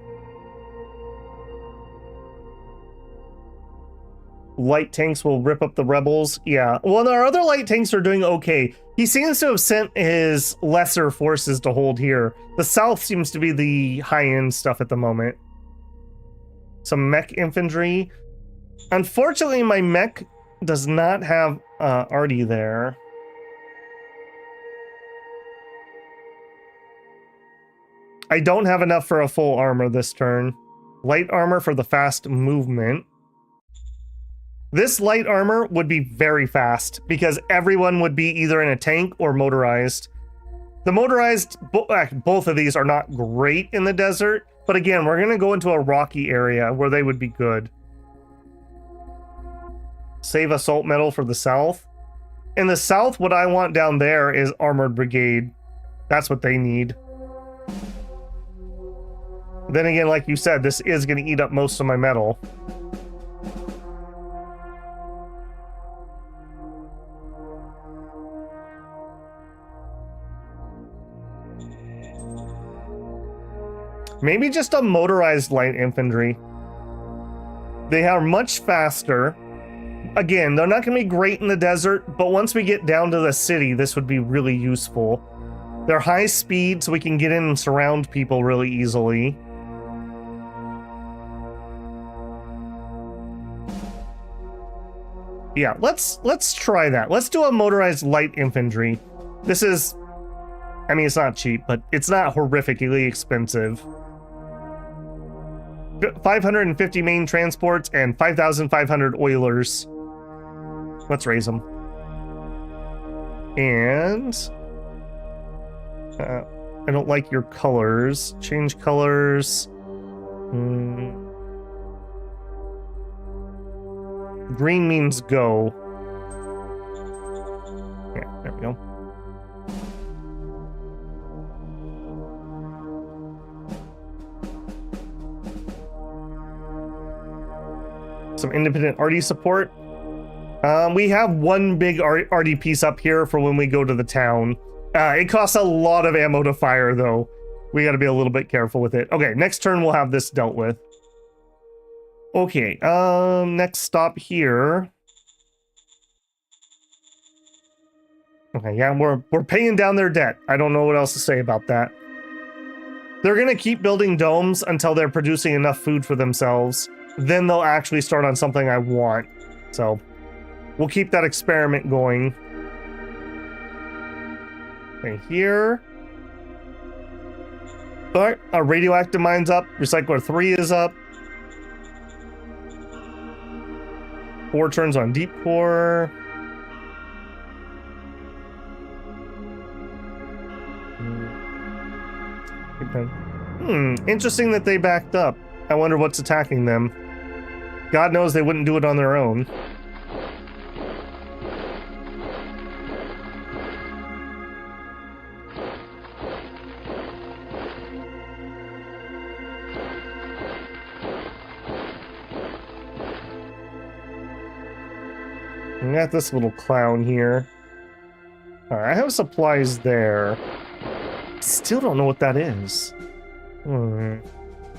Light tanks will rip up the rebels. Yeah. Well, our other light tanks are doing okay. He seems to have sent his lesser forces to hold here. The south seems to be the high-end stuff at the moment. Some mech infantry. Unfortunately, my mech does not have arty there. I don't have enough for a full armor this turn. Light armor for the fast movement. This light armor would be very fast because everyone would be either in a tank or motorized. The motorized, both of these are not great in the desert, but again, we're going to go into a rocky area where they would be good. Save assault metal for the south. In the south, what I want down there is armored brigade. That's what they need. Then again, like you said, this is going to eat up most of my metal. Maybe just a motorized light infantry. They are much faster. Again, they're not going to be great in the desert, but once we get down to the city, this would be really useful. They're high speed, so we can get in and surround people really easily. Yeah, let's try that. Let's do a motorized light infantry. This is, I mean, it's not cheap, but it's not horrifically expensive. 550 main transports and 5,500 oilers. Let's raise them. And I don't like your colors. Change colors. Green means go. Yeah, there we go. Some independent RD support. We have one big RD piece up here for when we go to the town. It costs a lot of ammo to fire, though. We got to be a little bit careful with it. Okay, next turn we'll have this dealt with. Okay, next stop here. Okay, yeah, we're paying down their debt. I don't know what else to say about that. They're gonna keep building domes until they're producing enough food for themselves. Then they'll actually start on something I want. So we'll keep that experiment going. Okay, here. All right, our radioactive mine's up. Recycler 3 is up. 4 turns on deep core. Interesting that they backed up. I wonder what's attacking them. God knows they wouldn't do it on their own. I got this little clown here. Alright, I have supplies there. Still don't know what that is.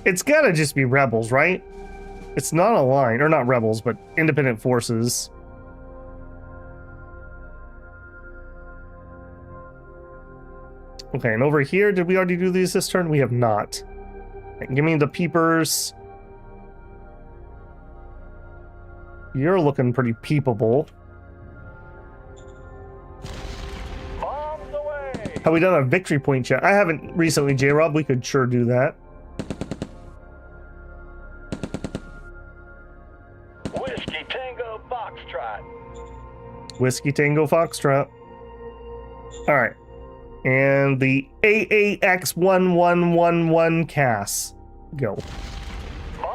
It's gotta just be rebels, right? It's not a line, or not rebels, but independent forces. Okay, and over here, did we already do these this turn? We have not. Okay, give me the peepers. You're looking pretty peepable. Bombs away! Have we done a victory point yet? I haven't recently, J-Rob. We could sure do that. Whiskey Tango Foxtrot. Whiskey Tango Foxtrot. Alright. And the AAX1111 Cass. Go. Bombs away!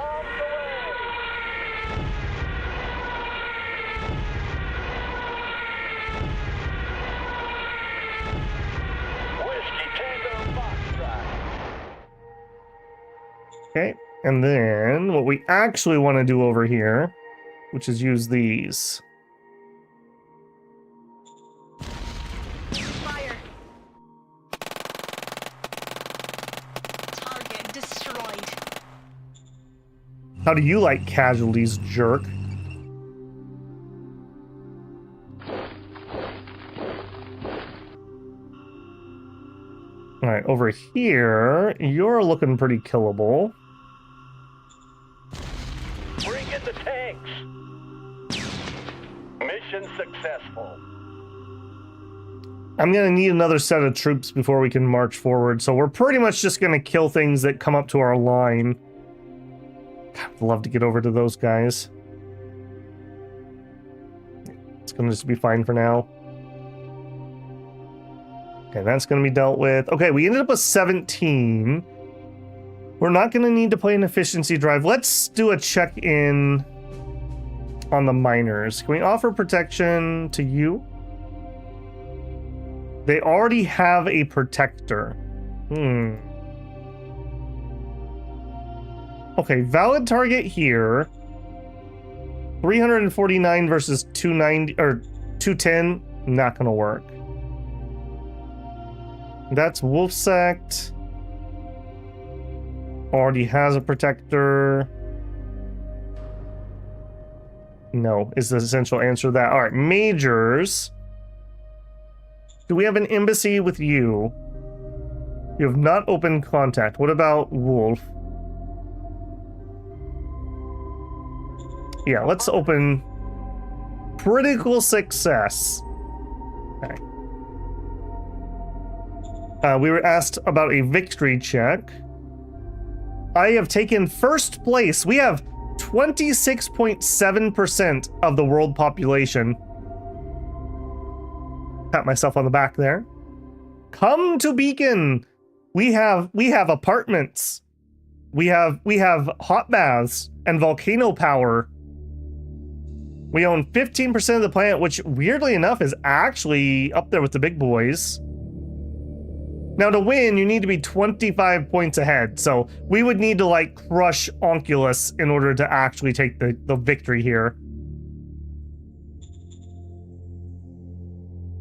Whiskey Tango Foxtrot. Okay. And then what we actually want to do over here, which is use these. Fire. Target destroyed. How do you like casualties, jerk? Alright, over here, you're looking pretty killable. Bring in the tanks. Mission successful. I'm gonna need another set of troops before we can march forward, so we're pretty much just gonna kill things that come up to our line. God, I'd love to get over to those guys. It's gonna just be fine for now. Okay, that's gonna be dealt with. Okay, we ended up with 17. We're not gonna need to play an efficiency drive. Let's do a check-in on the miners. Can we offer protection to you? They already have a protector. Okay, valid target here. 349 versus 290 or 210. Not gonna work. That's Wolf Sect. Already has a protector. No, is the essential answer to that. All right, majors. Do we have an embassy with you? You have not opened contact. What about Wolf? Yeah, let's open critical success. Okay. We were asked about a victory check. I have taken first place. We have 26.7% of the world population. Pat myself on the back there. Come to Beacon. We have apartments. We have hot baths and volcano power. We own 15% of the planet, which weirdly enough is actually up there with the big boys. Now to win, you need to be 25 points ahead. So we would need to like crush Onculus in order to actually take the victory here.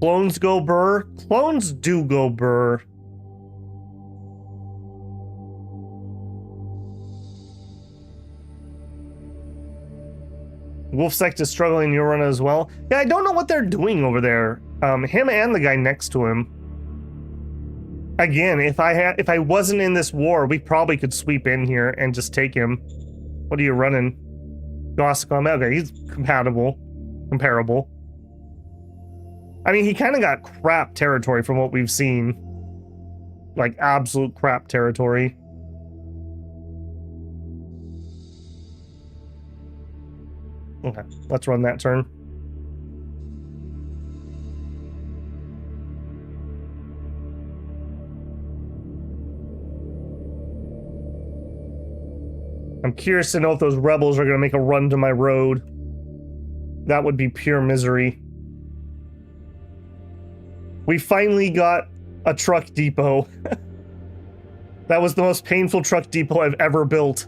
Clones go burr. Clones do go burr. Wolf Sect is struggling in Urana as well. Yeah, I don't know what they're doing over there. Him and the guy next to him. Again, if I wasn't in this war, we probably could sweep in here and just take him. What are you running? Gossicom. Okay, he's comparable. I mean, he kind of got crap territory from what we've seen. Like, absolute crap territory. Okay, let's run that turn. I'm curious to know if those rebels are going to make a run to my road. That would be pure misery. We finally got a truck depot. That was the most painful truck depot I've ever built.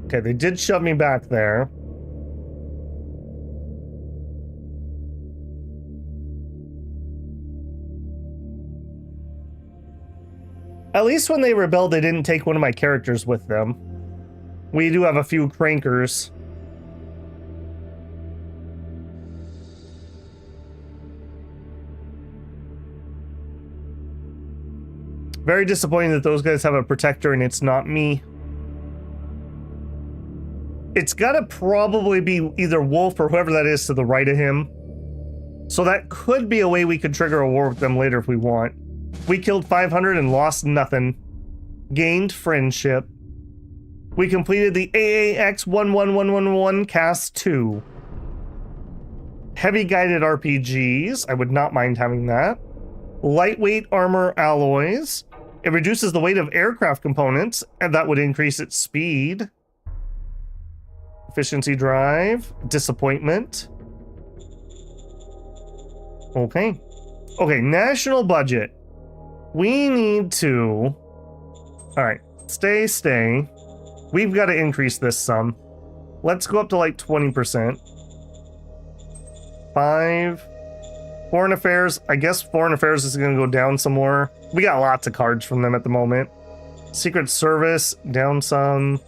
Okay, they did shove me back there. At least when they rebelled, they didn't take one of my characters with them. We do have a few crankers. Very disappointing that those guys have a protector and it's not me. It's gotta probably be either Wolf or whoever that is to the right of him. So that could be a way we could trigger a war with them later if we want. We killed 500 and lost nothing. Gained friendship. We completed the AAX 11111 Cast 2. Heavy guided RPGs. I would not mind having that. Lightweight armor alloys. It reduces the weight of aircraft components, and that would increase its speed. Efficiency drive. Disappointment. Okay. Okay, national budget. We need to... Alright, stay. We've got to increase this some. Let's go up to like 20%. 5. Foreign affairs. I guess foreign affairs is going to go down some more. We got lots of cards from them at the moment. Secret service, down some.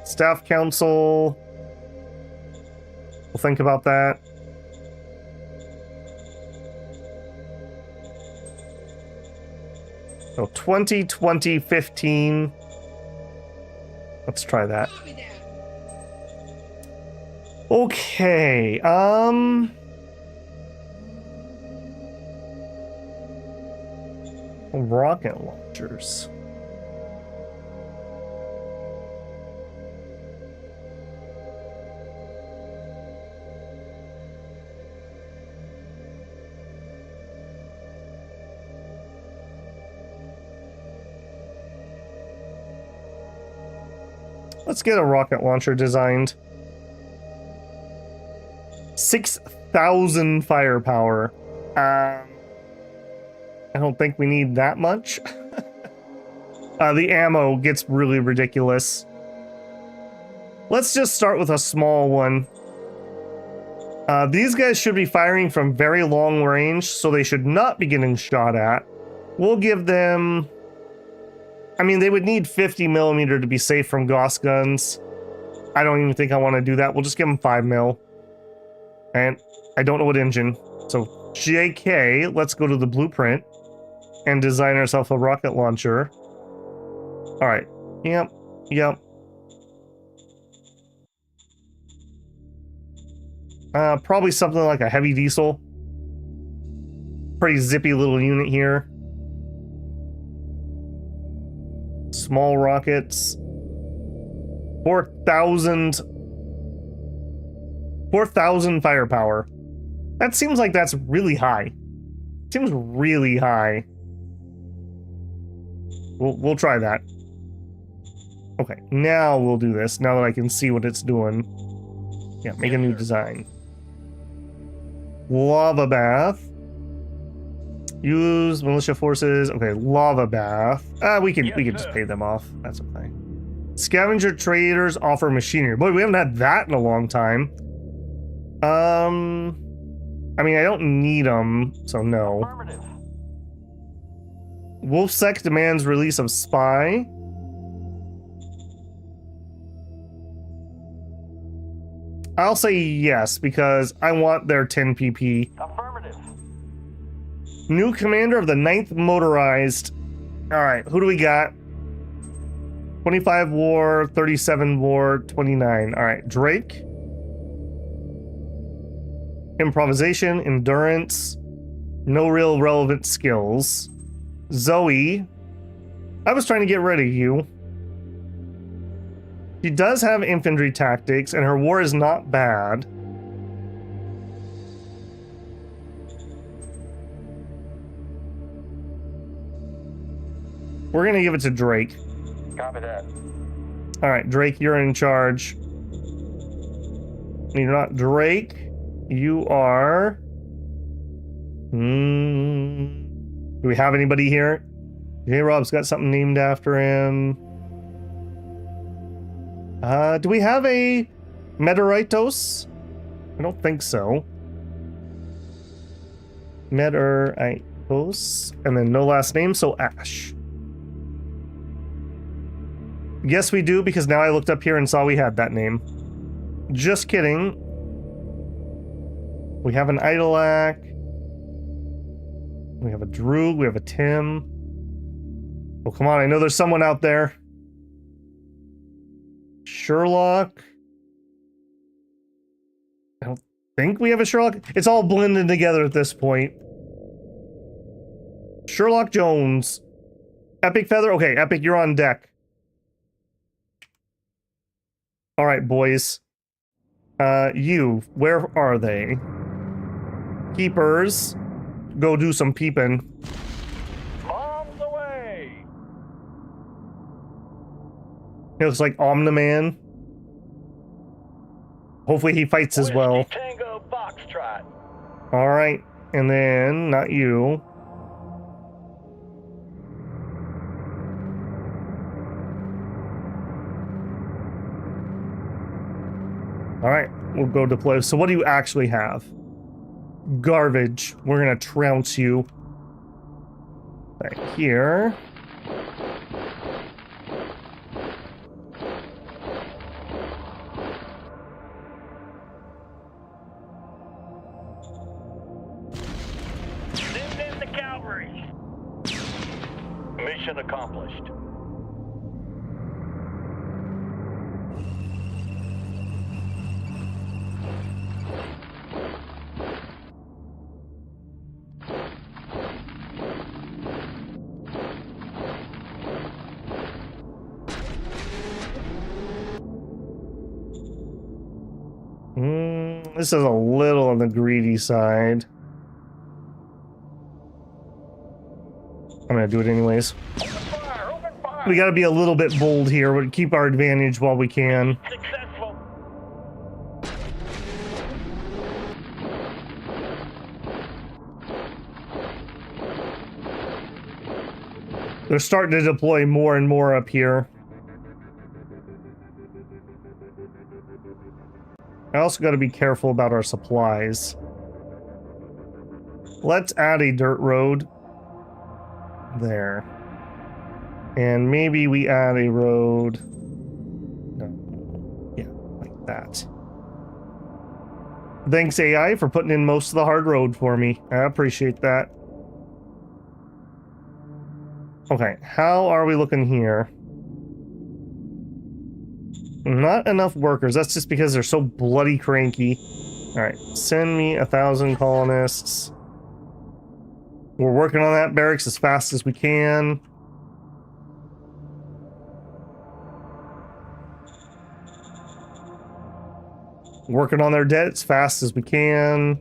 Staff council. We'll think about that. So 20, 20, 15. Let's try that. Okay, rocket launchers. Let's get a rocket launcher designed. 6,000 firepower. I don't think we need that much. The ammo gets really ridiculous. Let's just start with a small one. These guys should be firing from very long range, so they should not be getting shot at. We'll give them... I mean, they would need 50 millimeter to be safe from Gauss guns. I don't even think I want to do that. We'll just give them 5 mil. And I don't know what engine. So JK, let's go to the blueprint and design ourselves a rocket launcher. All right. Yep. Yep. Probably something like a heavy diesel. Pretty zippy little unit here. Small rockets. 4,000 firepower. That seems like that's really high. Seems really high. We'll try that. Okay, now we'll do this. Now that I can see what it's doing. Yeah, make a new design. Lava bath. Use militia forces. Okay, lava bath. We can just pay them off. That's okay. Scavenger traders offer machinery. Boy, we haven't had that in a long time. I mean, I don't need them, so no. Wolfsec demands release of spy. I'll say yes, because I want their 10 PP. Affirmative. New commander of the 9th Motorized. Alright, who do we got? 25 war, 37 war, 29. Alright, Drake. Improvisation, endurance. No real relevant skills. Zoe. I was trying to get rid of you. She does have infantry tactics, and her war is not bad. We're gonna give it to Drake. Copy that. Alright, Drake, you're in charge. You're not Drake. You are... Do we have anybody here? J-Rob's got something named after him. Do we have a Mederitos? I don't think so. Mederitos. And then no last name, so Ash. Yes, we do, because now I looked up here and saw we had that name. Just kidding. We have an Idolac. We have a Droog. We have a Tim. Oh, come on. I know there's someone out there. Sherlock. I don't think we have a Sherlock. It's all blended together at this point. Sherlock Jones. Epic Feather. Okay, Epic, you're on deck. All right, boys. You, where are they? Keepers. Go do some peeping. Bombs away. He looks like Omni-Man. Hopefully he fights as well. Whiskey Tango Foxtrot. All right, and then not you. All right, we'll go deploy. So what do you actually have? Garbage. We're gonna trounce you. Back here. Send in the cavalry. Mission accomplished. This is a little on the greedy side. I'm gonna do it anyways. Open fire! Open fire! We got to be a little bit bold here. We'll keep our advantage while we can. Successful. They're starting to deploy more and more up here. I also got to be careful about our supplies. Let's add a dirt road there. And maybe we add a road. No. Yeah, like that. Thanks, AI, for putting in most of the hard road for me. I appreciate that. Okay, how are we looking here? Not enough workers. That's just because they're so bloody cranky. Alright, send me 1,000 colonists. We're working on that barracks as fast as we can. Working on their debt as fast as we can.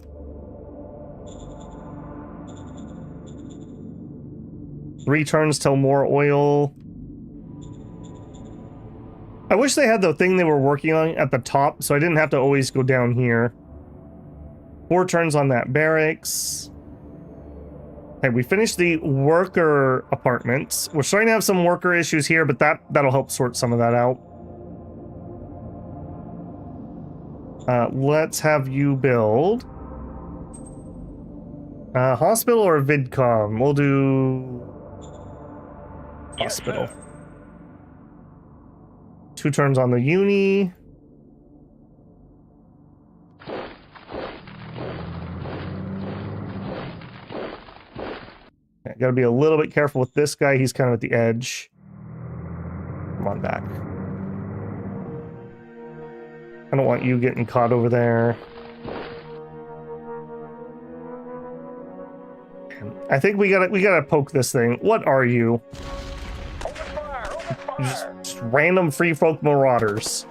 Returns till more oil. I wish they had the thing they were working on at the top, so I didn't have to always go down here. 4 turns on that barracks. Okay, we finished the worker apartments. We're starting to have some worker issues here, but that'll help sort some of that out. Let's have you build a hospital or a vidcom. We'll do hospital. Yes, 2 turns on the uni. Okay, gotta be a little bit careful with this guy. He's kind of at the edge. Come on back. I don't want you getting caught over there. I think we gotta poke this thing. What are you? Open fire! Open fire! Just random free folk marauders.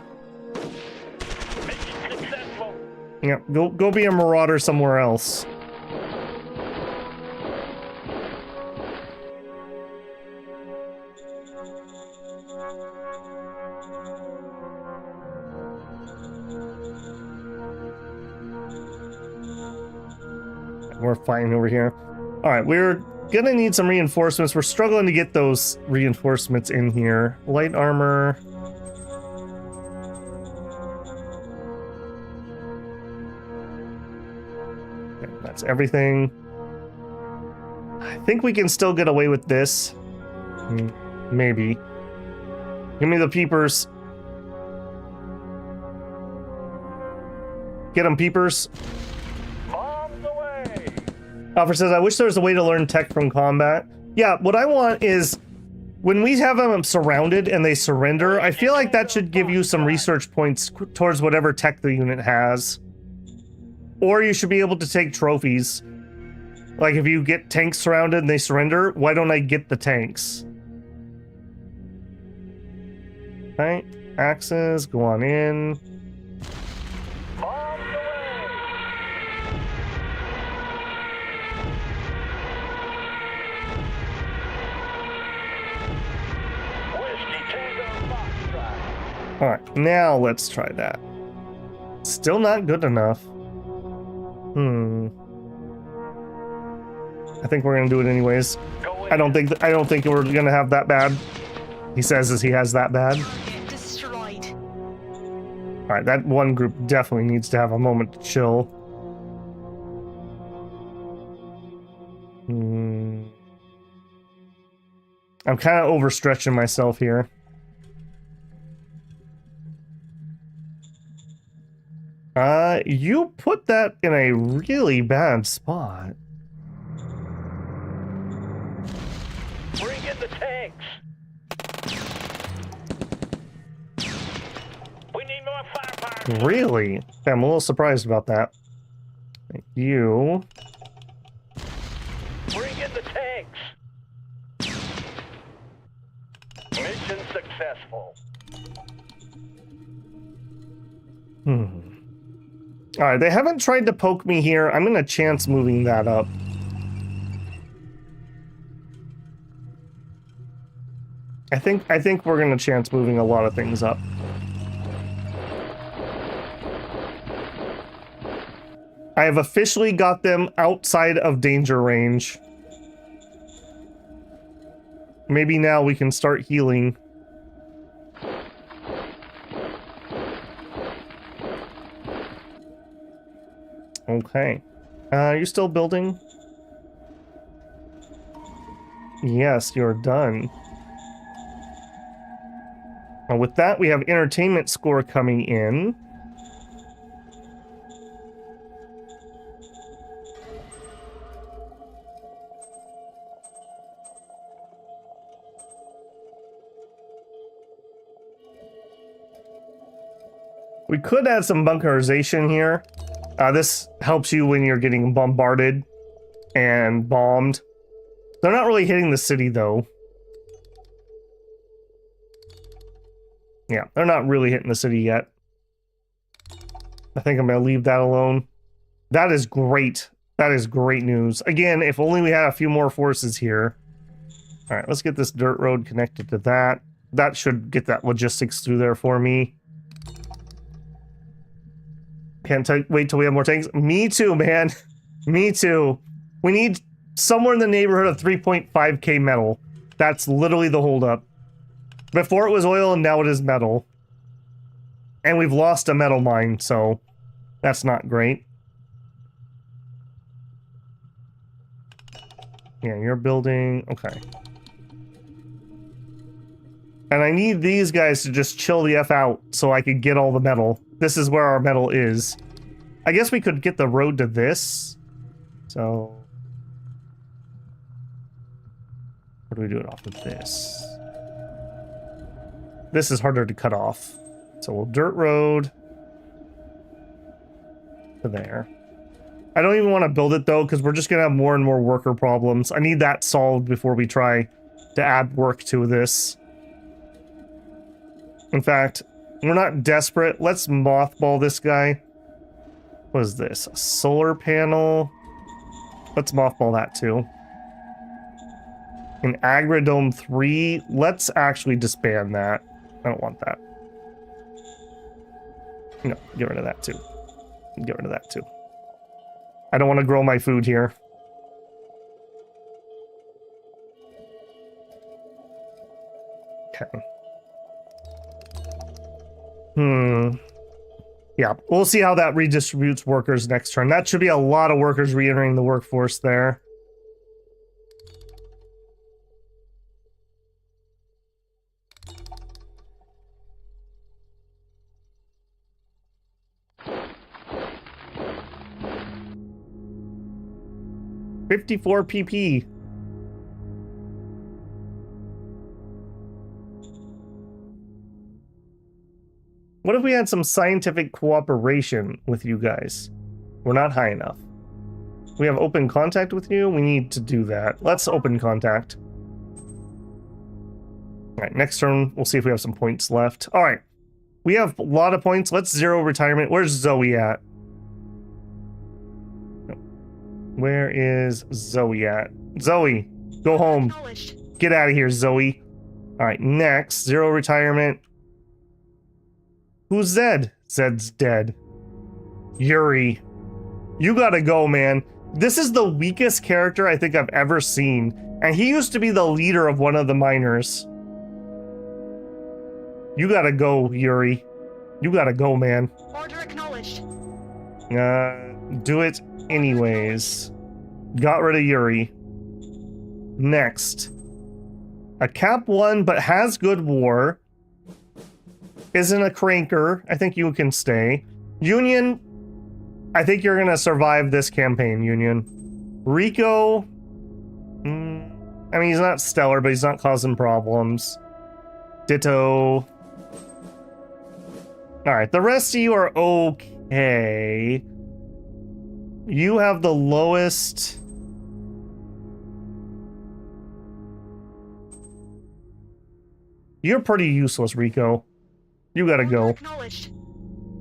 Mission successful. Yeah, go be a marauder somewhere else. We're fine over here. All right, we're gonna need some reinforcements. We're struggling to get those reinforcements in here. Light armor. Okay, that's everything. I think we can still get away with this. Maybe. Give me the peepers. Get them, peepers. Bombs away! Alfred says, I wish there was a way to learn tech from combat. Yeah, what I want is when we have them surrounded and they surrender, I feel like that should give you some research points towards whatever tech the unit has. Or you should be able to take trophies. Like if you get tanks surrounded and they surrender, why don't I get the tanks? Right, axes, go on in. Bombs away! Whiskey Tango Foxtrot. Alright, now let's try that. Still not good enough. I think we're gonna do it anyways. Go I don't think we're gonna have that bad. He says as he has that bad. Target destroyed. Alright, that one group definitely needs to have a moment to chill. I'm kind of overstretching myself here. You put that in a really bad spot. Bring in the tanks. We need more firepower. Really? I'm a little surprised about that. Thank you. Bring in the tanks. Mission successful. Alright, they haven't tried to poke me here. I'm gonna chance moving that up. I think we're gonna chance moving a lot of things up. I have officially got them outside of danger range. Maybe now we can start healing. Okay. You still building? Yes, you're done. With that, we have entertainment score coming in. We could add some bunkerization here. This helps you when you're getting bombarded and bombed. They're not really hitting the city, though. Yeah, they're not really hitting the city yet. I think I'm going to leave that alone. That is great. That is great news. Again, if only we had a few more forces here. All right, let's get this dirt road connected to that. That should get that logistics through there for me. Can't wait till we have more tanks. Me too, man. Me too. We need somewhere in the neighborhood of 3.5k metal. That's literally the holdup. Before it was oil and now it is metal. And we've lost a metal mine, so that's not great. Yeah, you're building... Okay. And I need these guys to just chill the F out so I can get all the metal. This is where our metal is. I guess we could get the road to this. So... What do we do it off of this? This is harder to cut off. So we'll dirt road to there. I don't even want to build it though, because we're just gonna have more and more worker problems. I need that solved before we try to add work to this. In fact, we're not desperate. Let's mothball this guy. What is this? A solar panel? Let's mothball that too. An Agrodome 3. Let's actually disband that. I don't want that. No, get rid of that too. Get rid of that too. I don't want to grow my food here. Okay. Yeah, we'll see how that redistributes workers next turn. That should be a lot of workers re-entering the workforce there. $54 PP. What if we had some scientific cooperation with you guys? We're not high enough. We have open contact with you? We need to do that. Let's open contact. Alright, next turn, we'll see if we have some points left. Alright, we have a lot of points. Let's zero retirement. Where's Zoe at? Where is Zoe at? Zoe, go home. Get out of here, Zoe. Alright, next, zero retirement. Who's Zed? Zed's dead. Yuri. You gotta go, man. This is the weakest character I think I've ever seen. And he used to be the leader of one of the miners. You gotta go, Yuri. You gotta go, man. Order acknowledged. Do it anyways. Got rid of Yuri. Next. A Cap 1, but has good war. Isn't a cranker. I think you can stay. Union, I think you're gonna survive this campaign, Union. Rico, I mean, he's not stellar, but he's not causing problems. Ditto. Alright, the rest of you are okay. You have the lowest... You're pretty useless, Rico. You gotta go.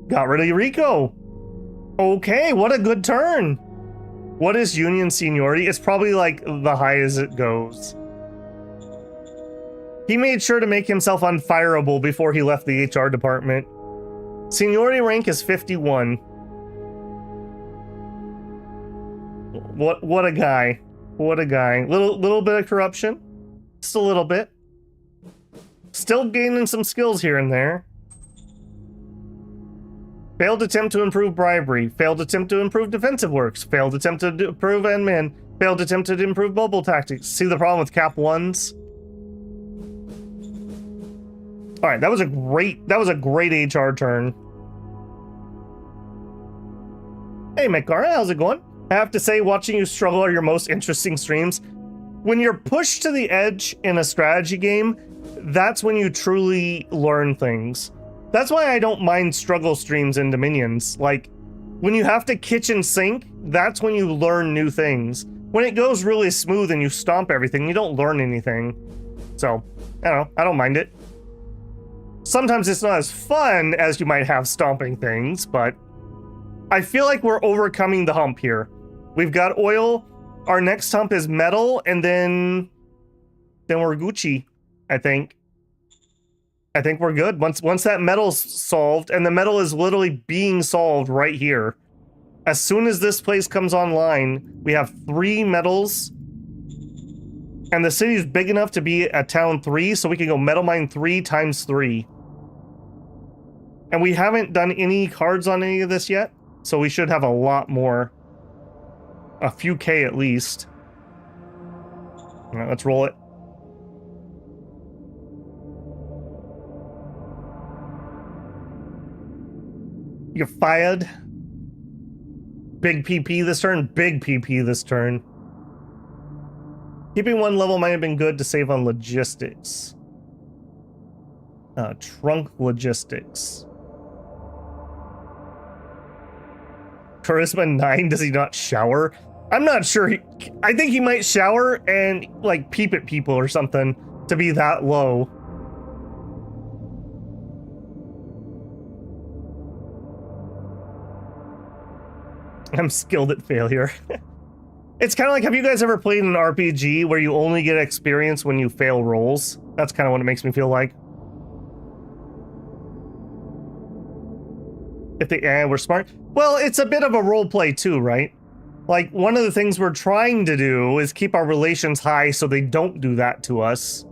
Got rid of Rico. Okay, what a good turn. What is Union seniority? It's probably like the high as it goes. He made sure to make himself unfireable before he left the HR department. Seniority rank is 51. What a guy. What a guy. Little bit of corruption. Just a little bit. Still gaining some skills here and there. Failed attempt to improve bribery. Failed attempt to improve defensive works. Failed attempt to improve admin. Failed attempt to improve mobile tactics. See the problem with cap 1s? Alright, that was a great HR turn. Hey Mekara, how's it going? I have to say, watching you struggle are your most interesting streams. When you're pushed to the edge in a strategy game, that's when you truly learn things. That's why I don't mind struggle streams in Dominions. Like, when you have to kitchen sink, that's when you learn new things. When it goes really smooth and you stomp everything, you don't learn anything. So, I don't know, I don't mind it. Sometimes it's not as fun as you might have stomping things, but I feel like we're overcoming the hump here. We've got oil, our next hump is metal, and then we're Gucci, I think. I think we're good. Once that metal's solved, and the metal is literally being solved right here. As soon as this place comes online, we have 3 metals. And the city's big enough to be a town 3, so we can go metal mine 3 times 3. And we haven't done any cards on any of this yet, so we should have a lot more. A few K at least. All right, let's roll it. You're fired. Big PP this turn. Big PP this turn. Keeping 1 level might have been good to save on logistics. Trunk logistics. Charisma 9, does he not shower? I'm not sure. I think he might shower and, like, peep at people or something to be that low. I'm skilled at failure. It's kind of like, have you guys ever played an RPG where you only get experience when you fail rolls? That's kind of what it makes me feel like. If they we're smart. Well, it's a bit of a role play too, right? Like, one of the things we're trying to do is keep our relations high so they don't do that to us.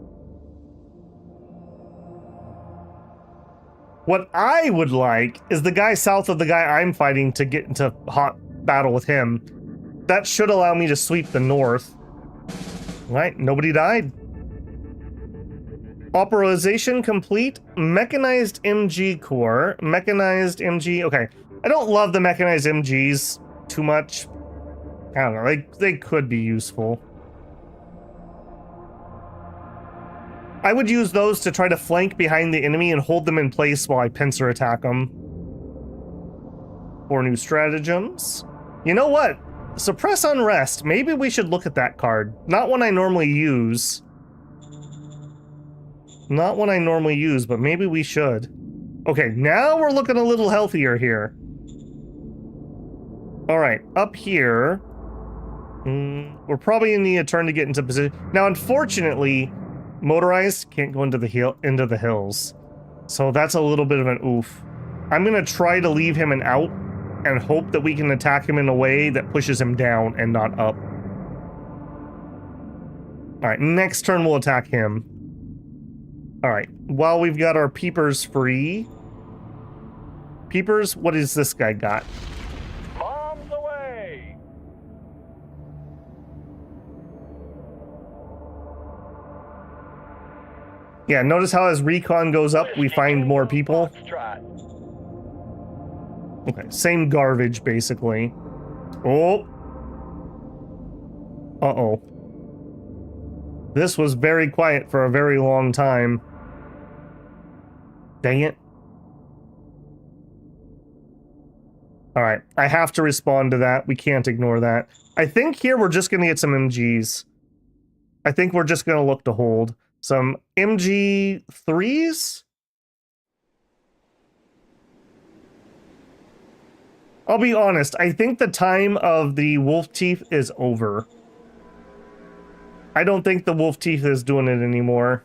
What I would like is the guy south of the guy I'm fighting to get into hot battle with him. That should allow me to sweep the north. Right, nobody died. Operationalization complete. Mechanized MG core. Mechanized MG. Okay, I don't love the mechanized MGs too much. I don't know, they could be useful. I would use those to try to flank behind the enemy and hold them in place while I pincer attack them. 4 new stratagems. You know what? Suppress unrest. Maybe we should look at that card. Not one I normally use. Not one I normally use, but maybe we should. Okay, now we're looking a little healthier here. Alright, up here. We're probably gonna need a turn to get into position. Now, unfortunately, motorized can't go into the hills. So that's a little bit of an oof. I'm gonna try to leave him an out and hope that we can attack him in a way that pushes him down and not up. Alright, next turn we'll attack him. Alright, while we've got our peepers free. Peepers, what has this guy got? Bombs away! Yeah, notice how as recon goes up, we find more people. Okay, same garbage, basically. Oh. Uh-oh. This was very quiet for a very long time. Dang it. Alright, I have to respond to that. We can't ignore that. I think here we're just going to get some MGs. I think we're just going to look to hold. Some MG3s? I'll be honest, I think the time of the wolf teeth is over. I don't think the wolf teeth is doing it anymore.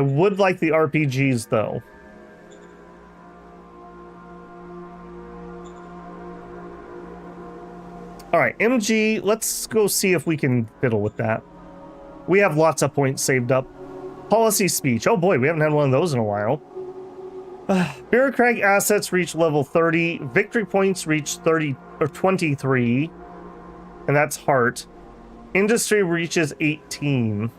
would like the RPGs though. All right, MG, let's go see if we can fiddle with that. We have lots of points saved up. Policy speech. Oh boy, we haven't had one of those in a while. Bureaucratic assets reach level 30. Victory points reach 30 or 23. And that's heart. Industry reaches 18.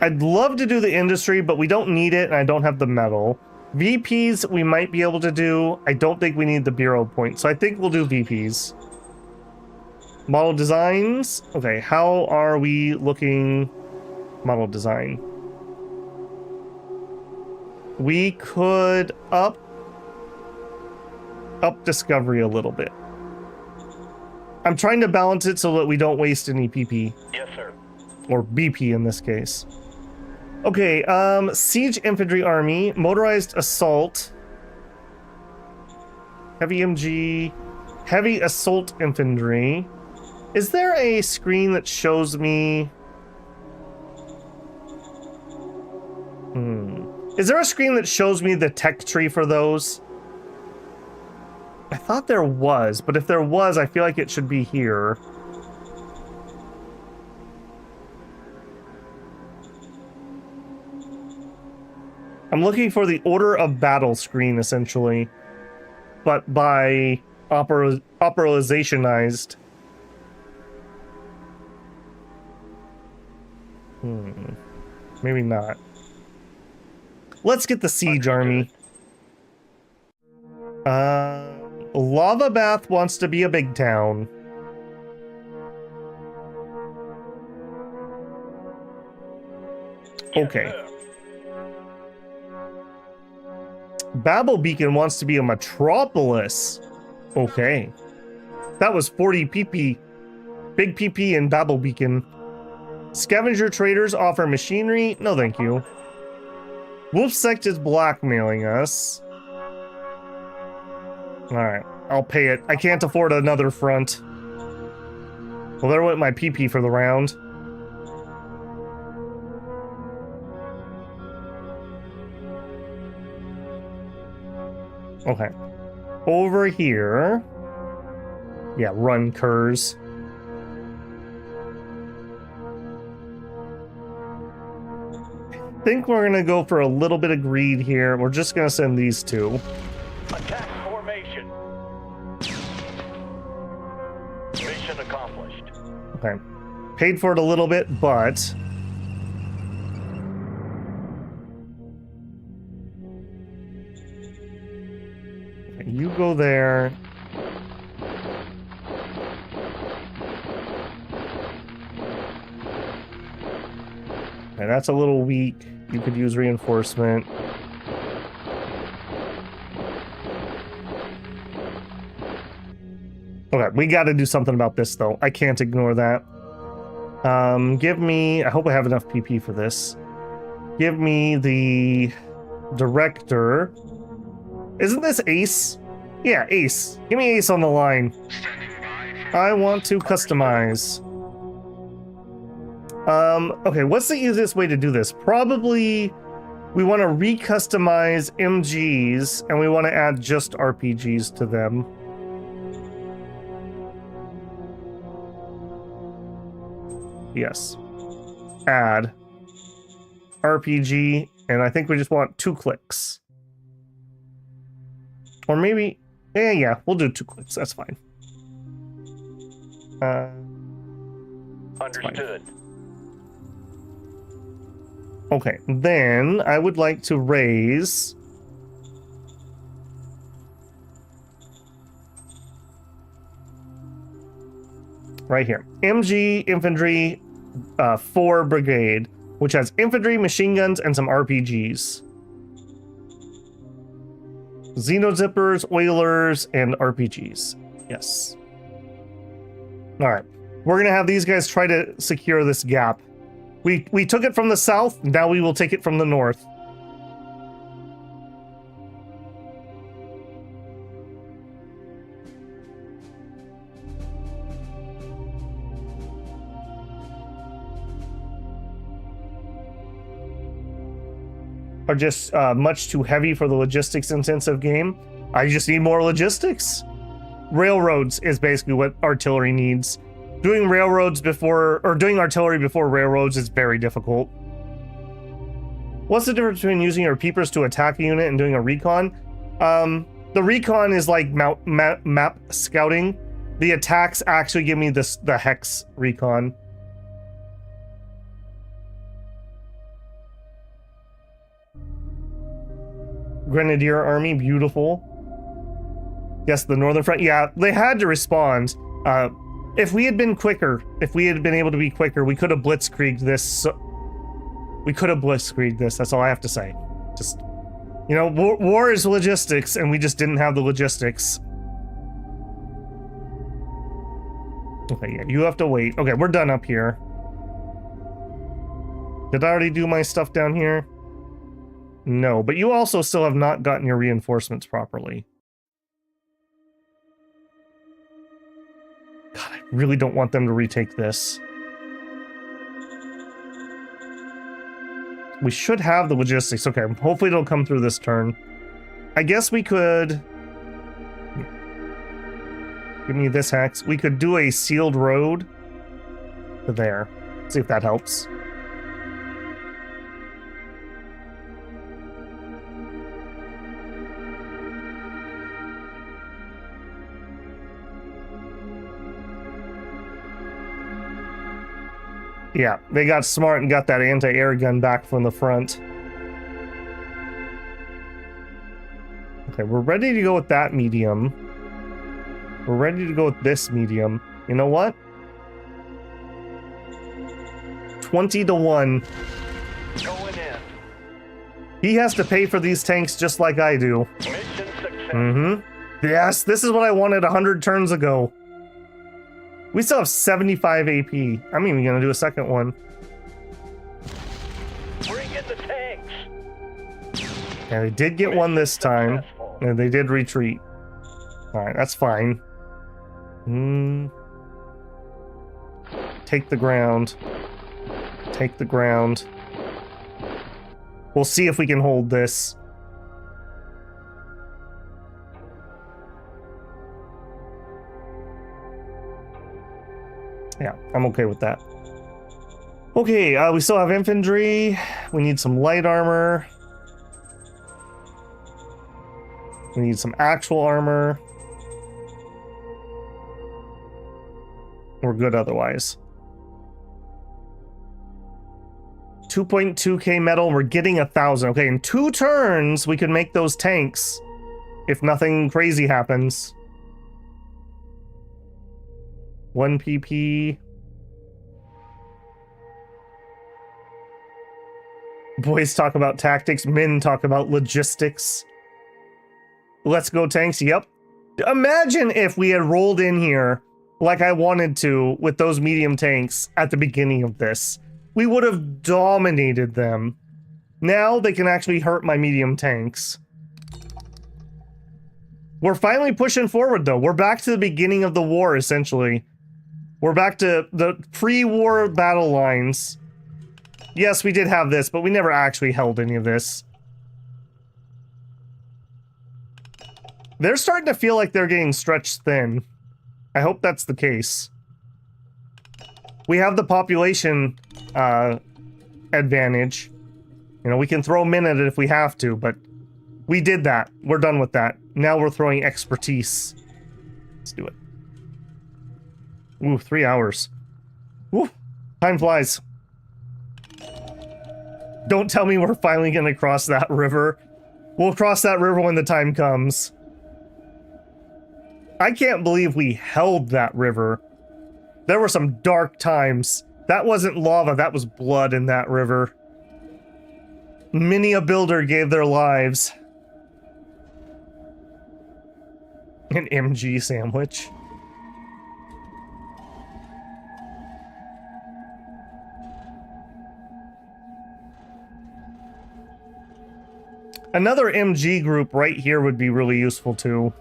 I'd love to do the industry, but we don't need it and I don't have the metal. VPs we might be able to do. I don't think we need the bureau point, so I think we'll do VPs. Model designs. Okay, how are we looking? Model design. We could up discovery a little bit. I'm trying to balance it so that we don't waste any PP. Yes, sir. Or BP in this case. Okay, siege infantry army, motorized assault, heavy MG, heavy assault infantry. Is there a screen that shows me? Is there a screen that shows me the tech tree for those? I thought there was, but if there was, I feel like it should be here. I'm looking for the order of battle screen, essentially, but by operationized. Maybe not. Let's get the siege army. Lava Bath wants to be a big town. Okay. Babel Beacon wants to be a metropolis. Okay. That was 40 PP. Big PP in Babel Beacon. Scavenger traders offer machinery. No, thank you. Wolf Sect is blackmailing us. Alright, I'll pay it. I can't afford another front. Well, there went my PP for the round. Okay. Over here. Yeah, run curs. I think we're gonna go for a little bit of greed here. We're just gonna send these two. Attack formation. Mission accomplished. Okay. Paid for it a little bit, but okay, you go there. Okay, that's a little weak. You could use reinforcement. Okay, we got to do something about this, though. I can't ignore that. Give me... I hope I have enough PP for this. Give me the director. Isn't this Ace? Yeah, Ace. Give me Ace on the line. I want to customize. Okay, what's the easiest way to do this? Probably we want to recustomize MGs and we want to add just RPGs to them. Yes. Add RPG, and I think we just want 2 clicks. Or maybe, yeah, we'll do 2 clicks. That's fine. Understood. Fine. Okay, then I would like to raise right here. MG Infantry 4 Brigade, which has infantry, machine guns, and some RPGs. Xenozippers, Oilers, and RPGs. Yes. Alright. We're gonna have these guys try to secure this gap. We took it from the south, now we will take it from the north. are just much too heavy for the logistics intensive game. I just need more logistics. Railroads is basically what artillery needs. Doing railroads before, or doing artillery before railroads is very difficult. What's the difference between using your peepers to attack a unit and doing a recon? The recon is like map scouting. The attacks actually give me the hex recon. Grenadier Army, beautiful. Yes, the Northern Front. Yeah, they had to respond. If we had been quicker, if we had been able to be quicker, we could have blitzkrieged this. We could have blitzkrieged this. That's all I have to say. Just, you know, war is logistics, and we just didn't have the logistics. Okay, yeah, you have to wait. Okay, we're done up here. Did I already do my stuff down here? No, but you also still have not gotten your reinforcements properly. God, I really don't want them to retake this. We should have the logistics. Okay, hopefully it'll come through this turn. I guess we could... Give me this hex. We could do a sealed road to there. See if that helps. Yeah, they got smart and got that anti-air gun back from the front. Okay, we're ready to go with that medium. We're ready to go with this medium. You know what? 20 to 1. Going in. He has to pay for these tanks just like I do. Mission success. Mm-hmm. Yes, this is what I wanted 100 turns ago. We still have 75 AP. I'm even gonna do a second one. Bring in the tanks. And they did get one this time. And they did retreat. Alright, that's fine. Take the ground. Take the ground. We'll see if we can hold this. Yeah, I'm okay with that. Okay, we still have infantry. We need some light armor. We need some actual armor. We're good otherwise. 2.2k metal, we're getting 1,000. Okay, in 2 turns, we can make those tanks if nothing crazy happens. 1 PP. Boys talk about tactics, men talk about logistics. Let's go tanks, yep. Imagine if we had rolled in here like I wanted to with those medium tanks at the beginning of this. We would have dominated them. Now they can actually hurt my medium tanks. We're finally pushing forward though. We're back to the beginning of the war essentially. We're back to the pre-war battle lines. Yes, we did have this, but we never actually held any of this. They're starting to feel like they're getting stretched thin. I hope that's the case. We have the population advantage. You know, we can throw men at it if we have to, but we did that. We're done with that. Now we're throwing expertise. Let's do it. Ooh, 3 hours. Ooh, time flies. Don't tell me we're finally gonna cross that river. We'll cross that river when the time comes. I can't believe we held that river. There were some dark times. That wasn't lava, that was blood in that river. Many a builder gave their lives. An MG sandwich. Another MG group right here would be really useful too.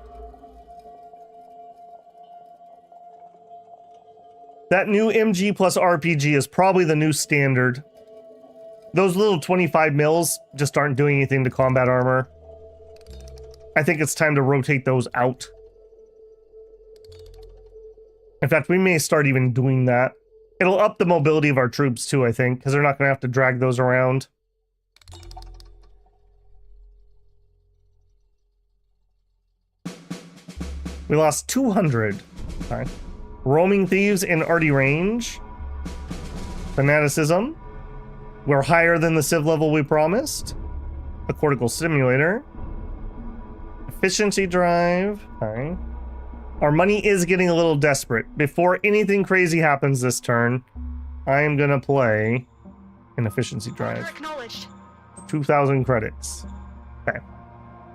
That new MG plus RPG is probably the new standard. Those little 25 mils just aren't doing anything to combat armor. I think it's time to rotate those out. In fact, we may start even doing that. It'll up the mobility of our troops too, I think, because they're not going to have to drag those around. We lost 200. Alright. Roaming thieves in arty range. Fanaticism. We're higher than the civ level we promised. A cortical stimulator. Efficiency drive. Fine. Our money is getting a little desperate. Before anything crazy happens this turn, I am gonna play an efficiency drive. 2,000 credits. Okay.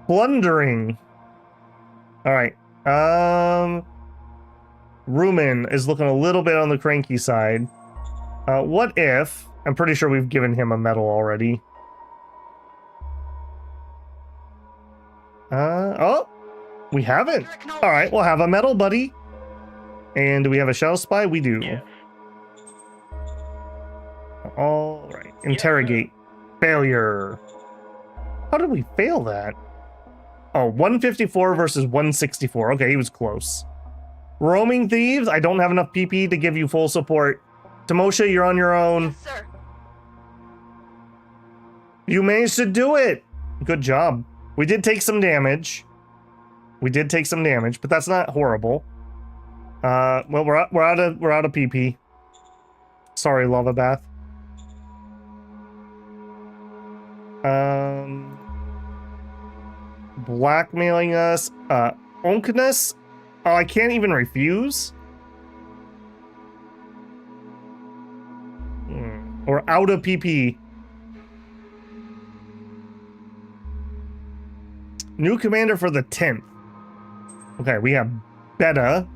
Plundering. Alright. Rumen is looking a little bit on the cranky side. What if... I'm pretty sure we've given him a medal already. Oh! We haven't. Alright, we'll have a medal, buddy. And do we have a shadow spy? We do. Yes. Alright. Interrogate. Failure. How did we fail that? Oh, 154 versus 164. Okay, he was close. Roaming thieves. I don't have enough PP to give you full support. Timosha, you're on your own. Yes, sir. You managed to do it. Good job. We did take some damage. But that's not horrible. Well, we're out of PP. Sorry, Lava Bath. Blackmailing us. Onkness. Oh, I can't even refuse. We're out of PP. New commander for the 10th. Okay, we have Beta.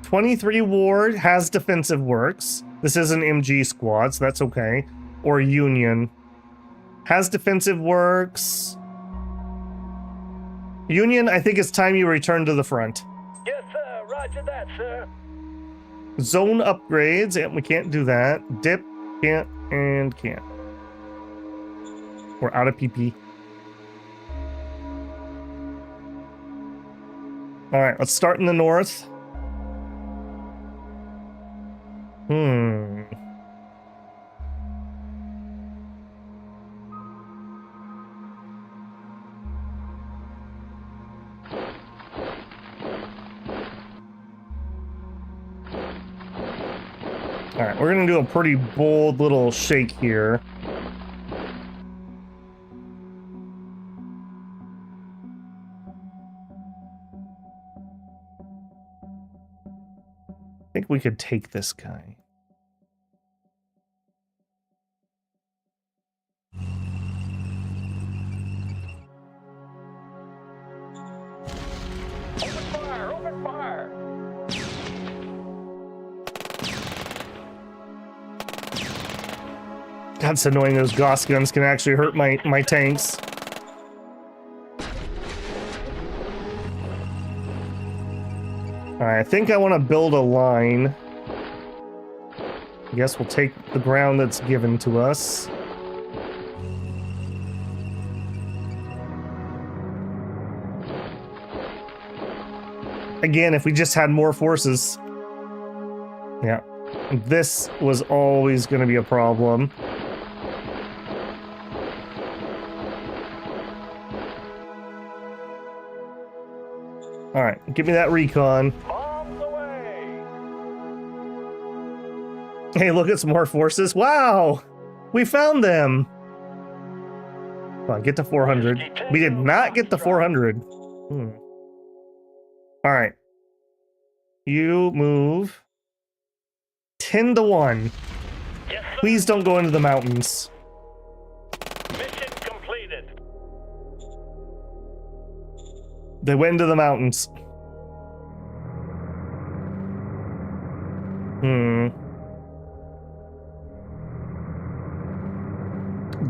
23 ward, has defensive works. This is an MG squad, so that's okay. Or Union. Has defensive works. Union, I think it's time you return to the front. Yes, sir. Roger that, sir. Zone upgrades. Yeah, we can't do that. Dip, can't, and can't. We're out of PP. Alright, let's start in the north. Alright, we're gonna do a pretty bold little shake here. I think we could take this guy. Open fire! Open fire! God, it's annoying those Gauss guns can actually hurt my tanks. Alright, I think I want to build a line. I guess we'll take the ground that's given to us. Again, if we just had more forces. Yeah. This was always going to be a problem. Alright, give me that recon. Bombs away! Hey, look at some more forces. Wow! We found them! Come on, get to 400. We did not get to 400. Alright. You move 10 to 1. Yes, sir. Please don't go into the mountains. Mission completed. They went into the mountains.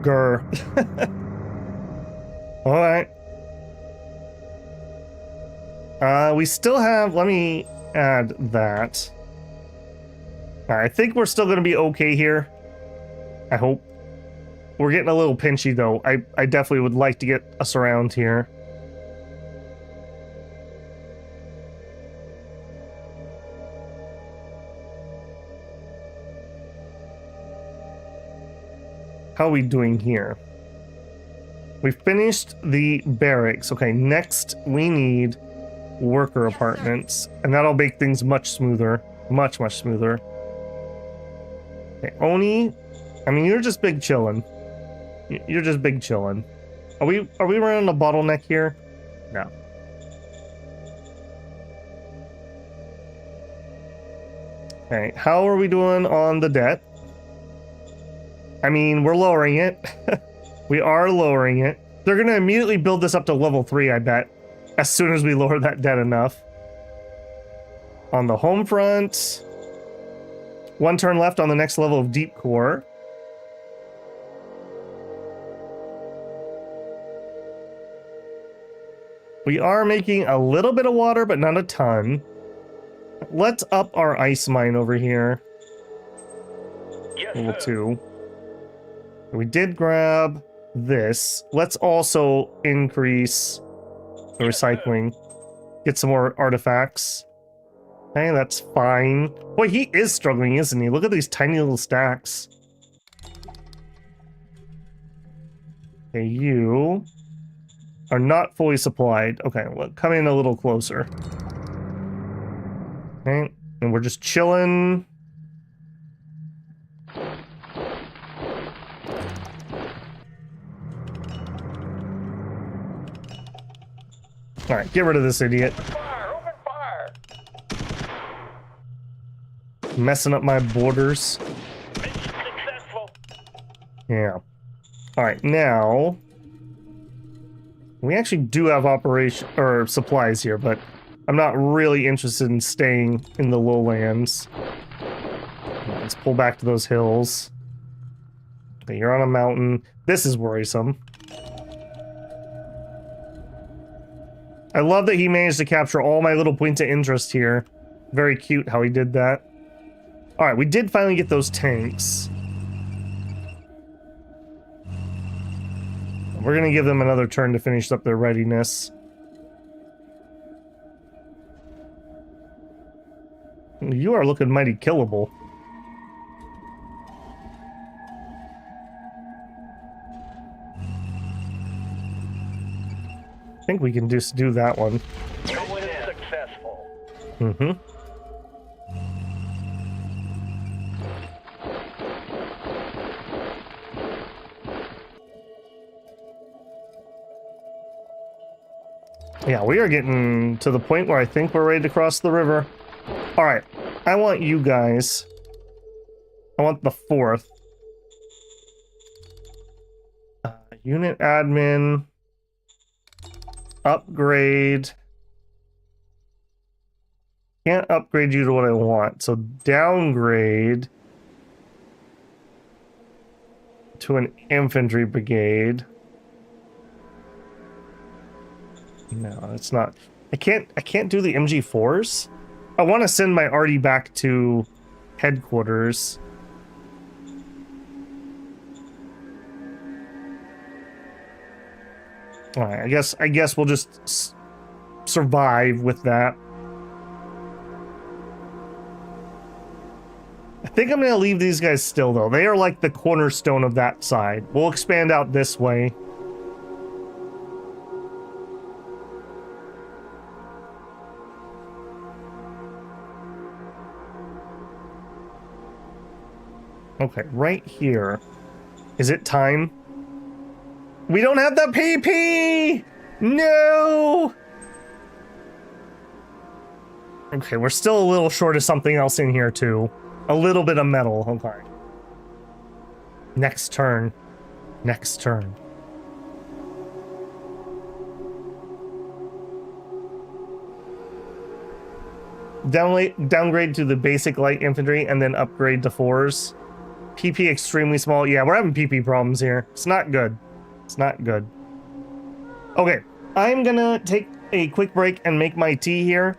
Grr. Alright. We still have... Let me add that. I think we're still going to be okay here. I hope. We're getting a little pinchy, though. I definitely would like to get us around here. How are we doing here? We finished the barracks. Okay, next we need worker apartments, and that'll make things much smoother. Much smoother. Okay, Oni, I mean, you're just big chillin'. You're just big chillin'. Are we running a bottleneck here? No. Okay, how are we doing on the debt? I mean, we're lowering it. We are lowering it. They're going to immediately build this up to level 3, I bet, as soon as we lower that debt enough. On the home front, 1 turn left on the next level of deep core. We are making a little bit of water, but not a ton. Let's up our ice mine over here. Yes, Level sir. 2. We did grab this. Let's also increase the recycling. Get some more artifacts. Hey, that's fine. Boy, he is struggling, isn't he? Look at these tiny little stacks. Okay, you are not fully supplied. Okay, well, come in a little closer. Okay, and we're just chilling. All right, get rid of this idiot. Open fire! Messing up my borders. Mission successful. Yeah. All right, now we actually do have operation or supplies here, but I'm not really interested in staying in the lowlands. Let's pull back to those hills. Okay, you're on a mountain. This is worrisome. I love that he managed to capture all my little points of interest here. Very cute how he did that. All right, we did finally get those tanks. We're going to give them another turn to finish up their readiness. You are looking mighty killable. I think we can just do that one. Mission successful. Mm-hmm. Yeah, we are getting to the point where I think we're ready to cross the river. All right, I want you guys. I want the 4th. Unit admin. Upgrade. Can't upgrade you to what I want, so downgrade to an infantry brigade. No, it's not. I can't do the MG4s. I want to send my arty back to headquarters. All right, I guess we'll just survive with that. I think I'm gonna leave these guys still though. They are like the cornerstone of that side. We'll expand out this way. Okay, right here. Is it time? We don't have the PP! No! Okay, we're still a little short of something else in here too. A little bit of metal, okay. Next turn. Next turn. Downgrade to the basic light infantry and then upgrade to 4s. PP extremely small. Yeah, we're having PP problems here. It's not good. It's not good. Okay, I'm gonna take a quick break and make my tea here,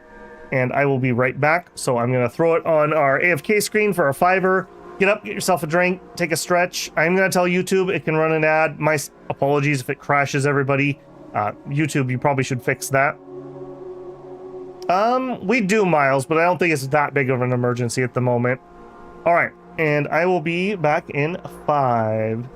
and I will be right back. So I'm gonna throw it on our AFK screen for our 5er, Get up, get yourself a drink, take a stretch. I'm going to tell YouTube it can run an ad. My apologies if it crashes everybody. YouTube, you probably should fix that. We do, Miles, but I don't think it's that big of an emergency at the moment. All right, and I will be back in 5.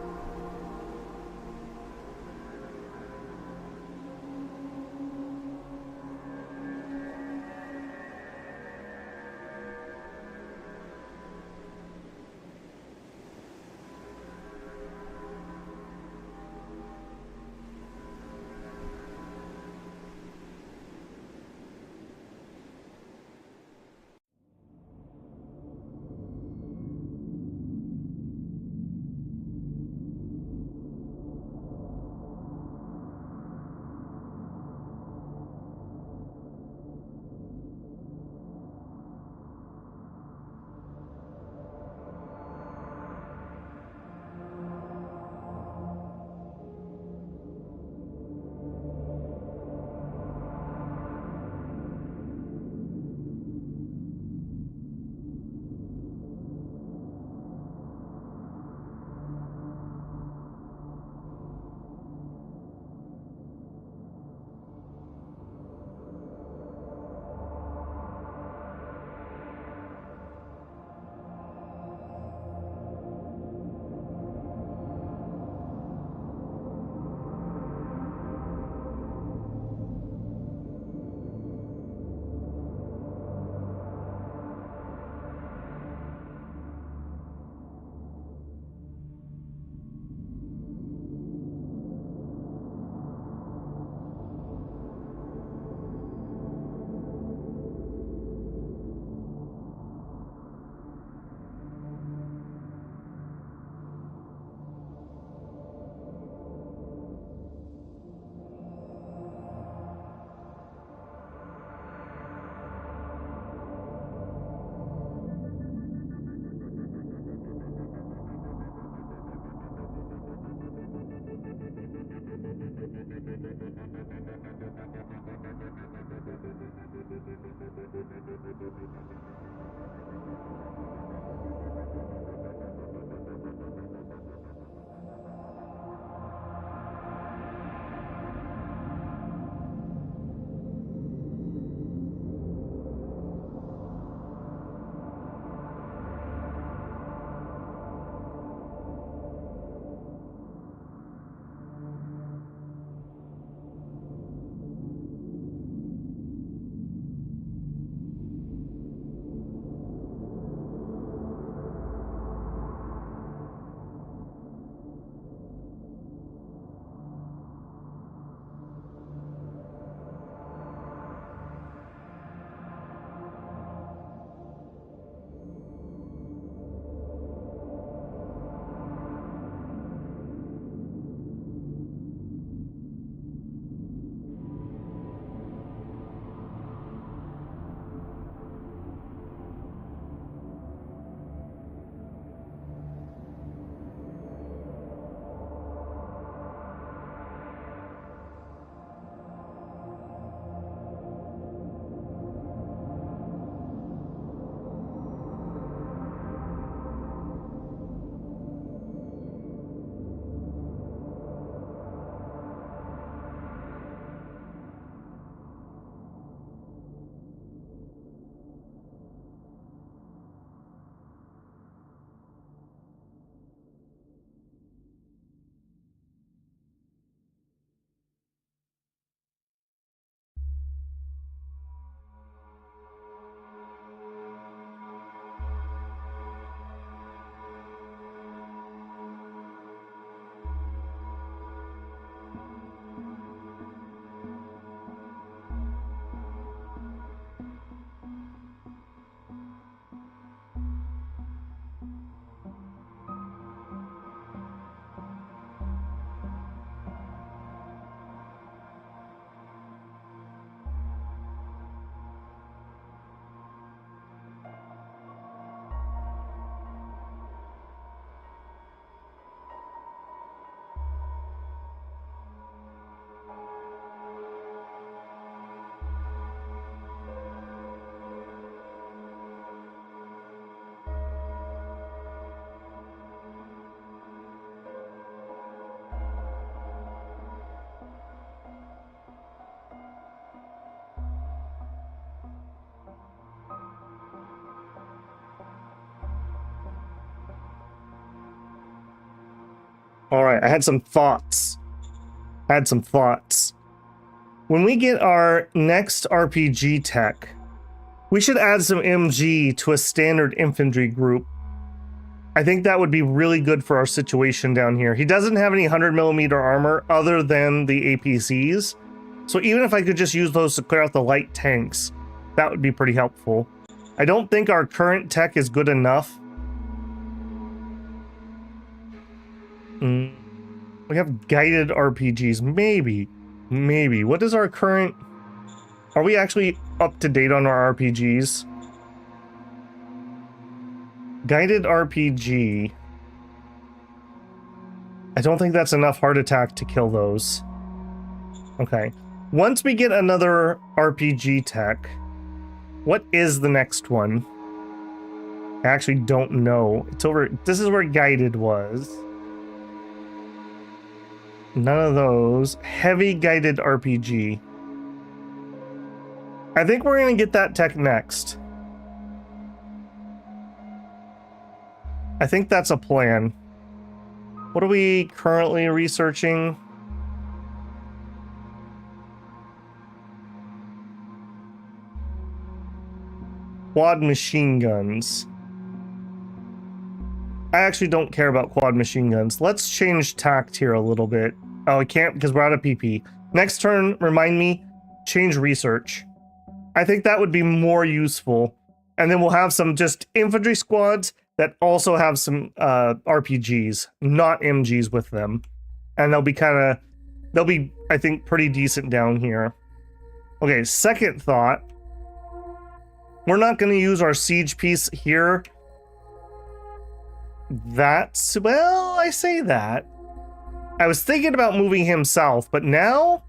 All right, I had some thoughts. When we get our next RPG tech, we should add some MG to a standard infantry group. I think that would be really good for our situation down here. He doesn't have any 100mm armor other than the APCs. So even if I could just use those to clear out the light tanks, that would be pretty helpful. I don't think our current tech is good enough. We have guided RPGs, maybe. What is our current... Are we actually up to date on our RPGs? Guided RPG. I don't think that's enough heart attack to kill those. Okay. Once we get another RPG tech, what is the next one? I actually don't know. It's over... This is where guided was. None of those. Heavy guided RPG. I think we're gonna get that tech next. I think that's a plan. What are we currently researching? Quad machine guns. I actually don't care about quad machine guns. Let's change tact here a little bit. Oh, we can't because we're out of PP. Next turn, remind me, change research. I think that would be more useful. And then we'll have some just infantry squads that also have some RPGs, not MGs with them. And they'll be, I think, pretty decent down here. Okay, second thought. We're not going to use our siege piece here. That's, well, I say that. I was thinking about moving him south, but now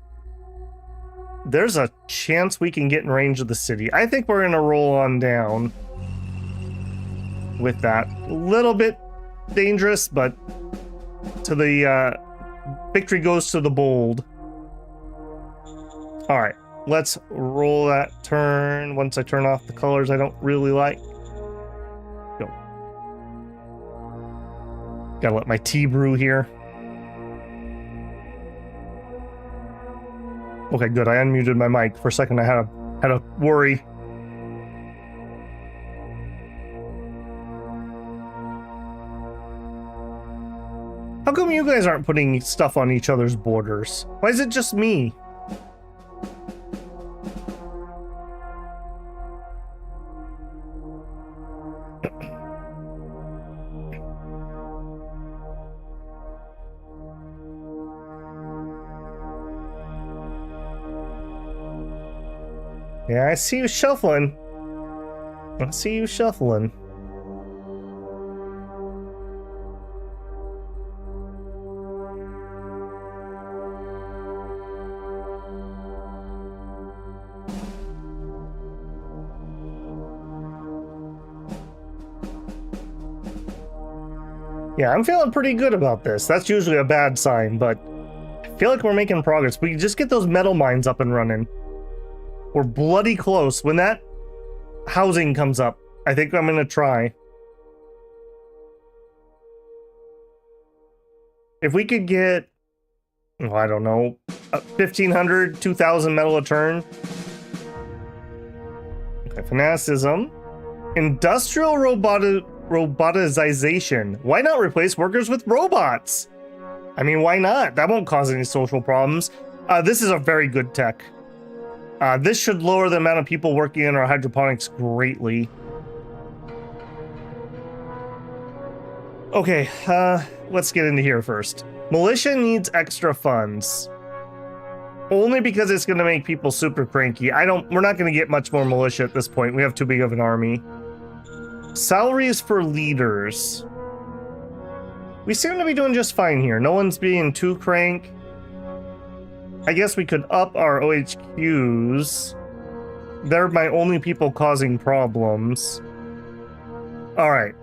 there's a chance we can get in range of the city. I think we're going to roll on down with that. A little bit dangerous, but to the victory goes to the bold. All right, let's roll that turn. Once I turn off the colors I don't really like. Go. Gotta let my tea brew here. Okay, good. I unmuted my mic for a second. I had a worry. How come you guys aren't putting stuff on each other's borders? Why is it just me? Yeah, I see you shuffling. I see you shuffling. Yeah, I'm feeling pretty good about this. That's usually a bad sign, but I feel like we're making progress. We can just get those metal mines up and running. We're bloody close. When that housing comes up, I think I'm gonna try. If we could get, oh, I don't know, 1,500, 2,000 metal a turn. Okay, fanaticism. Industrial robotization. Why not replace workers with robots? I mean, why not? That won't cause any social problems. This is a very good tech. This should lower the amount of people working in our hydroponics greatly. Okay, let's get into here first. Militia needs extra funds. Only because it's gonna make people super cranky. We're not gonna get much more militia at this point. We have too big of an army. Salaries for leaders. We seem to be doing just fine here. No one's being too crank. I guess we could up our OHQs. They're my only people causing problems. All right.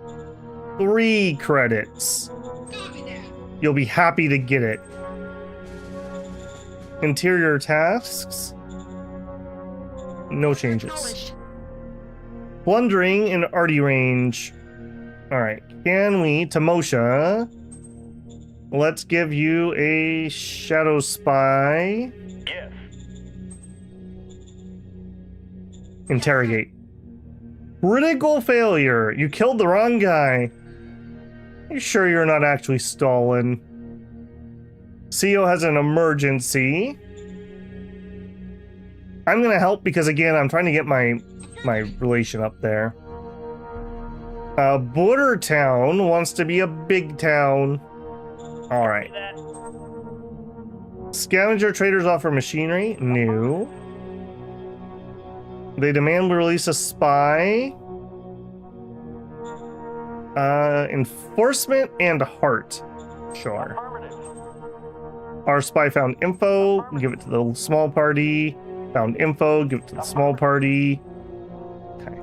3 credits. You'll be happy to get it. Interior tasks. No changes. Plundering in arty range. All right. Can we, Tamosha? let's give you a shadow spy. Yes. Interrogate. Critical failure. You killed the wrong guy. You sure you're not actually Stalin? CEO has an emergency. I'm gonna help because again, I'm trying to get my relation up there. Border town wants to be a big town. All right. Scavenger traders offer machinery. New. They demand we release a spy. Enforcement and heart. Sure. Our spy found info. Give it to the small party. Found info. Give it to the small party. Okay.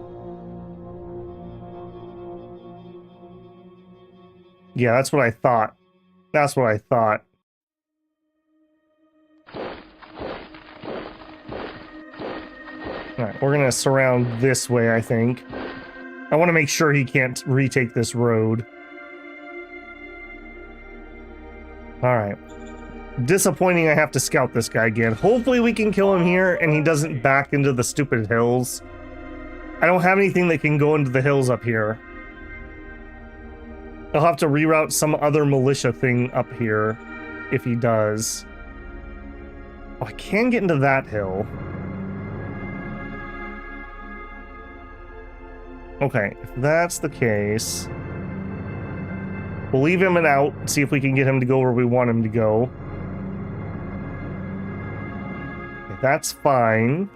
Yeah, that's what I thought. That's what I thought. Alright, we're gonna surround this way, I think. I want to make sure he can't retake this road. Alright. Disappointing I have to scout this guy again. Hopefully we can kill him here and he doesn't back into the stupid hills. I don't have anything that can go into the hills up here. I'll have to reroute some other militia thing up here if he does. Oh, I can get into that hill. Okay, if that's the case, we'll leave him an out, see if we can get him to go where we want him to go. Okay, that's fine.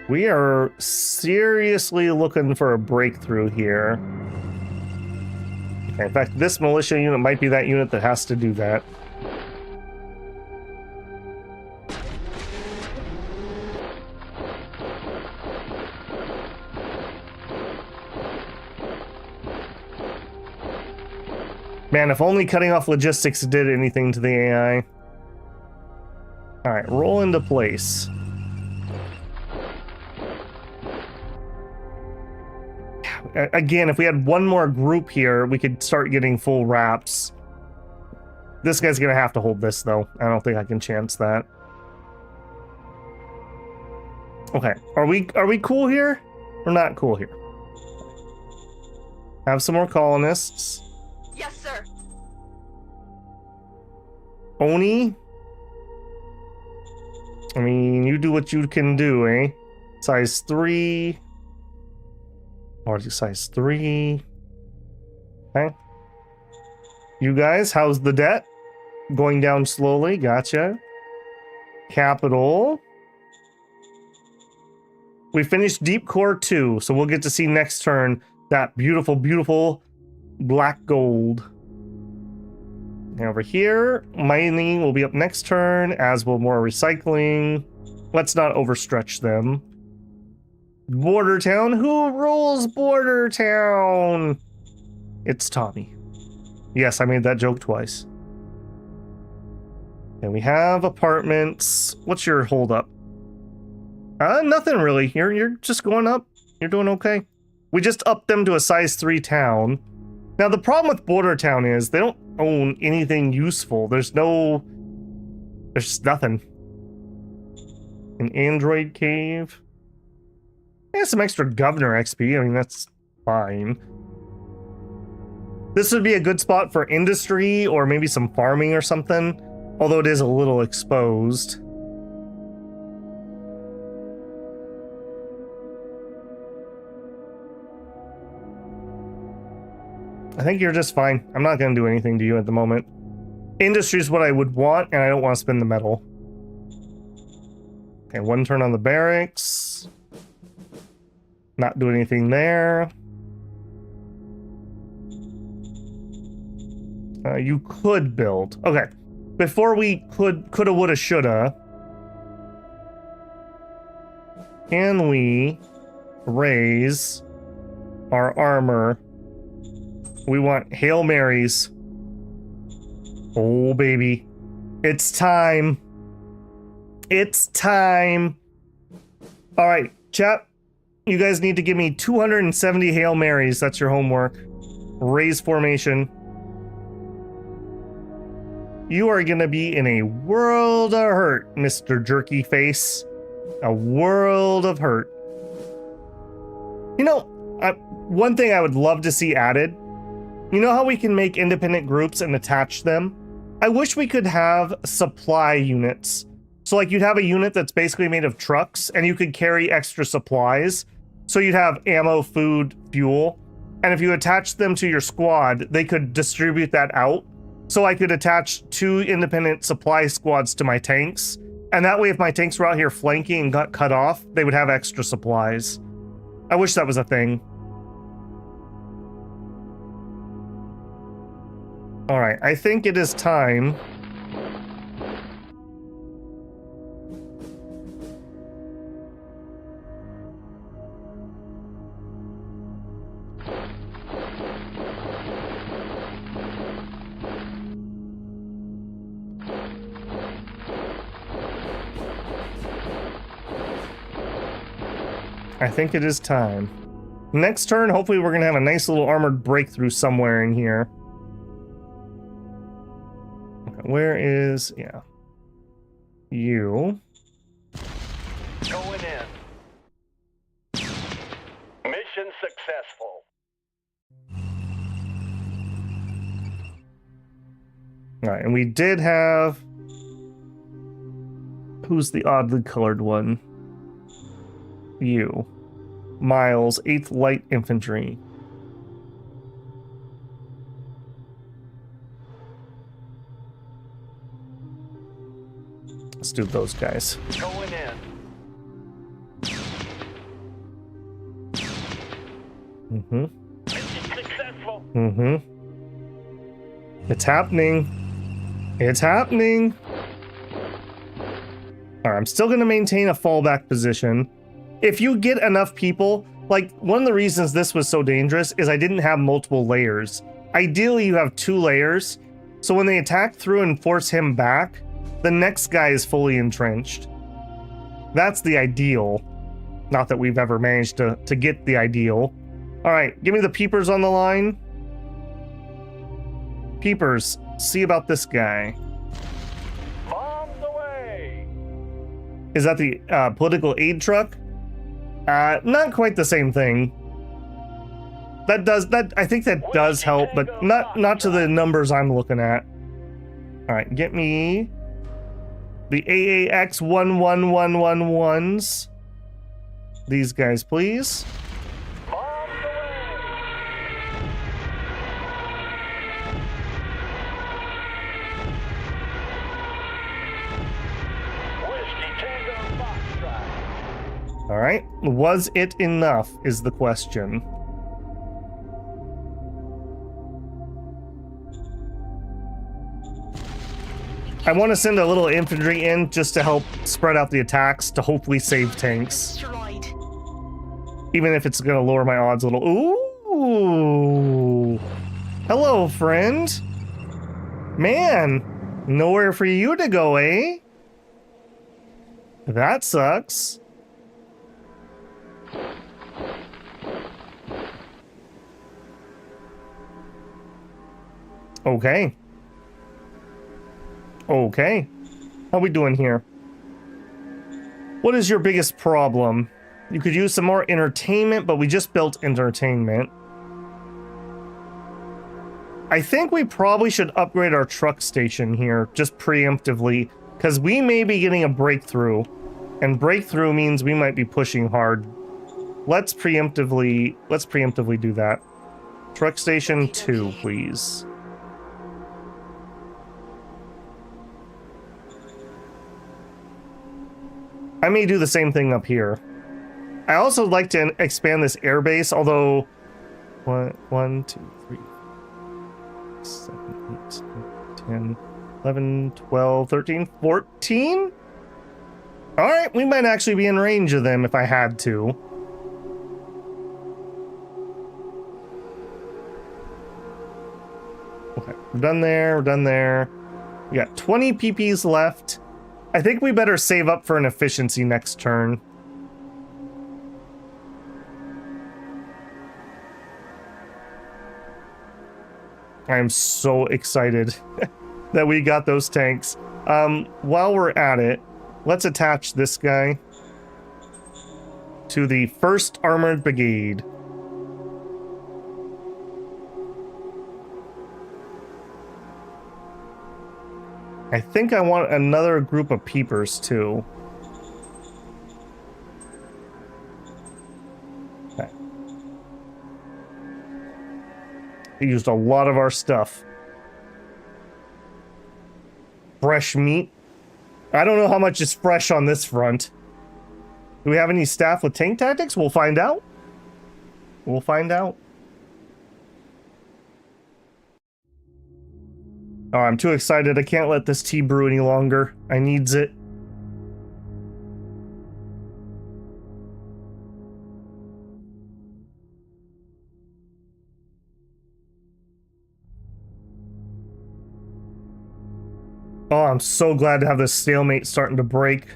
We are seriously looking for a breakthrough here. Okay, in fact, this militia unit might be that unit that has to do that. Man, if only cutting off logistics did anything to the AI. Alright, roll into place. Again, if we had one more group here, we could start getting full wraps. This guy's gonna have to hold this, though. I don't think I can chance that. Okay, are we cool here? We're not cool here. Have some more colonists. Yes, sir. Oni? I mean, you do what you can do, eh? Size 3. Or size 3. Okay. You guys, how's the debt? Going down slowly, gotcha. Capital. We finished Deep Core 2, so we'll get to see next turn that beautiful, beautiful black gold. And over here, mining will be up next turn, as will more recycling. Let's not overstretch them. Border Town? Who rules Border Town? It's Tommy. Yes, I made that joke twice. And we have apartments. What's your holdup? Nothing really. You're just going up. You're doing okay. We just upped them to a size 3 town. Now the problem with Border Town is they don't own anything useful. There's just nothing. An android cave. Yeah, some extra governor XP. I mean, that's fine. This would be a good spot for industry or maybe some farming or something, although it is a little exposed. I think you're just fine. I'm not going to do anything to you at the moment. Industry is what I would want, and I don't want to spend the metal. Okay, one turn on the barracks. Not do anything there. You could build. Okay. Before we coulda, woulda, shoulda. Can we raise our armor? We want Hail Marys. Oh, baby. It's time. It's time. All right, chat. You guys need to give me 270 Hail Marys. That's your homework. Raise formation. You are going to be in a world of hurt, Mr. Jerky Face. A world of hurt. You know, one thing I would love to see added. You know how we can make independent groups and attach them? I wish we could have supply units. So like you'd have a unit that's basically made of trucks and you could carry extra supplies. So you'd have ammo, food, fuel. And if you attach them to your squad, they could distribute that out. So I could attach 2 independent supply squads to my tanks. And that way, if my tanks were out here flanking and got cut off, they would have extra supplies. I wish that was a thing. All right, I think it is time. I think it is time. Next turn, hopefully we're going to have a nice little armored breakthrough somewhere in here. Okay, where is... yeah. You. Going in. Mission successful. Alright, and we did have... who's the oddly colored one? You. Miles, 8th Light Infantry. Let's do those guys. Going in. Mm-hmm. Mission successful. Mm-hmm. It's happening. It's happening. Alright, I'm still going to maintain a fallback position. If you get enough people, like, one of the reasons this was so dangerous is I didn't have multiple layers. Ideally, you have 2 layers, so when they attack through and force him back, the next guy is fully entrenched. That's the ideal. Not that we've ever managed to get the ideal. Alright, give me the peepers on the line. Peepers, see about this guy. Bombs away. Is that the political aid truck? Not quite the same thing. I think that does help, but not to the numbers I'm looking at. All right, get me the AAX 11111s. These guys, please. Bombs away. Whiskey Tango Foxtrot. All right, was it enough is the question. I want to send a little infantry in just to help spread out the attacks to hopefully save tanks. Destroyed. Even if it's going to lower my odds a little. Ooh. Hello, friend. Man, nowhere for you to go, eh? That sucks. Okay. Okay. How we doing here? What is your biggest problem? You could use some more entertainment, but we just built entertainment. I think we probably should upgrade our truck station here, just preemptively, because we may be getting a breakthrough. And breakthrough means we might be pushing hard. Let's preemptively do that. Truck station 2, please. I may do the same thing up here. I also like to expand this airbase, although 1, 2, 3, 7, 8, 9, 10, 11, 12, 13, 14? Alright, we might actually be in range of them if I had to. Okay, we're done there, we're done there. We got 20 PPs left. I think we better save up for an efficiency next turn. I am so excited that we got those tanks. While we're at it, let's attach this guy to the 1st Armored Brigade. I think I want another group of peepers too. Okay. They used a lot of our stuff. Fresh meat. I don't know how much is fresh on this front. Do we have any staff with tank tactics? We'll find out. We'll find out. Oh, I'm too excited. I can't let this tea brew any longer. I needs it. Oh, I'm so glad to have this stalemate starting to break.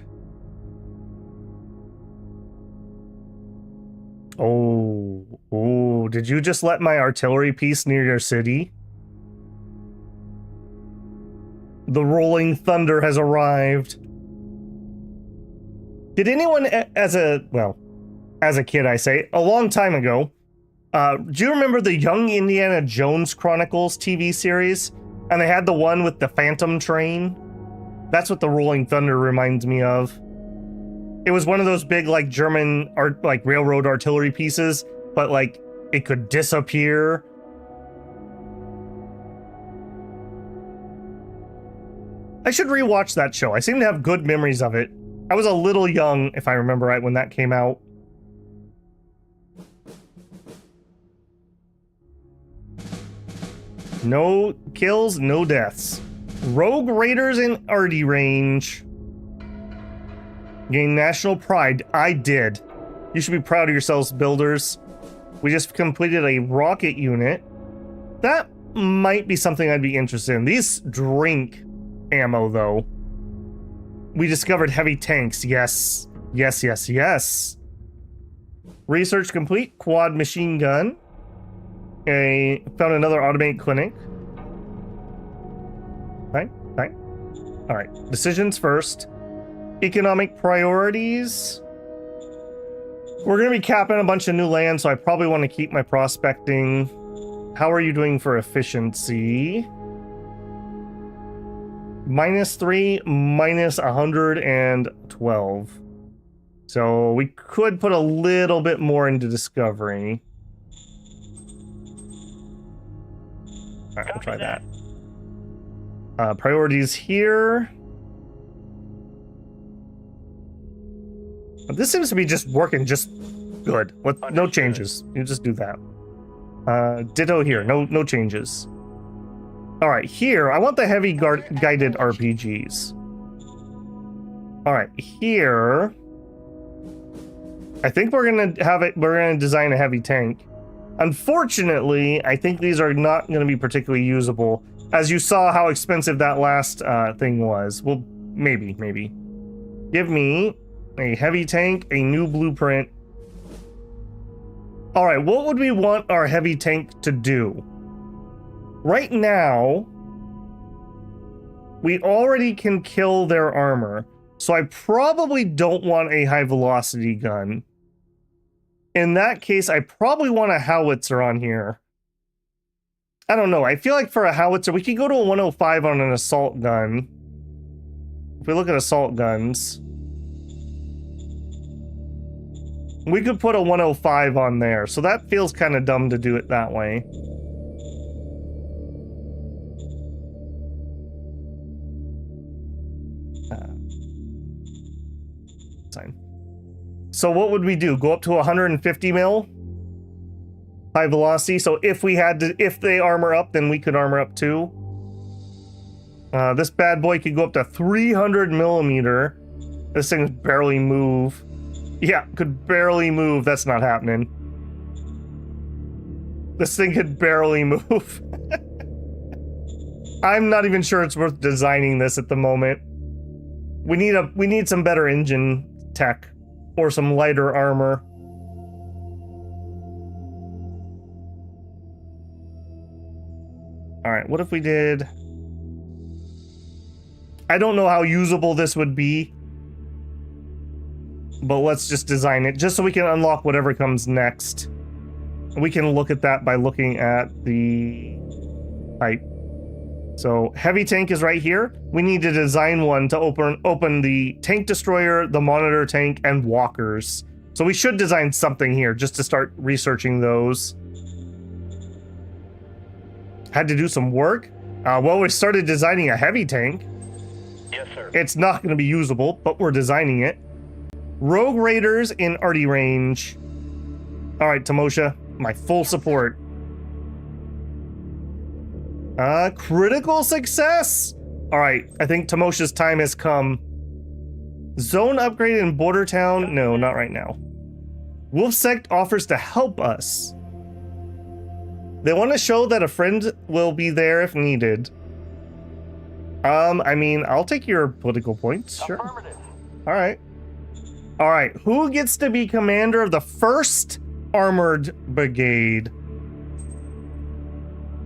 Oh, did you just let my artillery piece near your city? The rolling thunder has arrived. Did anyone, as a kid, I say, a long time ago, do you remember the Young Indiana Jones Chronicles TV series? And they had the one with the Phantom Train? That's what the rolling thunder reminds me of. It was one of those big, like, German railroad artillery pieces, but, like, it could disappear. I should rewatch that show. I seem to have good memories of it. I was a little young, if I remember right, when that came out. No kills, no deaths. Rogue Raiders in arty range. Gain national pride. I did. You should be proud of yourselves, builders. We just completed a rocket unit. That might be something I'd be interested in. These drink ammo, though. We discovered heavy tanks. Yes. Yes. Research complete. Quad machine gun. Found another automated clinic. Right. All right. Decisions first. Economic priorities. We're going to be capping a bunch of new land, so I probably want to keep my prospecting. How are you doing for efficiency? -3, -112. So we could put a little bit more into discovery. All right, we'll try that. Priorities here. This seems to be just working just good. With no changes. You just do that. Ditto here. No changes. All right, here I want the heavy guided RPGs. All right, here I think we're gonna have it. We're gonna design a heavy tank. Unfortunately, I think these are not going to be particularly usable. As you saw how expensive that last thing was. Well, maybe. Give me a heavy tank, a new blueprint. All right, what would we want our heavy tank to do? Right now, we already can kill their armor. So I probably don't want a high velocity gun. In that case, I probably want a howitzer on here. I don't know. I feel like for a howitzer, we could go to a 105 on an assault gun. If we look at assault guns, we could put a 105 on there. So that feels kind of dumb to do it that way. Fine. So what would we do? Go up to 150 mil? High velocity. So if they armor up, then we could armor up too. This bad boy could go up to 300 millimeter. This thing could barely move. Yeah, could barely move. That's not happening. This thing could barely move. I'm not even sure it's worth designing this at the moment. We need some better engine tech or some lighter armor. All right, what if we did? I don't know how usable this would be, but let's just design it just so we can unlock whatever comes next. We can look at that by looking at the type. So heavy tank is right here. We need to design one to open the tank destroyer, the monitor tank, and walkers. So we should design something here just to start researching those. Had to do some work. Well, we started designing a heavy tank. Yes, sir. It's not going to be usable, but we're designing it. Rogue Raiders in arty range. All right, Tamosha, my full support. Critical success. All right, I think Tamosha's time has come. Zone upgrade in Border Town. No, not right now. Wolf Sect offers to help us. They want to show that a friend will be there if needed. I mean, I'll take your political points, sure. Affirmative. All right. All right, who gets to be commander of the 1st Armored Brigade?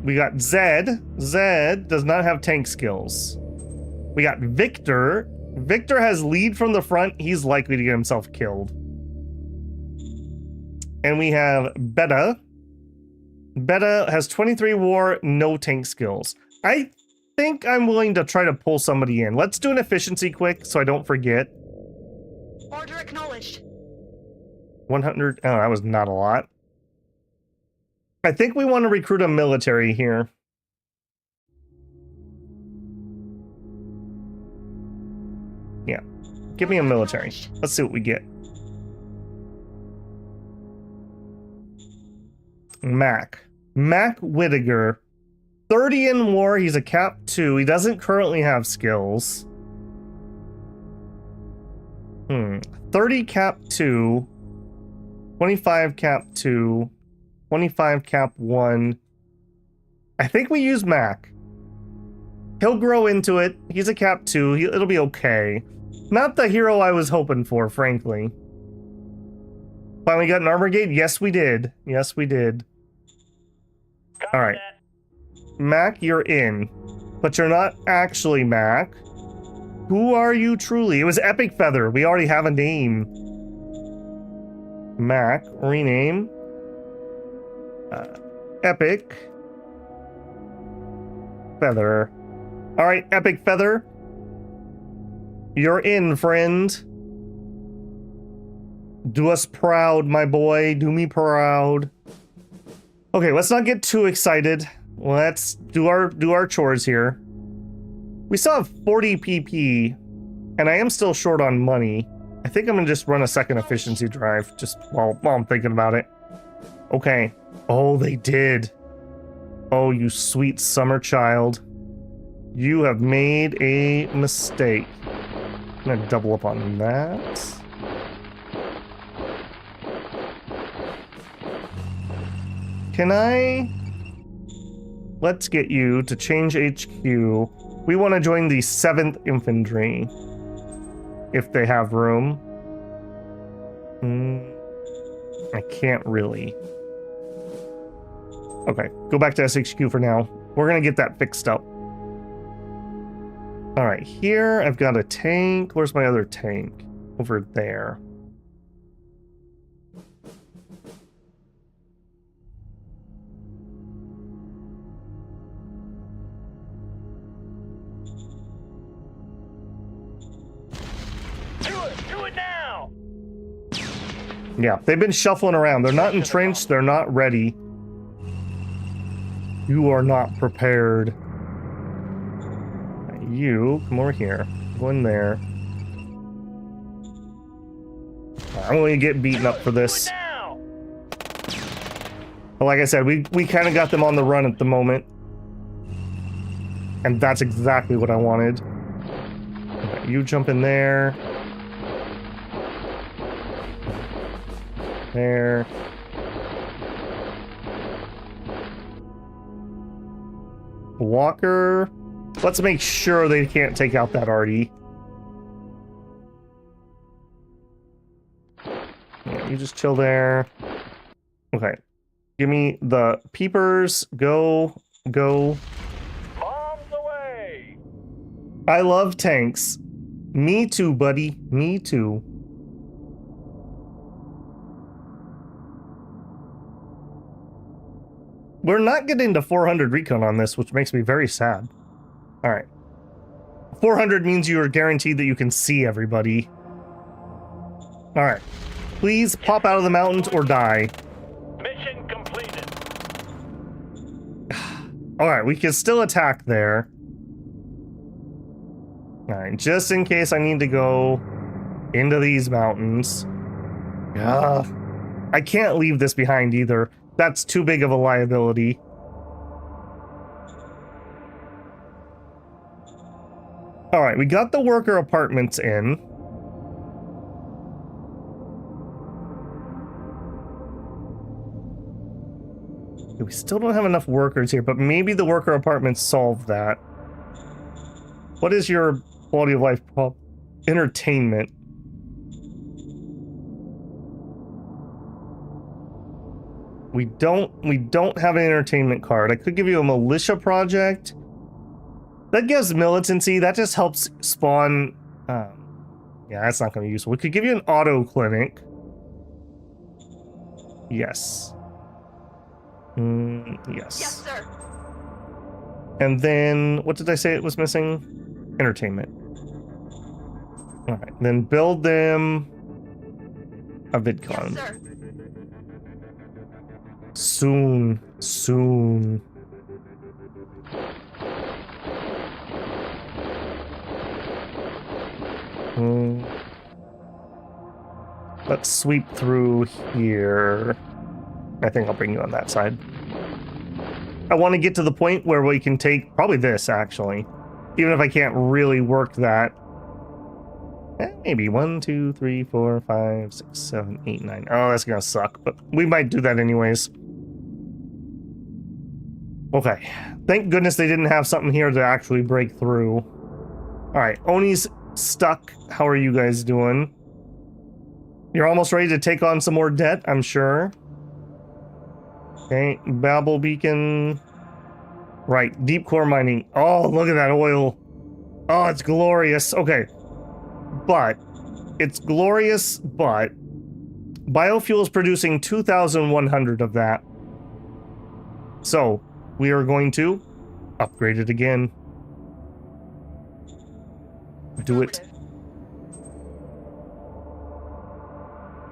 We got Zed. Zed does not have tank skills. We got Victor. Victor has lead from the front. He's likely to get himself killed. And we have Beta. Beta has 23 war, no tank skills. I think I'm willing to try to pull somebody in. Let's do an efficiency quick so I don't forget. Order acknowledged. 100. Oh, that was not a lot. I think we want to recruit a military here. Yeah. Give me a military. Let's see what we get. Mac Whittaker. 30 in war. He's a cap 2. He doesn't currently have skills. 30 cap 2. 25 cap 2. 25 cap 1. I think we use Mac. He'll grow into it. He's a cap 2. It'll be okay. Not the hero I was hoping for, frankly. Finally got an armor brigade? Yes, we did. Yes, we did. All right. Mac, you're in. But you're not actually Mac. Who are you truly? It was Epic Feather. We already have a name. Mac, rename. Epic Feather. All right, Epic Feather. You're in, friend. Do us proud, my boy. Do me proud. Okay, let's not get too excited. Let's do our chores here. We still have 40 PP, and I am still short on money. I think I'm gonna just run a second efficiency drive just while I'm thinking about it. Okay. Oh, they did. Oh, you sweet summer child. You have made a mistake. I'm gonna double up on that. Can I? Let's get you to change HQ. We want to join the 7th Infantry. If they have room. I can't really. Okay, go back to SHQ for now. We're gonna get that fixed up. All right, here I've got a tank. Where's my other tank? Over there. Do it now! Yeah, they've been shuffling around. They're not entrenched. They're not ready. You are not prepared. You, come over here. Go in there. I'm going to get beaten up for this. But like I said, we kind of got them on the run at the moment. And that's exactly what I wanted. Okay, you jump in there. There. Walker. Let's make sure they can't take out that arty. You just chill there. Okay. Give me the peepers. Go. Bombs away! I love tanks. Me too, buddy. Me too. We're not getting to 400 recon on this, which makes me very sad. All right. 400 means you are guaranteed that you can see everybody. All right. Please pop out of the mountains or die. Mission completed. All right, we can still attack there. All right, just in case I need to go into these mountains. Yeah. I can't leave this behind either. That's too big of a liability. All right, we got the worker apartments in. We still don't have enough workers here, but maybe the worker apartments solve that. What is your quality of life problem? Entertainment. We don't have an entertainment card. I could give you a militia project. That gives militancy. That just helps spawn. Yeah, that's not going to be useful. We could give you an auto clinic. Yes. Yes. Yes, sir. And then, what did I say it was missing? Entertainment. All right, then build them a VidCon. Yes, sir. Soon. Let's sweep through here. I think I'll bring you on that side. I want to get to the point where we can take probably this, actually. Even if I can't really work that. Maybe 1, 2, 3, 4, 5, 6, 7, 8, 9. Oh, that's gonna suck, but we might do that anyways. Okay. Thank goodness they didn't have something here to actually break through. Alright, Oni's stuck. How are you guys doing? You're almost ready to take on some more debt, I'm sure. Okay, Babel Beacon. Right, deep core mining. Oh, look at that oil. Oh, it's glorious. Okay. But, it's glorious, but biofuel is producing 2,100 of that. So, we are going to upgrade it again. Do it.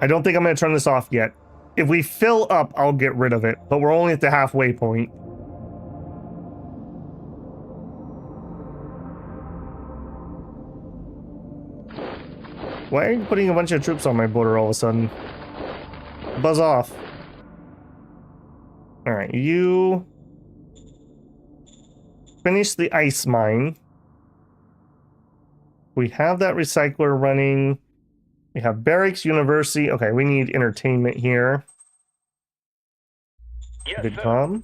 I don't think I'm going to turn this off yet. If we fill up, I'll get rid of it, but we're only at the halfway point. Why are you putting a bunch of troops on my border all of a sudden? Buzz off. Alright, you finish the ice mine. We have that recycler running. We have barracks, university. Okay, we need entertainment here. Yes, VidCom.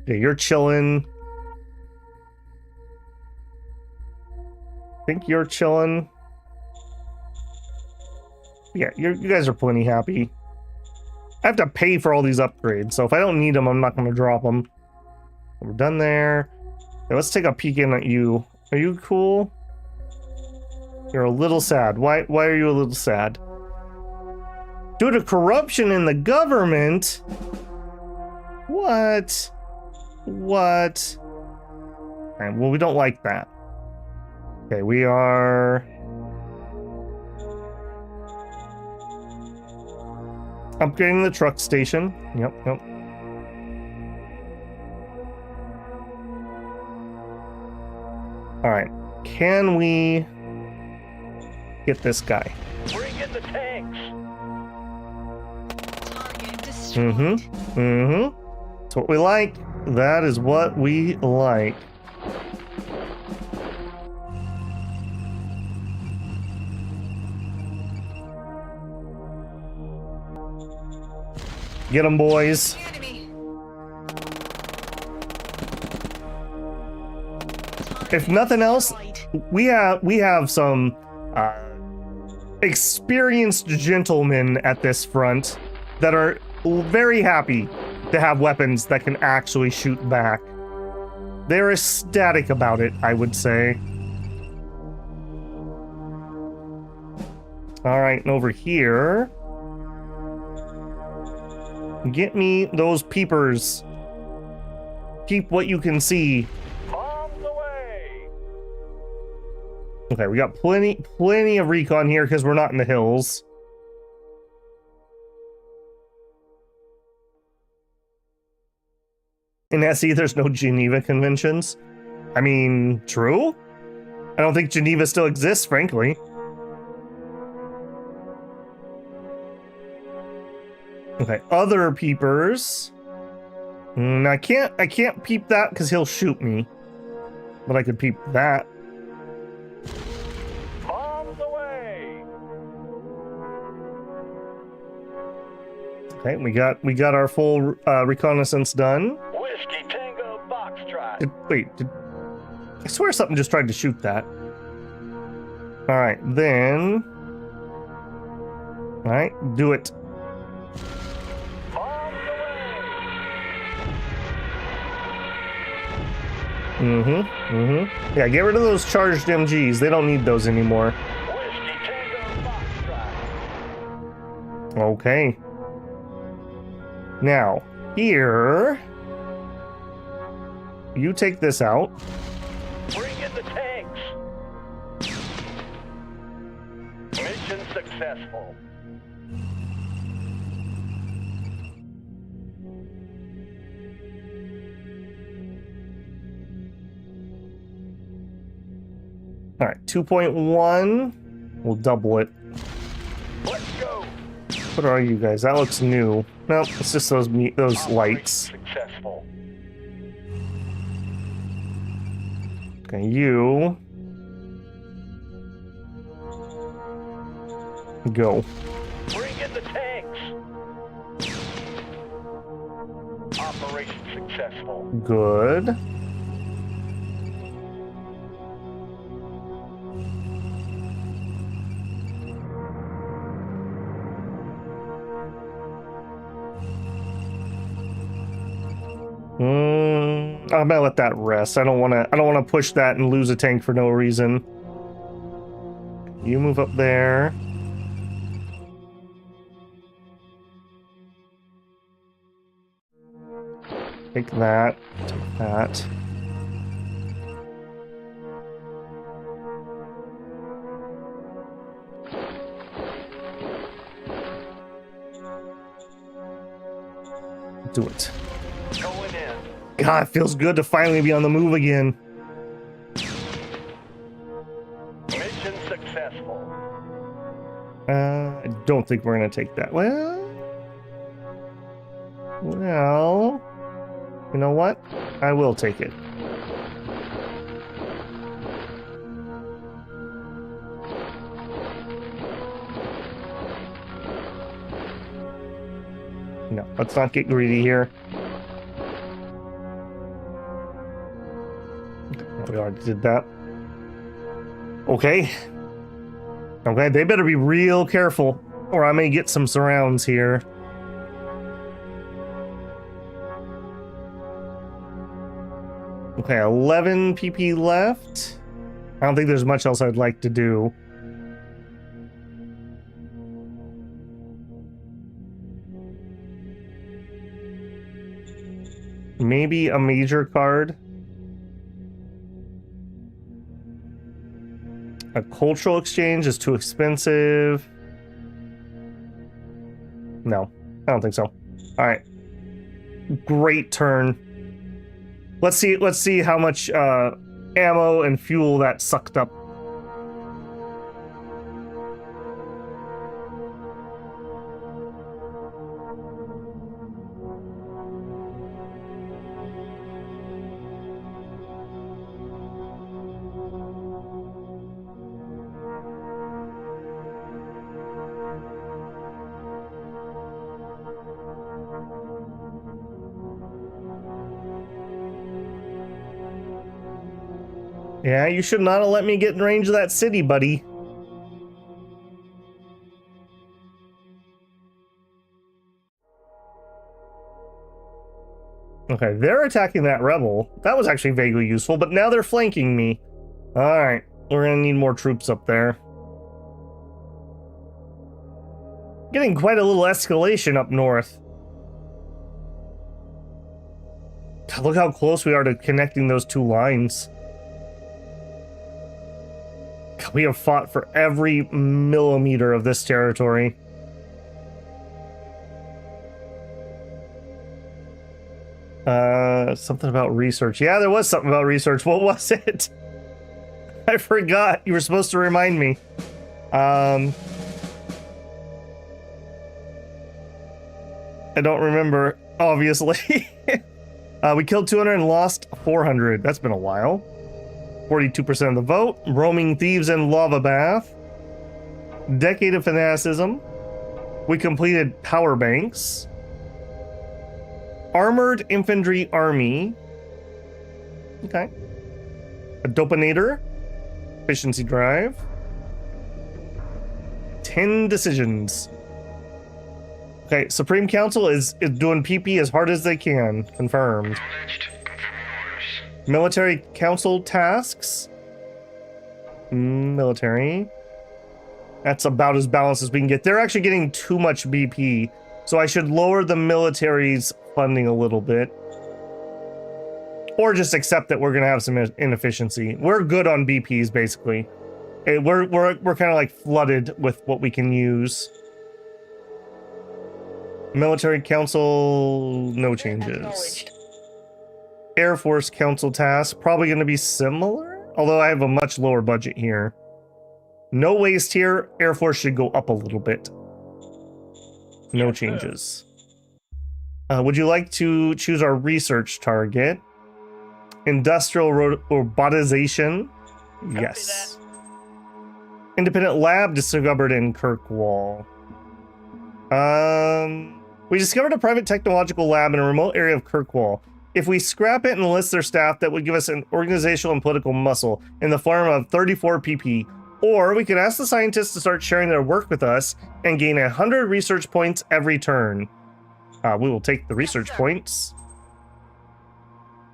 Okay, you're chilling. I think you're chilling. Yeah, you guys are plenty happy. I have to pay for all these upgrades, so if I don't need them, I'm not going to drop them. We're done there. Okay, let's take a peek in at you. Are you cool? You're a little sad. Why are you a little sad? Due to corruption in the government? What? What? Alright, well, we don't like that. Okay, we are upgrading the truck station. Yep. Alright, can we get this guy? Bring in the tanks. Target destroyed. That's what we like. That is what we like. Get them, boys. Enemy. If nothing else, Target we have some experienced gentlemen at this front that are very happy to have weapons that can actually shoot back. They're ecstatic about it, I would say. All right, and over here, get me those peepers. Peep what you can see. Bombs away. Okay, we got plenty of recon here because we're not in the hills. In SE, there's no Geneva conventions. I mean, true? I don't think Geneva still exists, frankly. Okay, other peepers. I can't peep that because he'll shoot me. But I could peep that. Bombs away. Okay, we got our full reconnaissance done. Whiskey Tango Foxtrot. I swear something just tried to shoot that. All right, then. All right, do it. Bombs away. Yeah, get rid of those charged MGs. They don't need those anymore. Whiskey Tango Foxtrot. Okay. Now, here. You take this out. Bring in the tanks. Mission successful. All right, 2.1. We'll double it. Let's go. What are you guys? That looks new. Nope, it's just those lights. Successful. Okay, you go. Bring in the tanks. Operation successful. Good. I'm gonna let that rest. I don't wanna push that and lose a tank for no reason. You move up there. Take that. Take that. Do it. Going in. God, it feels good to finally be on the move again. Mission successful. I don't think we're gonna take that. Well, you know what? I will take it. No, let's not get greedy here. We already did that. Okay. Okay, they better be real careful, or I may get some surrounds here. Okay, 11 PP left. I don't think there's much else I'd like to do. Maybe a major card. A cultural exchange is too expensive. No, I don't think so. All right. Great turn. Let's see how much ammo and fuel that sucked up. Yeah, you should not have let me get in range of that city, buddy. Okay, they're attacking that rebel. That was actually vaguely useful, but now they're flanking me. Alright, we're gonna need more troops up there. Getting quite a little escalation up north. God, look how close we are to connecting those two lines. God, we have fought for every millimeter of this territory. Something about research. Yeah, there was something about research. What was it? I forgot. You were supposed to remind me. I don't remember, obviously. We killed 200 and lost 400. That's been a while. 42% of the vote. Roaming thieves and lava bath. Decade of fanaticism. We completed power banks. Armored infantry army. Okay. A dopinator. Efficiency drive. 10 decisions. Okay, Supreme Council is doing PP as hard as they can. Confirmed. Military Council tasks. Military. That's about as balanced as we can get. They're actually getting too much BP, so I should lower the military's funding a little bit. Or just accept that we're going to have some inefficiency. We're good on BPs, basically. We're kind of like flooded with what we can use. Military Council, no changes. Air Force Council task, probably going to be similar, although I have a much lower budget here. No waste here. Air Force should go up a little bit. No changes. Would you like to choose our research target? Industrial robotization? Yes. Independent lab discovered in Kirkwall. We discovered a private technological lab in a remote area of Kirkwall. If we scrap it and enlist their staff, that would give us an organizational and political muscle in the form of 34 PP. Or we could ask the scientists to start sharing their work with us and gain 100 research points every turn. We will take the research points.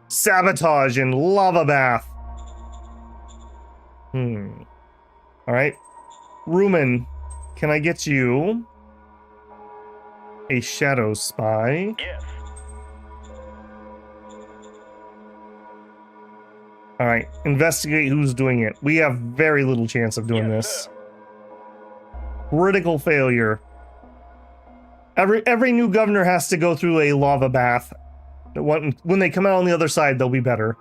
Sabotage and lava bath. Alright. Rumen, can I get you a shadow spy? Yes. Alright, investigate who's doing it. We have very little chance of doing this. Sir. Critical failure. Every new governor has to go through a lava bath. When they come out on the other side, they'll be better.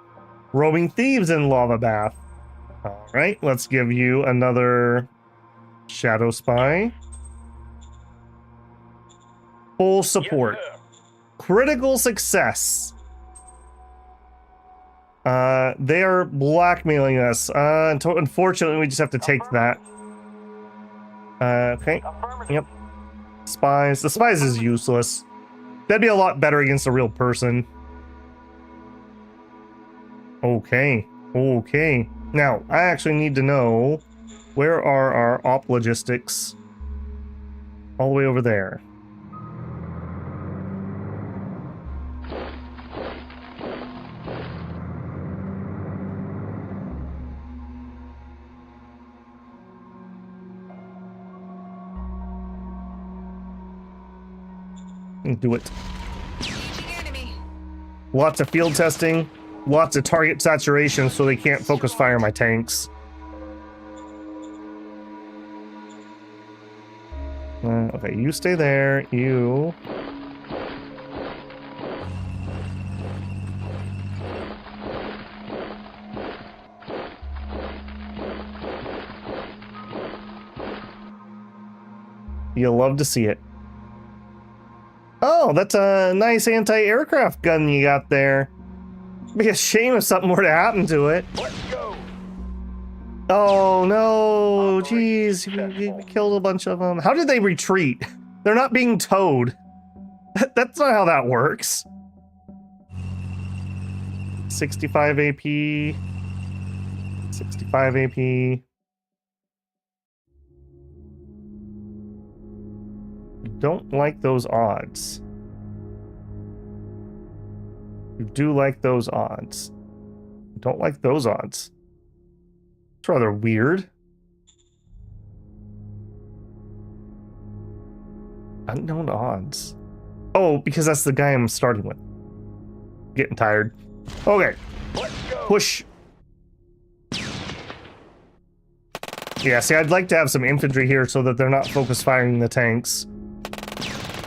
Roaming thieves in lava bath. Alright, let's give you another shadow spy. Full support. Yes, sir. Critical success. They are blackmailing us. Unfortunately, we just have to take that. Okay. Affirmative. Yep. Spies. The spies is useless. That'd be a lot better against a real person. Okay. Okay. Now, I actually need to know, where are our op logistics? All the way over there. Do it. Lots of field testing, lots of target saturation so they can't focus fire my tanks. Okay, you stay there. You. You'll love to see it. Oh, that's a nice anti-aircraft gun you got there. It'd be a shame if something were to happen to it. Let's go. Oh no, jeez, we killed a bunch of them. How did they retreat? They're not being towed. That's not how that works. 65 AP. 65 AP. Don't like those odds. You do like those odds. Don't like those odds. It's rather weird. Unknown odds. Oh, because that's the guy I'm starting with. Getting tired. Okay. Let's go. Push. Yeah, see, I'd like to have some infantry here so that they're not focus firing the tanks.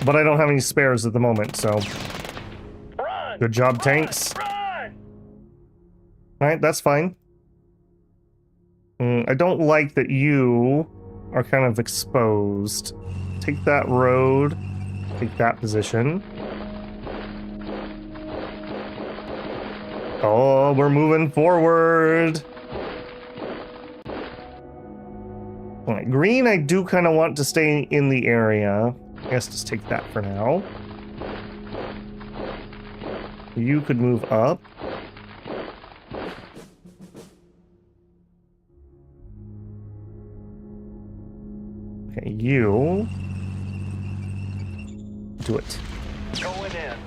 But I don't have any spares at the moment, so... Run. Good job, Run, tanks. Run. Alright, that's fine. I don't like that you are kind of exposed. Take that road. Take that position. Oh, we're moving forward. Alright, green, I do kind of want to stay in the area. I guess just take that for now. You could move up. Okay, you do it. Going in.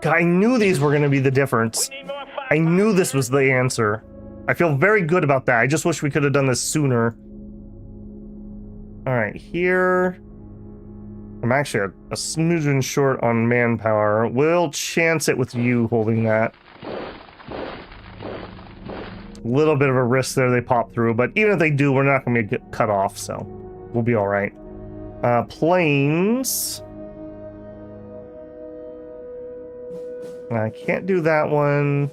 God, I knew these were going to be the difference. We need more fire. I knew this was the answer. I feel very good about that. I just wish we could have done this sooner. All right, here. I'm actually a smidgen short on manpower. We'll chance it with you holding that. A little bit of a risk there they pop through, but even if they do, we're not going to get cut off, so we'll be all right. Planes. I can't do that one.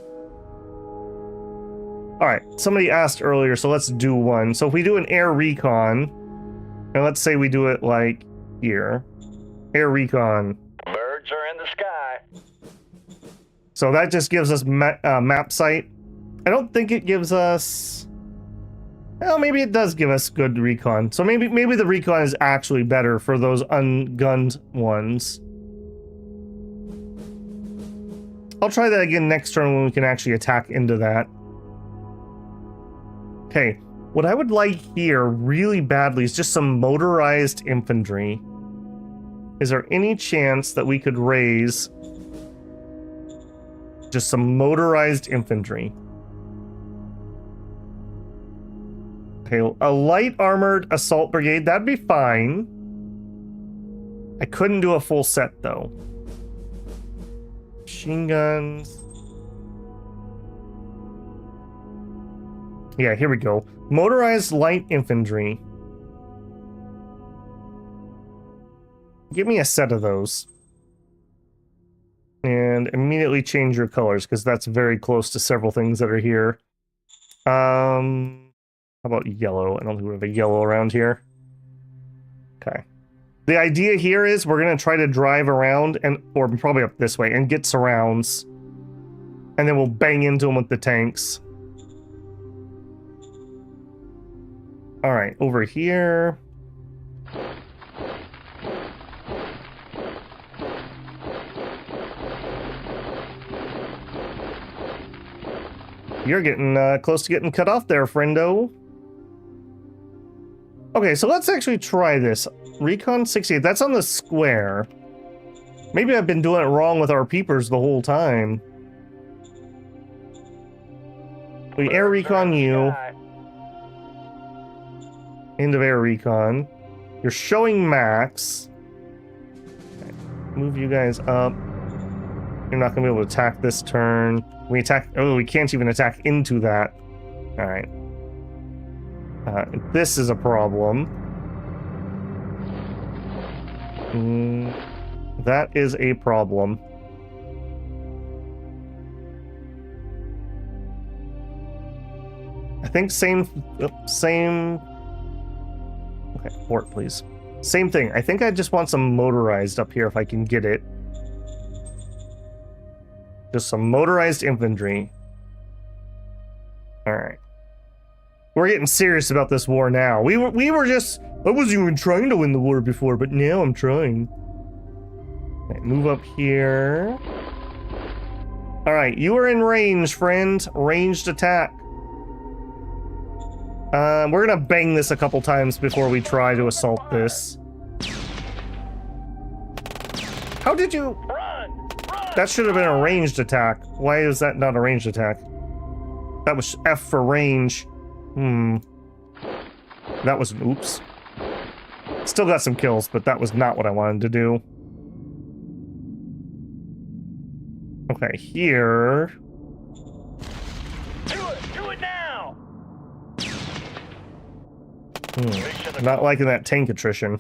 All right, somebody asked earlier, so let's do one. So if we do an air recon, and let's say we do it like here. Air recon. Birds are in the sky. So that just gives us map site. I don't think it gives us... Well, maybe it does give us good recon. So maybe the recon is actually better for those ungunned ones. I'll try that again next turn when we can actually attack into that. Okay, what I would like here really badly is just some motorized infantry. Is there any chance that we could raise just some motorized infantry? Okay, a light armored assault brigade, that'd be fine. I couldn't do a full set though. Machine guns. Yeah, here we go. Motorized light infantry. Give me a set of those. And immediately change your colors, because that's very close to several things that are here. How about yellow? I don't think we have a yellow around here. Okay. The idea here is we're going to try to drive around, or probably up this way, and get surrounds. And then we'll bang into them with the tanks. Alright, over here. You're getting close to getting cut off there, friendo. Okay, so let's actually try this. Recon 68, that's on the square. Maybe I've been doing it wrong with our peepers the whole time. We air recon you. End of air recon. You're showing max. Okay, move you guys up. You're not gonna be able to attack this turn. We attack. Oh, we can't even attack into that. All right. This is a problem. That is a problem. I think same. Okay, port, please. Same thing. I think I just want some motorized up here if I can get it. Just some motorized infantry. Alright. We're getting serious about this war now. We were just... I wasn't even trying to win the war before, but now I'm trying. Okay, move up here. Alright, you are in range, friend. Ranged attack. We're gonna bang this a couple times before we try to assault this. How did you... Run! That should have been a ranged attack. Why is that not a ranged attack? That was F for range. That was an oops. Still got some kills, but that was not what I wanted to do. Okay, here. Do it now. Not liking that tank attrition.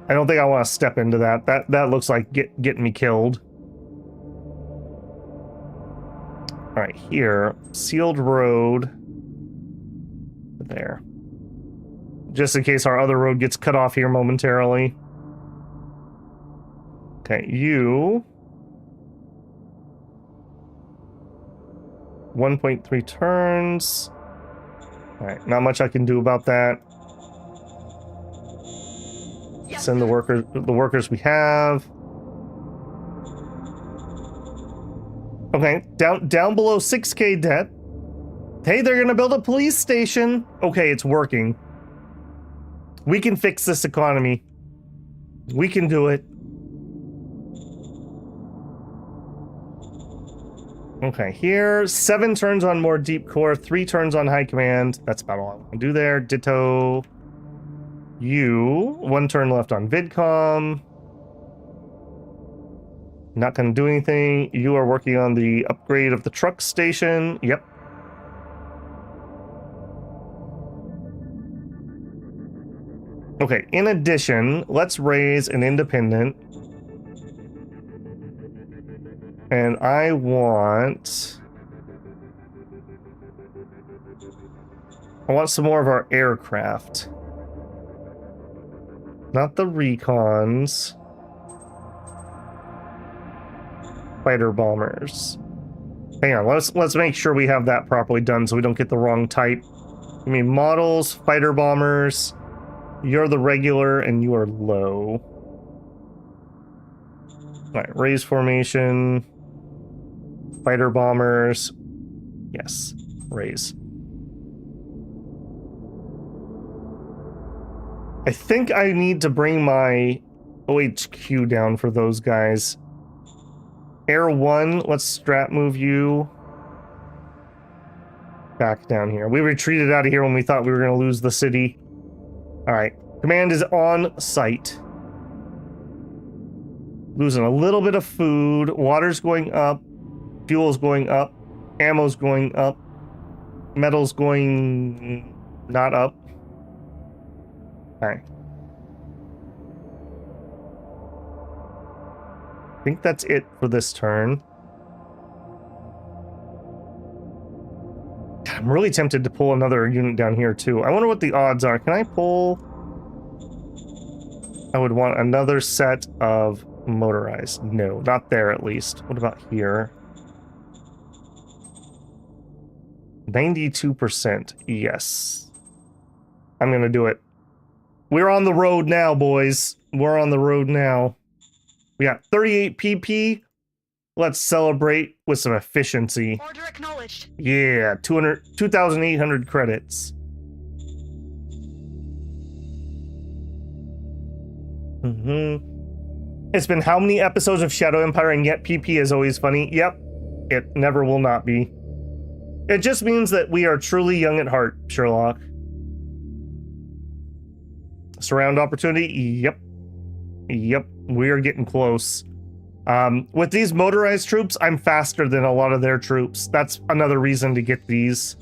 I don't think I want to step into that. That looks like getting me killed. All right, here, sealed road. There. Just in case our other road gets cut off here momentarily. Okay, you. 1.3 turns. All right, not much I can do about that. Send the workers we have. Okay, down below 6K debt. Hey, they're gonna build a police station. Okay, it's working. We can fix this economy. We can do it. Okay, here, 7 turns on more deep core, 3 turns on high command. That's about all I want to do there. Ditto. You, 1 turn left on VidCom. Not gonna do anything. You are working on the upgrade of the truck station. Yep. Okay, in addition, let's raise an independent. And I want some more of our aircraft. Not the recons. Fighter bombers. Hang on, let's make sure we have that properly done so we don't get the wrong type. I mean, models, fighter bombers. You're the regular and you are low. Alright, raise formation. Fighter bombers. Yes, raise. I think I need to bring my OHQ down for those guys. Air 1, let's strat move you back down here. We retreated out of here when we thought we were going to lose the city. Alright, command is on site. Losing a little bit of food. Water's going up. Fuel's going up. Ammo's going up. Metal's going not up. Alright. I think that's it for this turn. God, I'm really tempted to pull another unit down here too. I wonder what the odds are. Can I pull? I would want another set of motorized. No, not there at least. What about here? 92%. Yes. I'm gonna do it. We're on the road now, boys. We're on the road now. We got 38 PP. Let's celebrate with some efficiency. Order acknowledged. Yeah, 2,800 credits. It's been how many episodes of Shadow Empire and yet PP is always funny? Yep, it never will not be. It just means that we are truly young at heart, Sherlock. Surround opportunity? Yep. Yep, we are getting close. With these motorized troops, I'm faster than a lot of their troops. That's another reason to get these.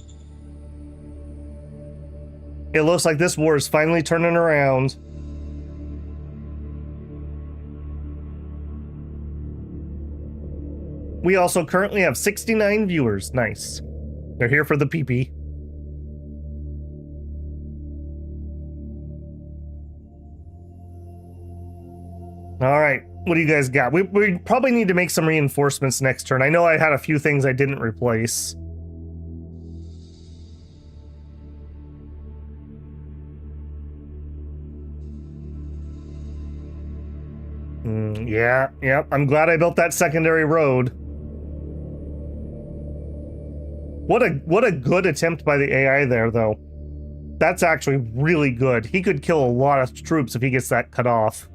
It looks like this war is finally turning around. We also currently have 69 viewers. Nice. They're here for the PP. All right, what do you guys got? We probably need to make some reinforcements next turn. I know I had a few things I didn't replace. Yeah, I'm glad I built that secondary road. What a good attempt by the AI there, though. That's actually really good. He could kill a lot of troops if he gets that cut off.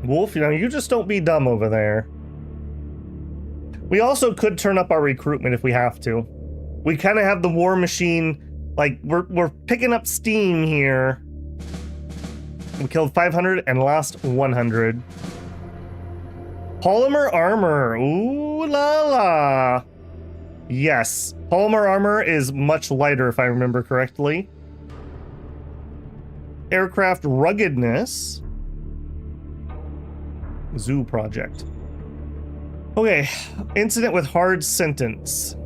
Wolf, you know, you just don't be dumb over there. We also could turn up our recruitment if we have to. We kind of have the war machine, like, we're picking up steam here. We killed 500 and lost 100. Polymer armor, ooh la la. Yes, polymer armor is much lighter if I remember correctly. Aircraft ruggedness. Zoo project. Okay, incident with hard sentence.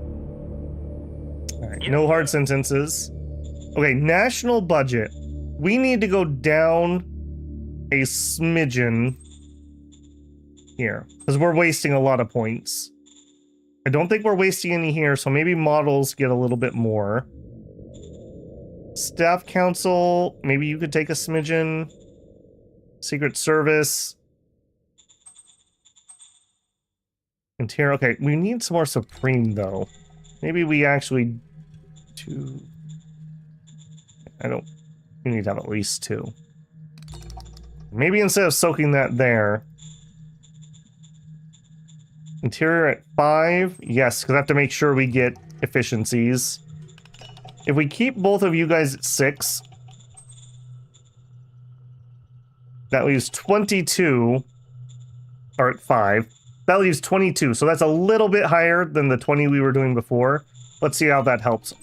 All right, no hard sentences. Okay, national budget. We need to go down a smidgen here because we're wasting a lot of points. I don't think we're wasting any here, so maybe models get a little bit more. Staff council, maybe you could take a smidgen. Secret service. Interior, okay, we need some more supreme though. Maybe we actually do. We need to have at least 2. Maybe instead of soaking that there. Interior at 5, yes, because I have to make sure we get efficiencies. If we keep both of you guys at 6, that leaves 22, or at 5. That leaves 22, so that's a little bit higher than the 20 we were doing before. Let's see how that helps.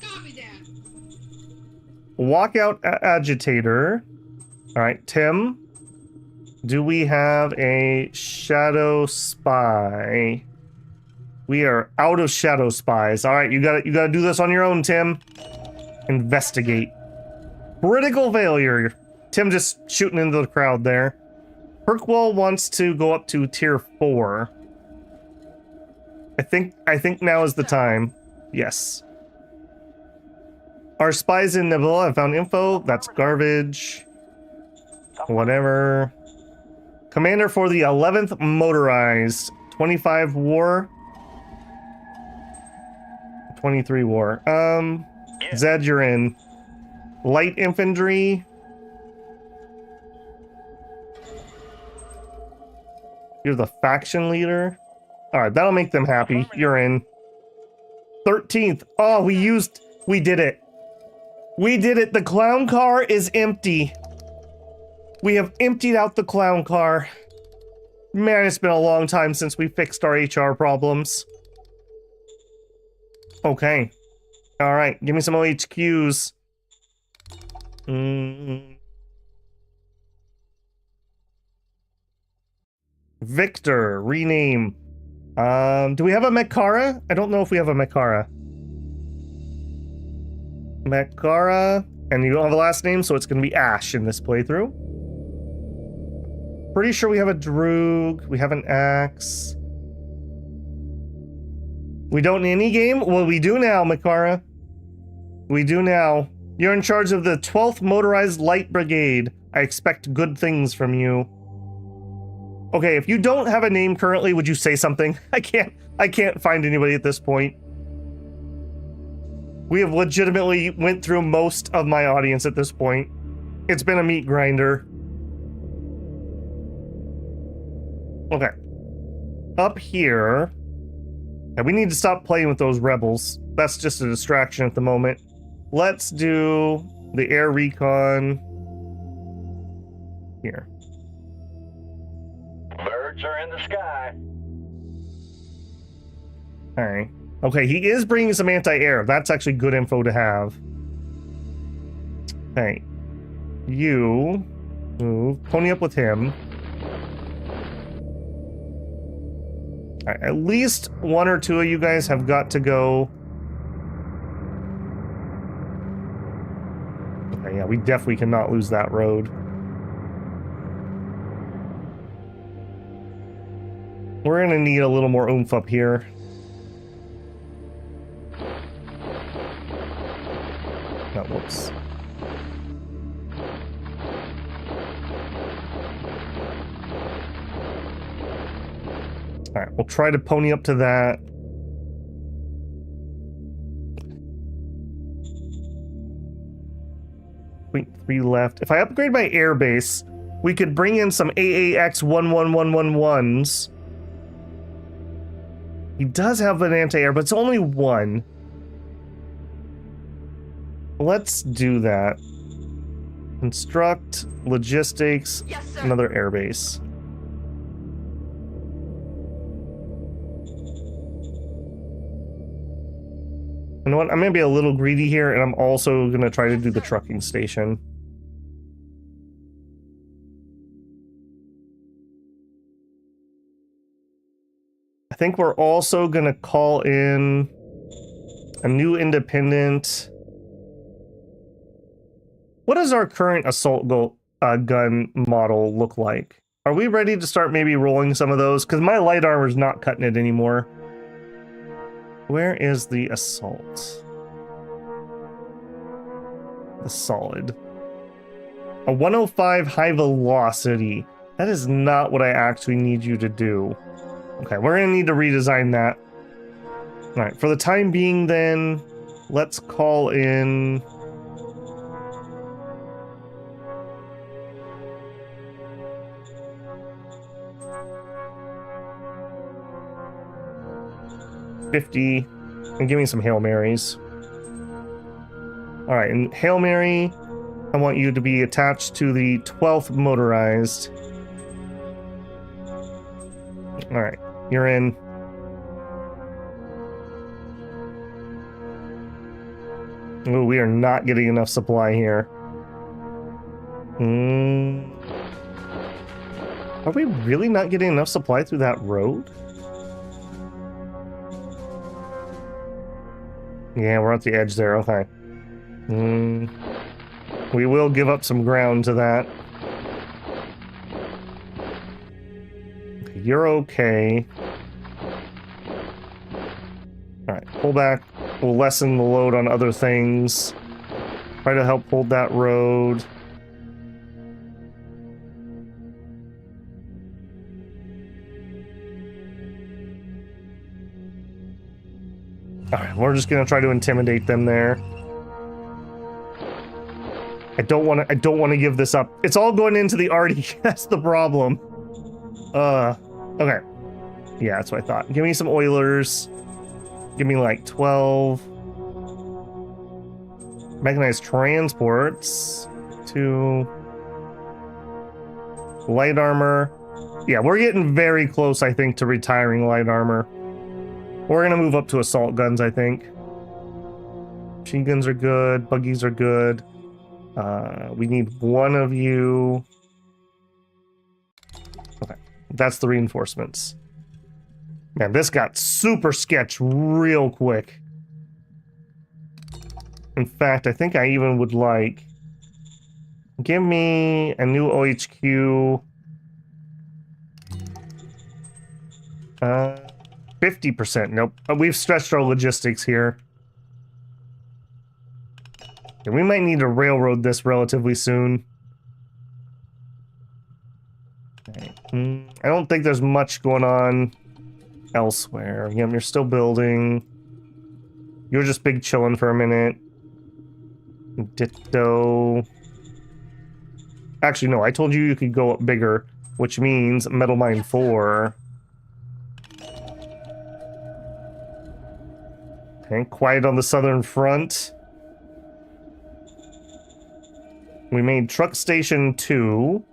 Walkout agitator. All right, Tim. Do we have a shadow spy? We are out of shadow spies. All right, you gotta do this on your own, Tim. Investigate. Critical failure. Tim just shooting into the crowd there. Kirkwall wants to go up to tier 4. I think now is the time. Yes. Our spies in Nebula have found info. That's garbage. Whatever. Commander for the 11th Motorized. 25 war. 23 war. Zed, you're in. Light infantry. You're the faction leader. Alright, that'll make them happy. You're in. 13th. Oh, we did it. We did it. The clown car is empty. We have emptied out the clown car. Man, it's been a long time since we fixed our HR problems. Okay. Alright, give me some OHQs. Victor, rename. Do we have a Mekara? I don't know if we have a Mekara. Mekara, and you don't have a last name, so it's going to be Ash in this playthrough. Pretty sure we have a Droog. We have an Axe. We don't in any game? Well, we do now, Mekara. We do now. You're in charge of the 12th Motorized Light Brigade. I expect good things from you. Okay, if you don't have a name currently, would you say something? I can't find anybody at this point. We have legitimately went through most of my audience at this point. It's been a meat grinder. Okay. Up here. And we need to stop playing with those rebels. That's just a distraction at the moment. Let's do the air recon here. Birds are in the sky. All right. Okay, he is bringing some anti-air. That's actually good info to have. Okay. You move. Pony up with him. All right, at least 1 or 2 of you guys have got to go. Okay, yeah, we definitely cannot lose that road. We're gonna need a little more oomph up here. No, Whoops. All right, we'll try to pony up to that. .3 left. If I upgrade my airbase, we could bring in some AAX 11111s. He does have an anti-air, but it's only one. Let's do that. Construct, logistics, Yes, sir. another airbase. You know what? I'm going to be a little greedy here, and I'm also going to try to do the trucking station. I think we're also going to call in a new independent. What does our current assault gun model look like? Are we ready to start maybe rolling some of those? Because my light armor is not cutting it anymore. Where is the assault? The solid. A 105 high velocity. That is not what I actually need you to do. Okay, we're going to need to redesign that. All right, for the time being then, let's call in... $50, and give me some Hail Marys. All right, and Hail Mary, I want you to be attached to the 12th motorized. All right, you're in. Oh, we are not getting enough supply here. Are we really not getting enough supply through that road? Yeah, we're at the edge there. Okay. We will give up some ground to that. Okay, you're okay. Alright, pull back. We'll lessen the load on other things. Try to help hold that road. Alright, we're just gonna try to intimidate them there. I don't wanna give this up. It's all going into the Artie. That's the problem. Okay. Yeah, that's what I thought. Give me some Oilers. Give me like 12. Mechanized transports. 2. Light armor. Yeah, we're getting very close, I think, to retiring light armor. We're gonna move up to assault guns, I think. Machine guns are good. Buggies are good. We need one of you. Okay, that's the reinforcements. Man, this got super sketch real quick. In fact, I think I even would like... Give me a new OHQ. 50%. Nope. We've stretched our logistics here. Yeah, we might need to railroad this relatively soon. Okay. I don't think there's much going on elsewhere. Yeah, you're still building. You're just big chilling for a minute. Ditto. Actually, no, I told you you could go up bigger, which means Metal Mine 4. Okay, quiet on the southern front. We made Truck Station 2.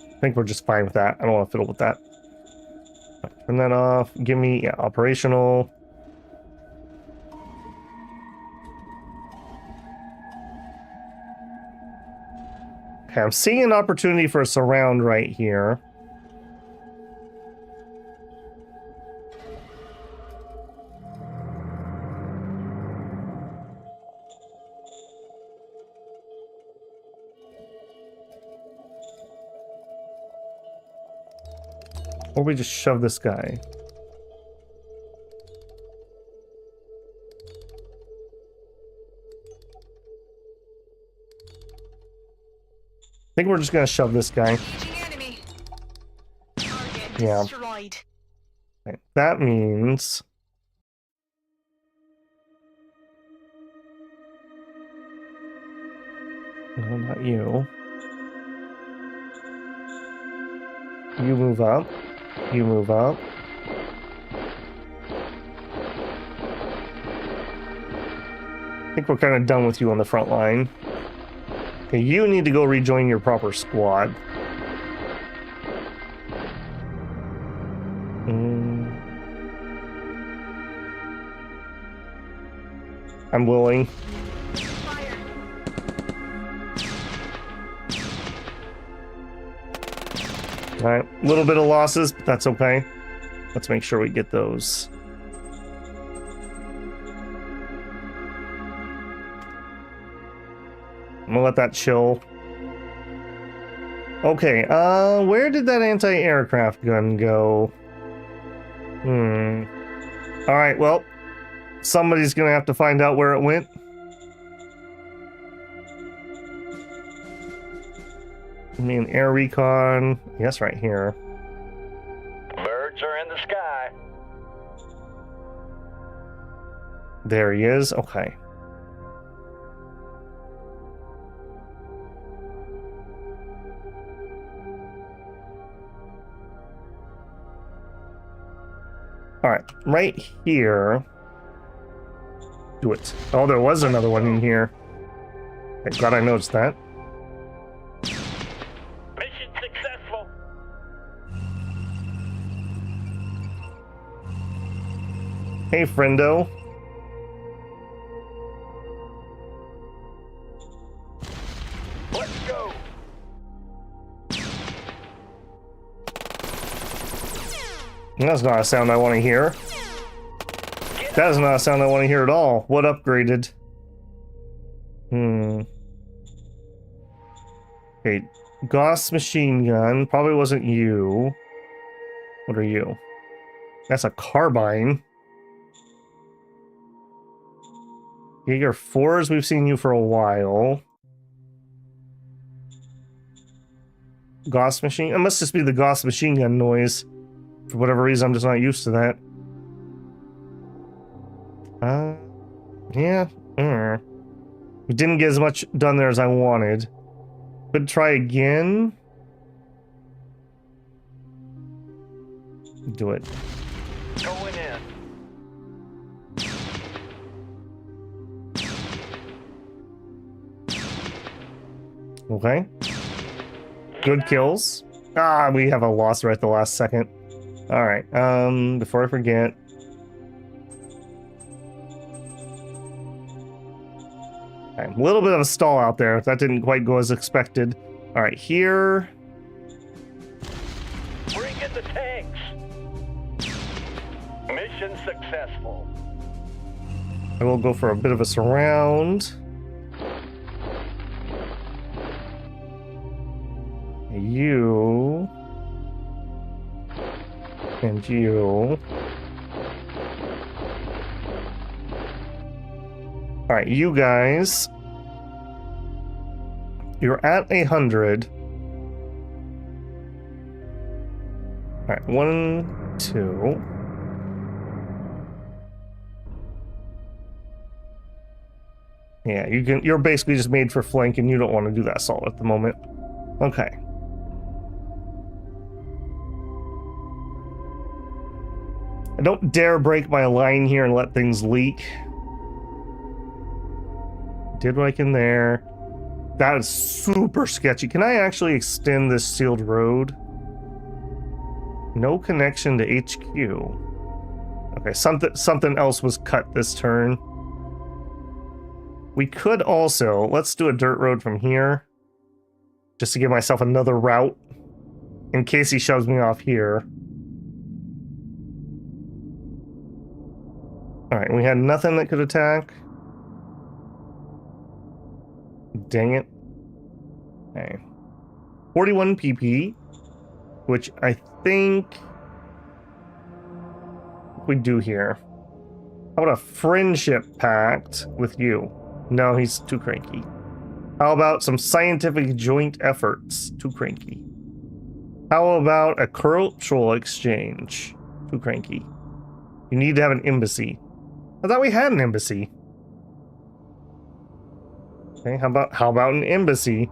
I think we're just fine with that. I don't want to fiddle with that. Turn that off. Give me, yeah, operational. Okay, I'm seeing an opportunity for a surround right here. Or we just shove this guy. think we're just gonna shove this guy. Engaging enemy. Target Yeah. destroyed. Okay, that means... No, not you. You move up. You move up. I think we're kind of done with you on the front line. Okay, you need to go rejoin your proper squad. I'm willing. Fire. Alright, a little bit of losses, but that's okay. Let's make sure we get those. I'm gonna let that chill. Okay, where did that anti-aircraft gun go? Alright, well, somebody's gonna have to find out where it went. I mean, air recon. Yes, right here. Birds are in the sky. There he is. Okay. All right, right here. Do it. Oh, there was another one in here. Okay, glad I noticed that. Mission successful. Hey, friendo. Let's go. That's not a sound I want to hear. That is not a sound I want to hear at all. What upgraded? Okay, Gauss machine gun. Probably wasn't you. What are you? That's a carbine. Jaeger 4s, we've seen you for a while. Gauss machine? It must just be the Gauss machine gun noise. For whatever reason, I'm just not used to that. Yeah. We didn't get as much done there as I wanted. Could try again. Do it. Going in. Okay. Good kills. Ah, we have a loss right at the last second. Alright, before I forget. Okay, a little bit of a stall out there. That didn't quite go as expected. Alright, here. Bring in the tanks. Mission successful. I will go for a bit of a surround. You. And you. Alright, you guys. You're at 100. Alright, 1, 2. Yeah, you're basically just made for flank and you don't want to do that assault at the moment. Okay. I don't dare break my line here and let things leak. Did what I can there. That is super sketchy. Can I actually extend this sealed road? No connection to HQ. Okay, something else was cut this turn. We could also, let's do a dirt road from here. Just to give myself another route. In case he shoves me off here. Alright, we had nothing that could attack. Dang it. Okay. 41 PP. Which I think we do here. How about a friendship pact with you? No, he's too cranky. How about some scientific joint efforts? Too cranky. How about a cultural exchange? Too cranky. You need to have an embassy. I thought we had an embassy. Okay, how about an embassy?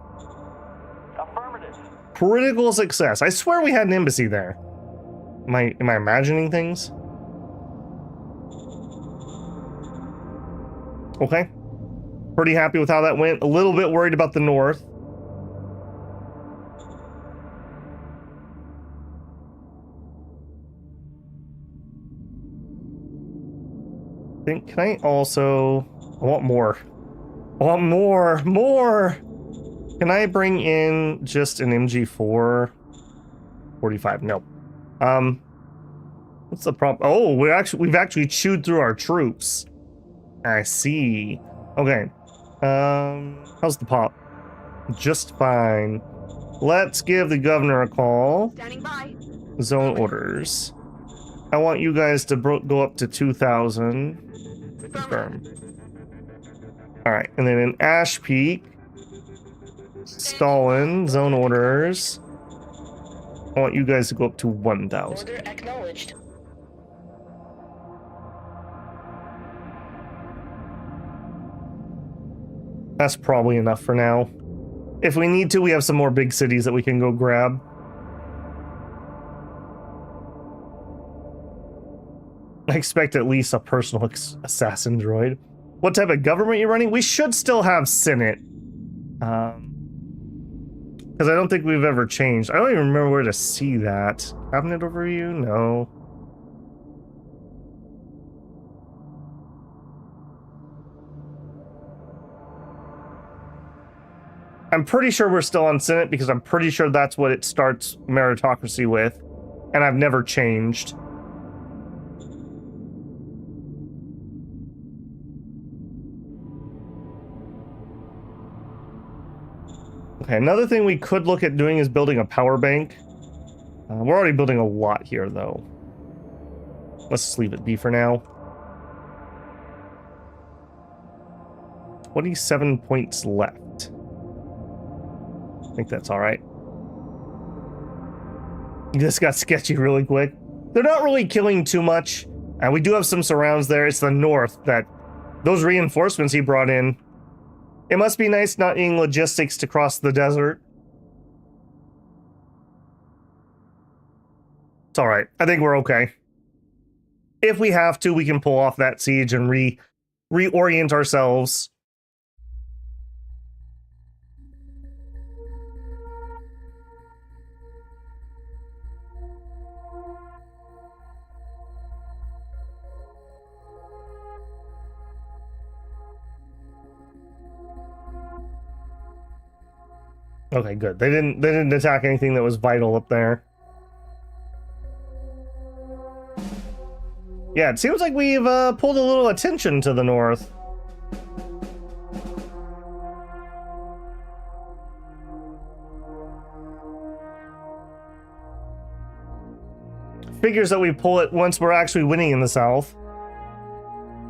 Affirmative. Critical success. I swear we had an embassy there. Am I imagining things? Okay. Pretty happy with how that went. A little bit worried about the north. Can I also... I want more. I want more! Can I bring in just an MG4? 45, no. What's the problem? Oh, we've actually chewed through our troops. I see. Okay. How's the pop? Just fine. Let's give the governor a call. Standing by. Zone orders. I want you guys to go up to 2,000. Confirm. Alright, and then in Ash Peak, Stalin, zone orders. I want you guys to go up to 1,000. Order acknowledged. That's probably enough for now. If we need to, we have some more big cities that we can go grab. I expect at least a personal assassin droid. What type of government you're running? We should still have Senate. Because I don't think we've ever changed. I don't even remember where to see that. Cabinet overview? No. I'm pretty sure we're still on Senate because I'm pretty sure that's what it starts meritocracy with. And I've never changed. Okay, another thing we could look at doing is building a power bank. We're already building a lot here, though. Let's just leave it be for now. 27 points left. I think that's all right. This got sketchy really quick. They're not really killing too much. And we do have some surrounds there. It's the north that those reinforcements he brought in. It must be nice not needing logistics to cross the desert. It's all right. I think we're okay. If we have to, we can pull off that siege and reorient ourselves. Okay, good. They didn't attack anything that was vital up there. Yeah, it seems like we've pulled a little attention to the north. Figures that we pull it once we're actually winning in the south.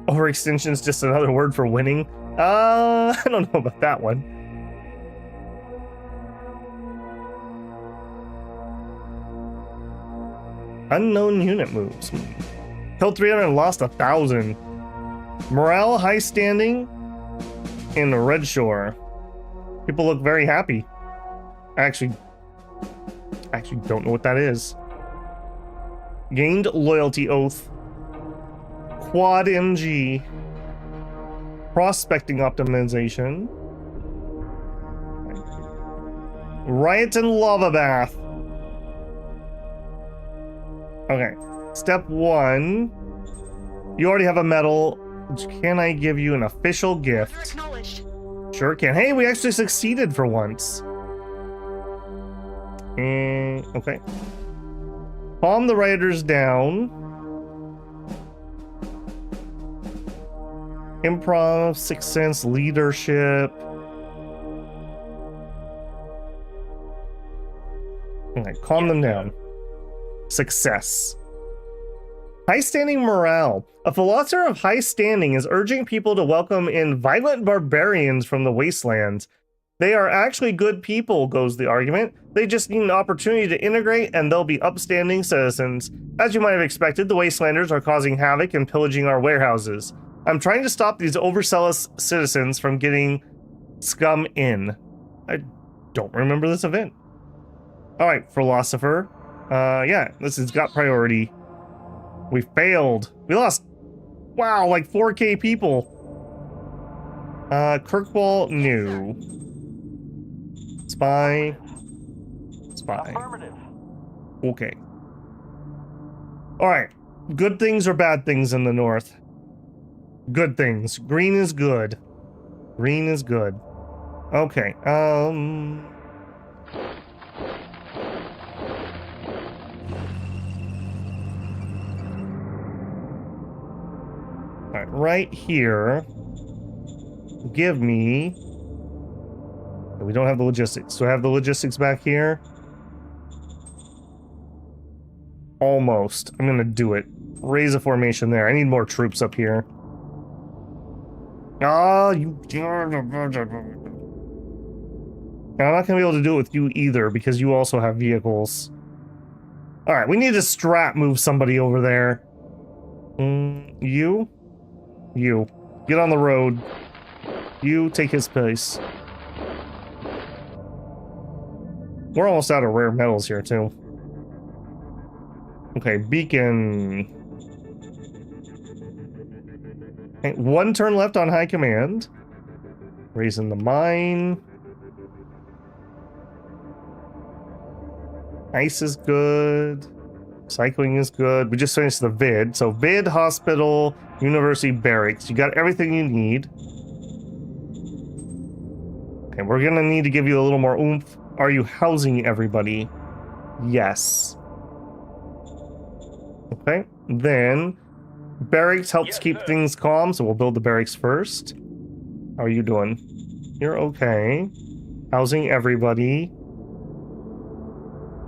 Overextension is just another word for winning. I don't know about that one. Unknown unit moves. Killed 300 and lost 1,000. Morale high standing in the Red Shore. People look very happy. I actually don't know what that is. Gained loyalty oath. Quad MG. Prospecting optimization. Riot and lava bath. Okay, step 1. You already have a medal. Can I give you an official gift? Acknowledged. Sure can. Hey, we actually succeeded for once. And okay. Calm the rioters down. Improv, Sixth Sense, leadership. Okay, calm them down. Success. High standing morale. A philosopher of high standing is urging people to welcome in violent barbarians from the wastelands. They are actually good people, goes the argument. They just need an opportunity to integrate and they'll be upstanding citizens. As you might have expected, the Wastelanders are causing havoc and pillaging our warehouses. I'm trying to stop these overzealous citizens from getting scum in. I don't remember this event. Alright, philosopher. Yeah, this has got priority. We failed. We lost, wow, like 4K people. Kirkwall, new. Spy. Spy. Affirmative. Okay. Alright. Good things or bad things in the north? Good things. Green is good. Green is good. Okay. Alright, right here. Give me... We don't have the logistics. Do I have the logistics back here? Almost. I'm gonna do it. Raise a formation there. I need more troops up here. Ah, you... I'm not gonna be able to do it with you either, because you also have vehicles. Alright, we need to strat move somebody over there. You? You. Get on the road. You take his place. We're almost out of rare metals here, too. Okay, beacon. Okay, 1 turn left on high command. Raising the mine. Ice is good. Cycling is good. We just finished the vid. So vid, hospital, university, barracks. You got everything you need. Okay, we're gonna need to give you a little more oomph. Are you housing everybody? Yes. Okay, then barracks helps keep things calm, so we'll build the barracks first. How are you doing? You're okay. Housing everybody.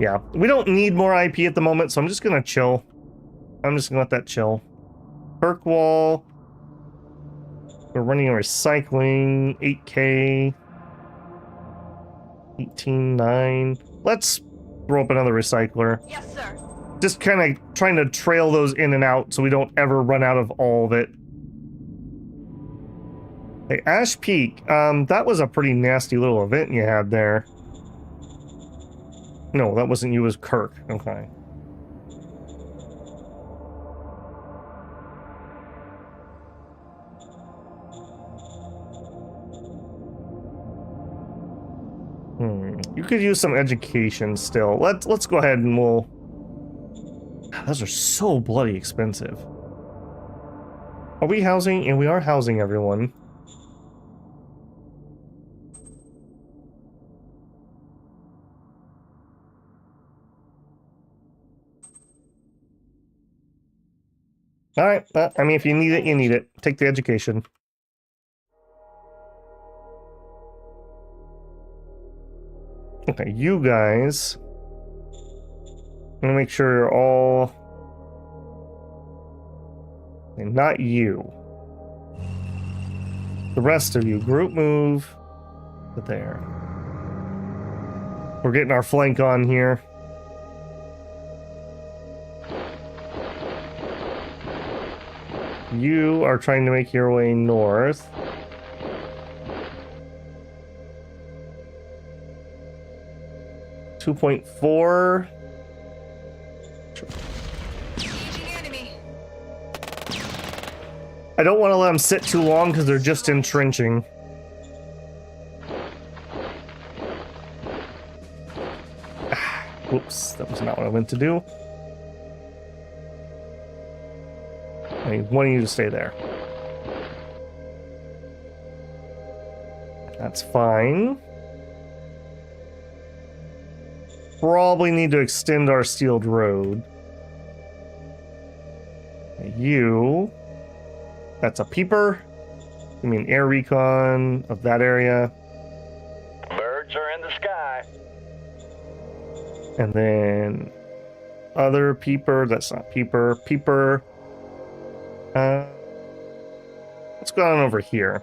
Yeah, we don't need more IP at the moment, so I'm just gonna chill. I'm just gonna let that chill. Kirkwall. We're running a recycling. 8K. 18.9. Let's throw up another recycler. Yes, sir. Just kind of trying to trail those in and out so we don't ever run out of all of it. Hey, Ash Peak. That was a pretty nasty little event you had there. No, that wasn't you, it was Kirk. Okay. You could use some education still. Let's go ahead and we'll... Those are so bloody expensive. Are we housing? And we are housing everyone. Alright, I mean, if you need it, you need it. Take the education. Okay, you guys... I'm gonna make sure you're all... And not you. The rest of you, group move to there. We're getting our flank on here. You are trying to make your way north. .4. Enemy. I don't want to let them sit too long because they're just entrenching. Whoops, that was not what I meant to do. I need one of you to stay there. That's fine. Probably need to extend our sealed road. You... That's a peeper. You mean air recon of that area. Birds are in the sky. And then... Other peeper, that's not peeper. Peeper... what's going on over here?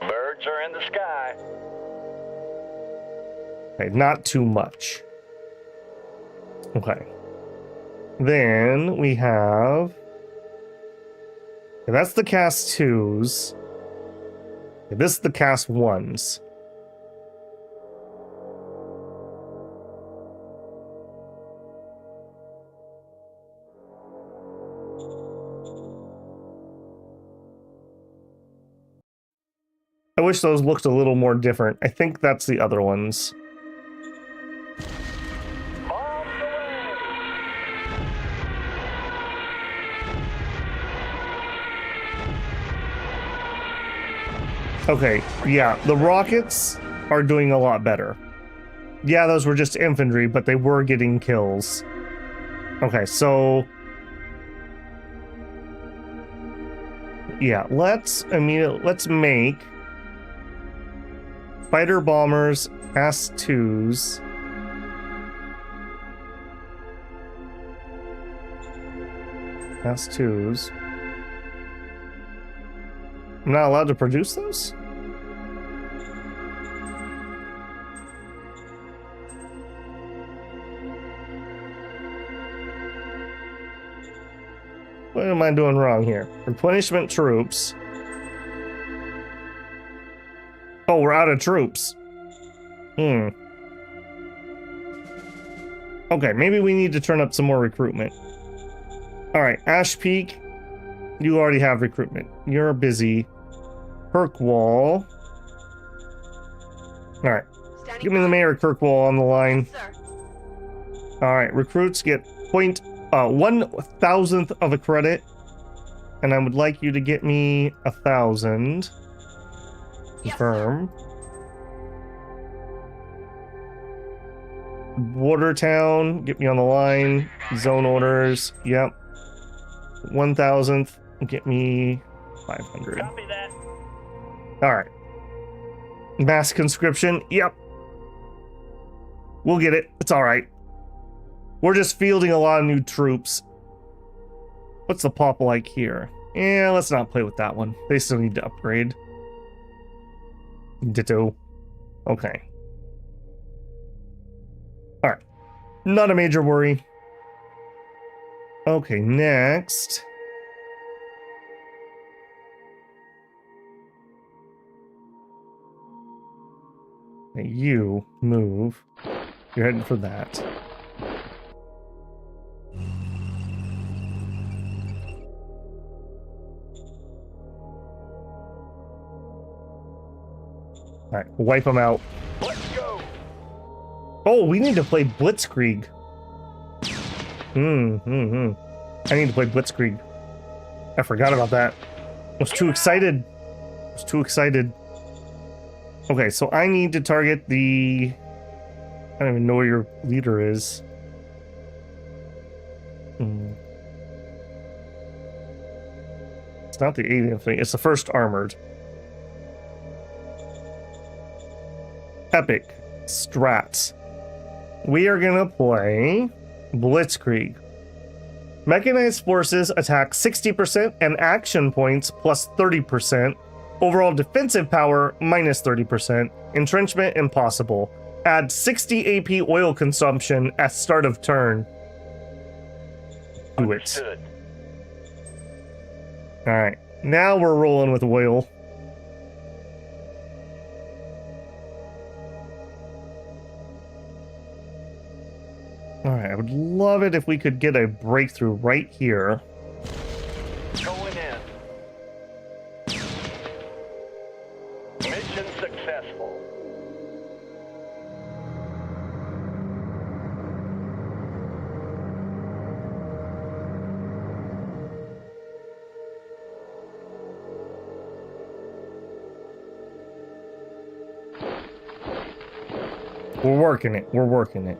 Birds are in the sky. Okay, not too much. Okay. Then we have... Okay, that's the cast 2s. Okay, this is the cast 1s. I wish those looked a little more different. I think that's the other ones. Okay, yeah, the rockets are doing a lot better. Yeah, those were just infantry, but they were getting kills. Okay, so... yeah, let's make... fighter bombers, S2s. S2s. I'm not allowed to produce those? What am I doing wrong here? Replenishment troops. Oh, we're out of troops. Okay, maybe we need to turn up some more recruitment. Alright, Ash Peak. You already have recruitment. You're busy. Kirkwall. Alright. Give me the mayor of Kirkwall on the line. Alright, recruits get 1,000th of a credit. And I would like you to get me 1,000. Confirm. Watertown, get me on the line. Zone orders, yep. 1,000th, get me 500. Copy that. Alright. Mass conscription, yep. We'll get it, it's alright. We're just fielding a lot of new troops. What's the pop like here? Yeah, let's not play with that one. They still need to upgrade. Ditto. Okay. Alright. Not a major worry. Okay, next. Okay, you move. You're heading for that. Alright, wipe them out. Let's go. Oh, we need to play Blitzkrieg. I need to play Blitzkrieg. I forgot about that. I was too excited. Okay, so I need to target the... I don't even know where your leader is. It's not the 80th thing. It's the 1st Armored. Epic. Strats. We are gonna play Blitzkrieg. Mechanized forces attack 60% and action points plus 30%. Overall defensive power minus 30%. Entrenchment impossible. Add 60 AP oil consumption at start of turn. Do it. Understood. Alright. Now we're rolling with oil. Alright, I would love it if we could get a breakthrough right here. Going in. Mission successful. We're working it.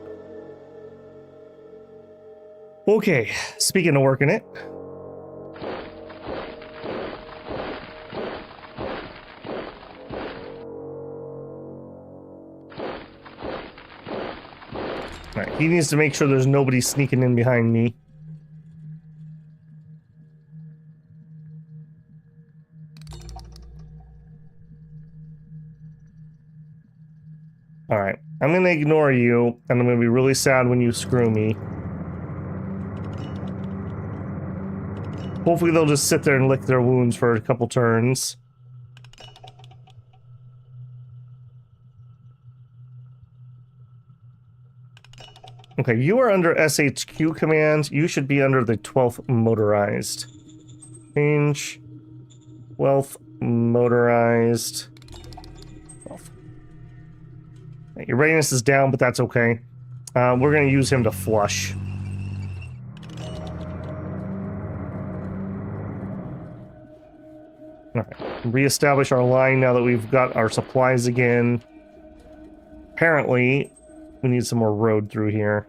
Okay, speaking of working it. Alright, he needs to make sure there's nobody sneaking in behind me. Alright, I'm gonna ignore you, and I'm gonna be really sad when you screw me. Hopefully they'll just sit there and lick their wounds for a couple turns. Okay, you are under SHQ command. You should be under the 12th motorized. Change. 12th motorized. 12th. Your readiness is down, but that's okay. We're going to use him to flush. Alright, reestablish our line now that we've got our supplies again. Apparently, we need some more road through here.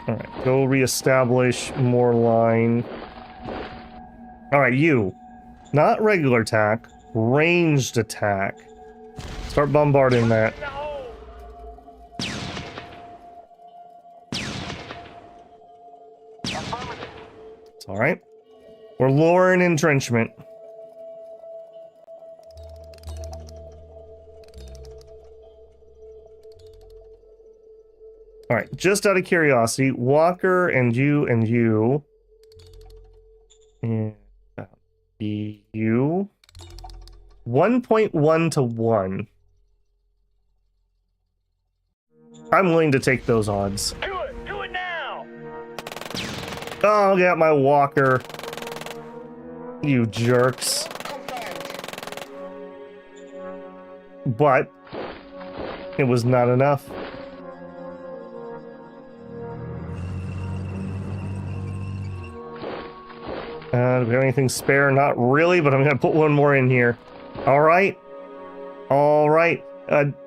Alright, go reestablish more line. Alright, you. Not regular attack, ranged attack. Start bombarding that. It's alright. We're lowering entrenchment. Alright, just out of curiosity, Walker and you and you. And you. 1.1 to 1. I'm willing to take those odds. Do it now! Oh, I got my Walker. You jerks. But it was not enough. Do we have anything spare? Not really, but I'm gonna put one more in here. Alright. Alright.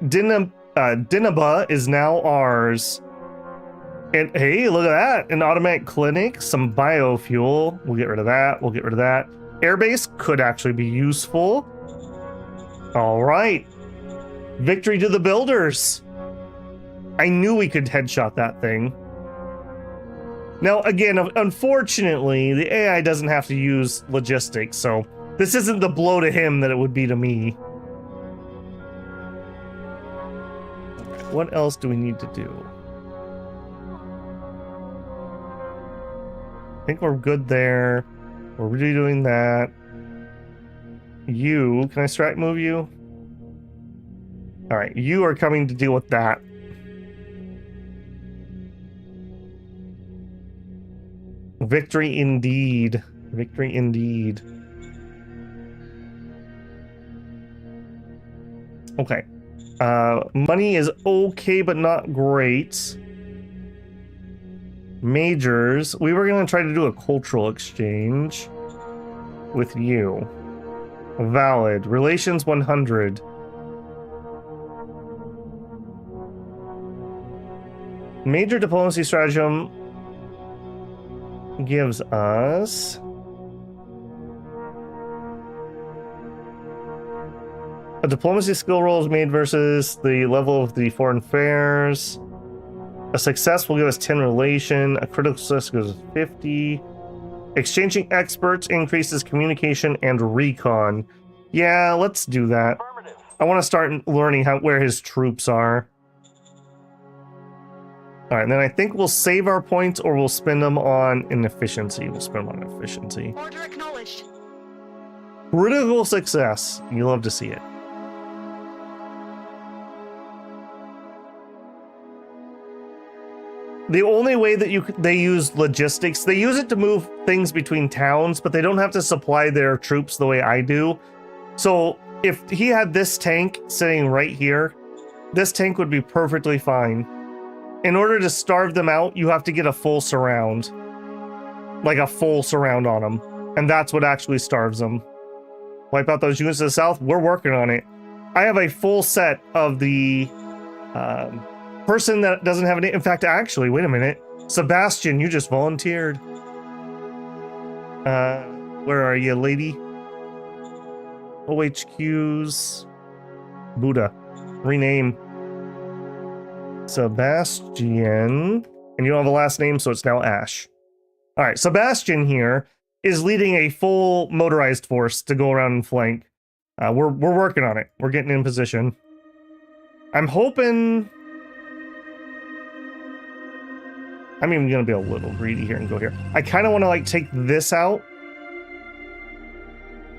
Dinaba is now ours. And hey, look at that. An automatic clinic, some biofuel. We'll get rid of that. We'll get rid of that. Airbase could actually be useful. Alright. Victory to the builders. I knew we could headshot that thing. Now, again, unfortunately, the AI doesn't have to use logistics, so this isn't the blow to him that it would be to me. What else do we need to do? I think we're good there. We're redoing that. You, can I strike move you? Alright, you are coming to deal with that. Victory indeed. Victory indeed. Okay. Money is okay, but not great. Majors. We were going to try to do a cultural exchange with you. Valid. Relations 100. Major diplomacy stratagem gives us a diplomacy skill roll is made versus the level of the foreign affairs. A success will give us 10 relation. A critical success gives us 50. Exchanging experts increases communication and recon. Yeah, let's do that. I want to start learning where his troops are. Alright, and then I think we'll save our points or we'll spend them on inefficiency. We'll spend them on efficiency. Order acknowledged. Critical success. You love to see it. The only way that they use logistics, they use it to move things between towns, but they don't have to supply their troops the way I do. So if he had this tank sitting right here, this tank would be perfectly fine. In order to starve them out, you have to get a full surround. Like a full surround on them. And that's what actually starves them. Wipe out those units to the south? We're working on it. I have a full set of the person that doesn't have any. In fact, actually, wait a minute. Sebastian, you just volunteered. Where are you, lady? OHQs. Buddha. Rename. Sebastian. And you don't have a last name, so it's now Ash. All right, Sebastian here is leading a full motorized force to go around and flank. We're working on it. We're getting in position. I'm hoping... I'm even going to be a little greedy here and go here. I kind of want to, like, take this out.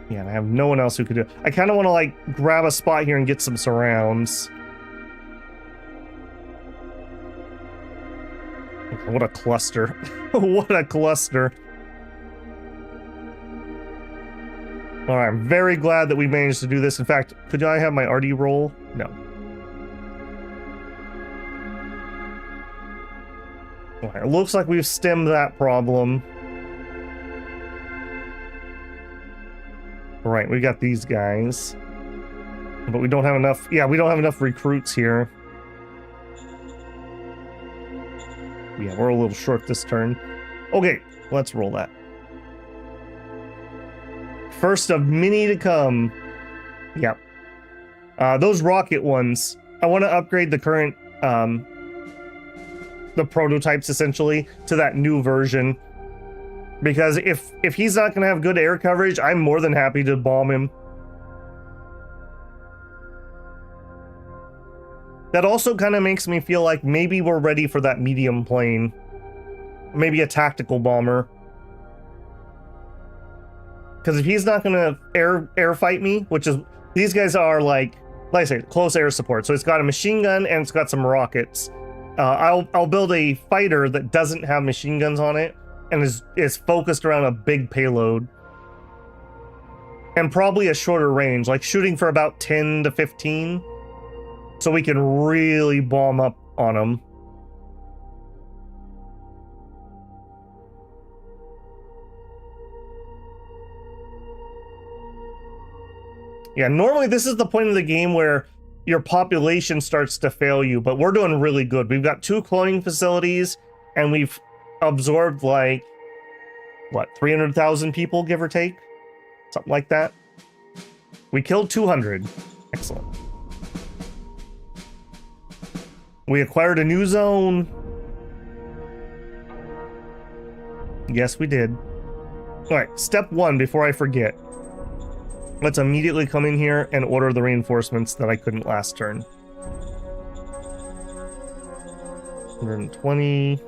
Yeah, and I have no one else who could do it. I kind of want to, like, grab a spot here and get some surrounds. Okay, what a cluster. What a cluster. Alright, I'm very glad that we managed to do this. In fact, could I have my RD roll? No. Okay, it looks like we've stemmed that problem. Alright, we got these guys. But we don't have enough... Yeah, we don't have enough recruits here. Yeah, we're a little short this turn. Okay, let's roll that. First of many to come. Yep. Those rocket ones, I want to upgrade the current, the prototypes essentially to that new version. Because if he's not going to have good air coverage, I'm more than happy to bomb him. That also kind of makes me feel like maybe we're ready for that medium plane. Maybe a tactical bomber. Because if he's not going to air fight me, which is... These guys are like I say, close air support. So it's got a machine gun and it's got some rockets. I'll build a fighter that doesn't have machine guns on it and is focused around a big payload. And probably a shorter range, like shooting for about 10 to 15. So we can really bomb up on them. Yeah, normally this is the point of the game where your population starts to fail you, but we're doing really good. We've got 2 cloning facilities, and we've absorbed like, what, 300,000 people, give or take? Something like that. We killed 200. Excellent. We acquired a new zone. Yes, we did. All right, step 1 before I forget. Let's immediately come in here and order the reinforcements that I couldn't last turn. 120.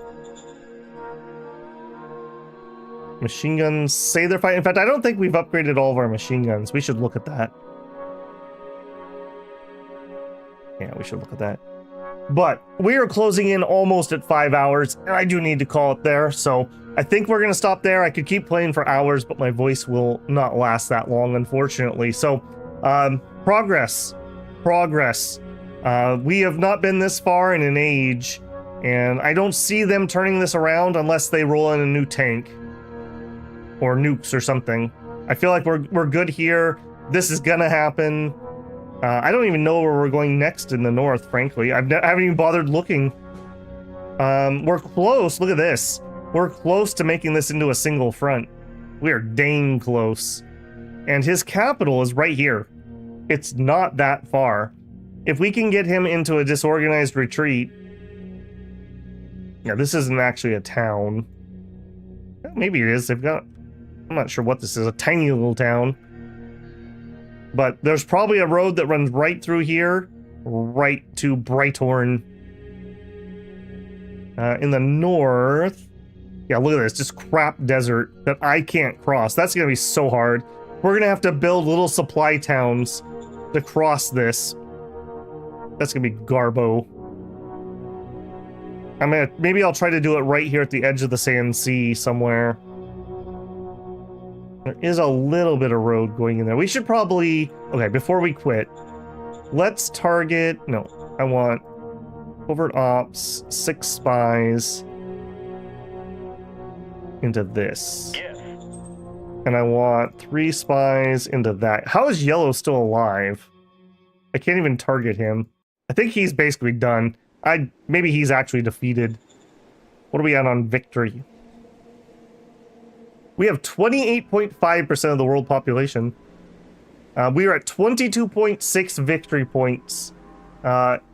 Machine guns say they're fighting. In fact, I don't think we've upgraded all of our machine guns. We should look at that. Yeah, we should look at that. But we are closing in almost at 5 hours, and I do need to call it there. So I think we're going to stop there. I could keep playing for hours, but my voice will not last that long, unfortunately. So progress. We have not been this far in an age, and I don't see them turning this around unless they roll in a new tank or nukes or something. I feel like we're good here. This is going to happen. I don't even know where we're going next in the north, frankly. I haven't even bothered looking. We're close. Look at this. We're close to making this into a single front. We are dang close. And his capital is right here. It's not that far. If we can get him into a disorganized retreat... Yeah, this isn't actually a town. Maybe it is. They've got... I'm not sure what this is. A tiny little town. But there's probably a road that runs right through here, right to Brighthorn. In the north... Yeah, look at this. Just crap desert that I can't cross. That's going to be so hard. We're going to have to build little supply towns to cross this. That's going to be garbo. Maybe I'll try to do it right here at the edge of the Sand Sea somewhere. There is a little bit of road going in there. We should probably... Okay, before we quit, let's target... No, I want covert ops, 6 spies into this. Yes. And I want 3 spies into that. How is Yellow still alive? I can't even target him. I think he's basically done. Maybe he's actually defeated. What are we at on victory? We have 28.5% of the world population. We are at 22.6 victory points.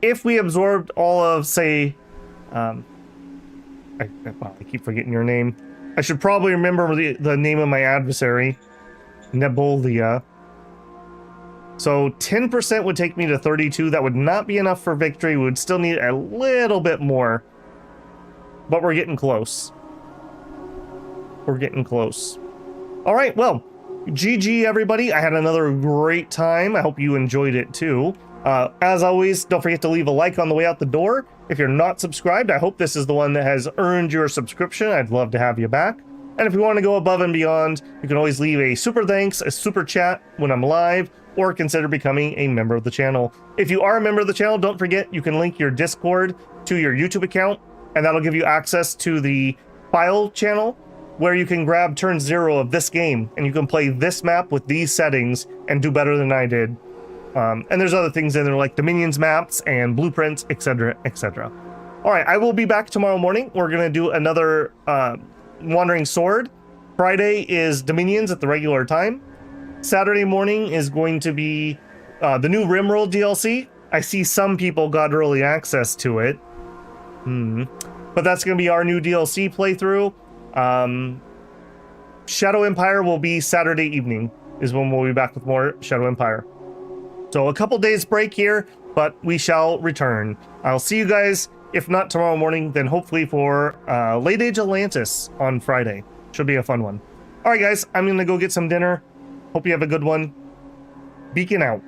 If we absorbed all of, say, Wow, I keep forgetting your name. I should probably remember the name of my adversary. Nebolia. So 10% would take me to 32. That would not be enough for victory. We would still need a little bit more. But we're getting close. We're getting close. All right, well, GG everybody. I had another great time. I hope you enjoyed it too. As always, don't forget to leave a like on the way out the door. If you're not subscribed, I hope this is the one that has earned your subscription. I'd love to have you back. And if you want to go above and beyond, you can always leave a super thanks, a super chat when I'm live, or consider becoming a member of the channel. If you are a member of the channel, don't forget you can link your Discord to your YouTube account, and that'll give you access to the file channel where you can grab turn 0 of this game, and you can play this map with these settings and do better than I did. And there's other things in there like Dominions maps and blueprints, etc., etc. All right, I will be back tomorrow morning. We're going to do another Wandering Sword. Friday is Dominions at the regular time. Saturday morning is going to be the new Rimworld DLC. I see some people got early access to it. But that's going to be our new DLC playthrough. Shadow Empire will be Saturday evening is when we'll be back with more Shadow Empire. So a couple days break here, but we shall return. I'll see you guys, if not tomorrow morning, then hopefully for Late Age Atlantis on Friday. Should be a fun one. All right, guys, I'm going to go get some dinner. Hope you have a good one. Beacon out.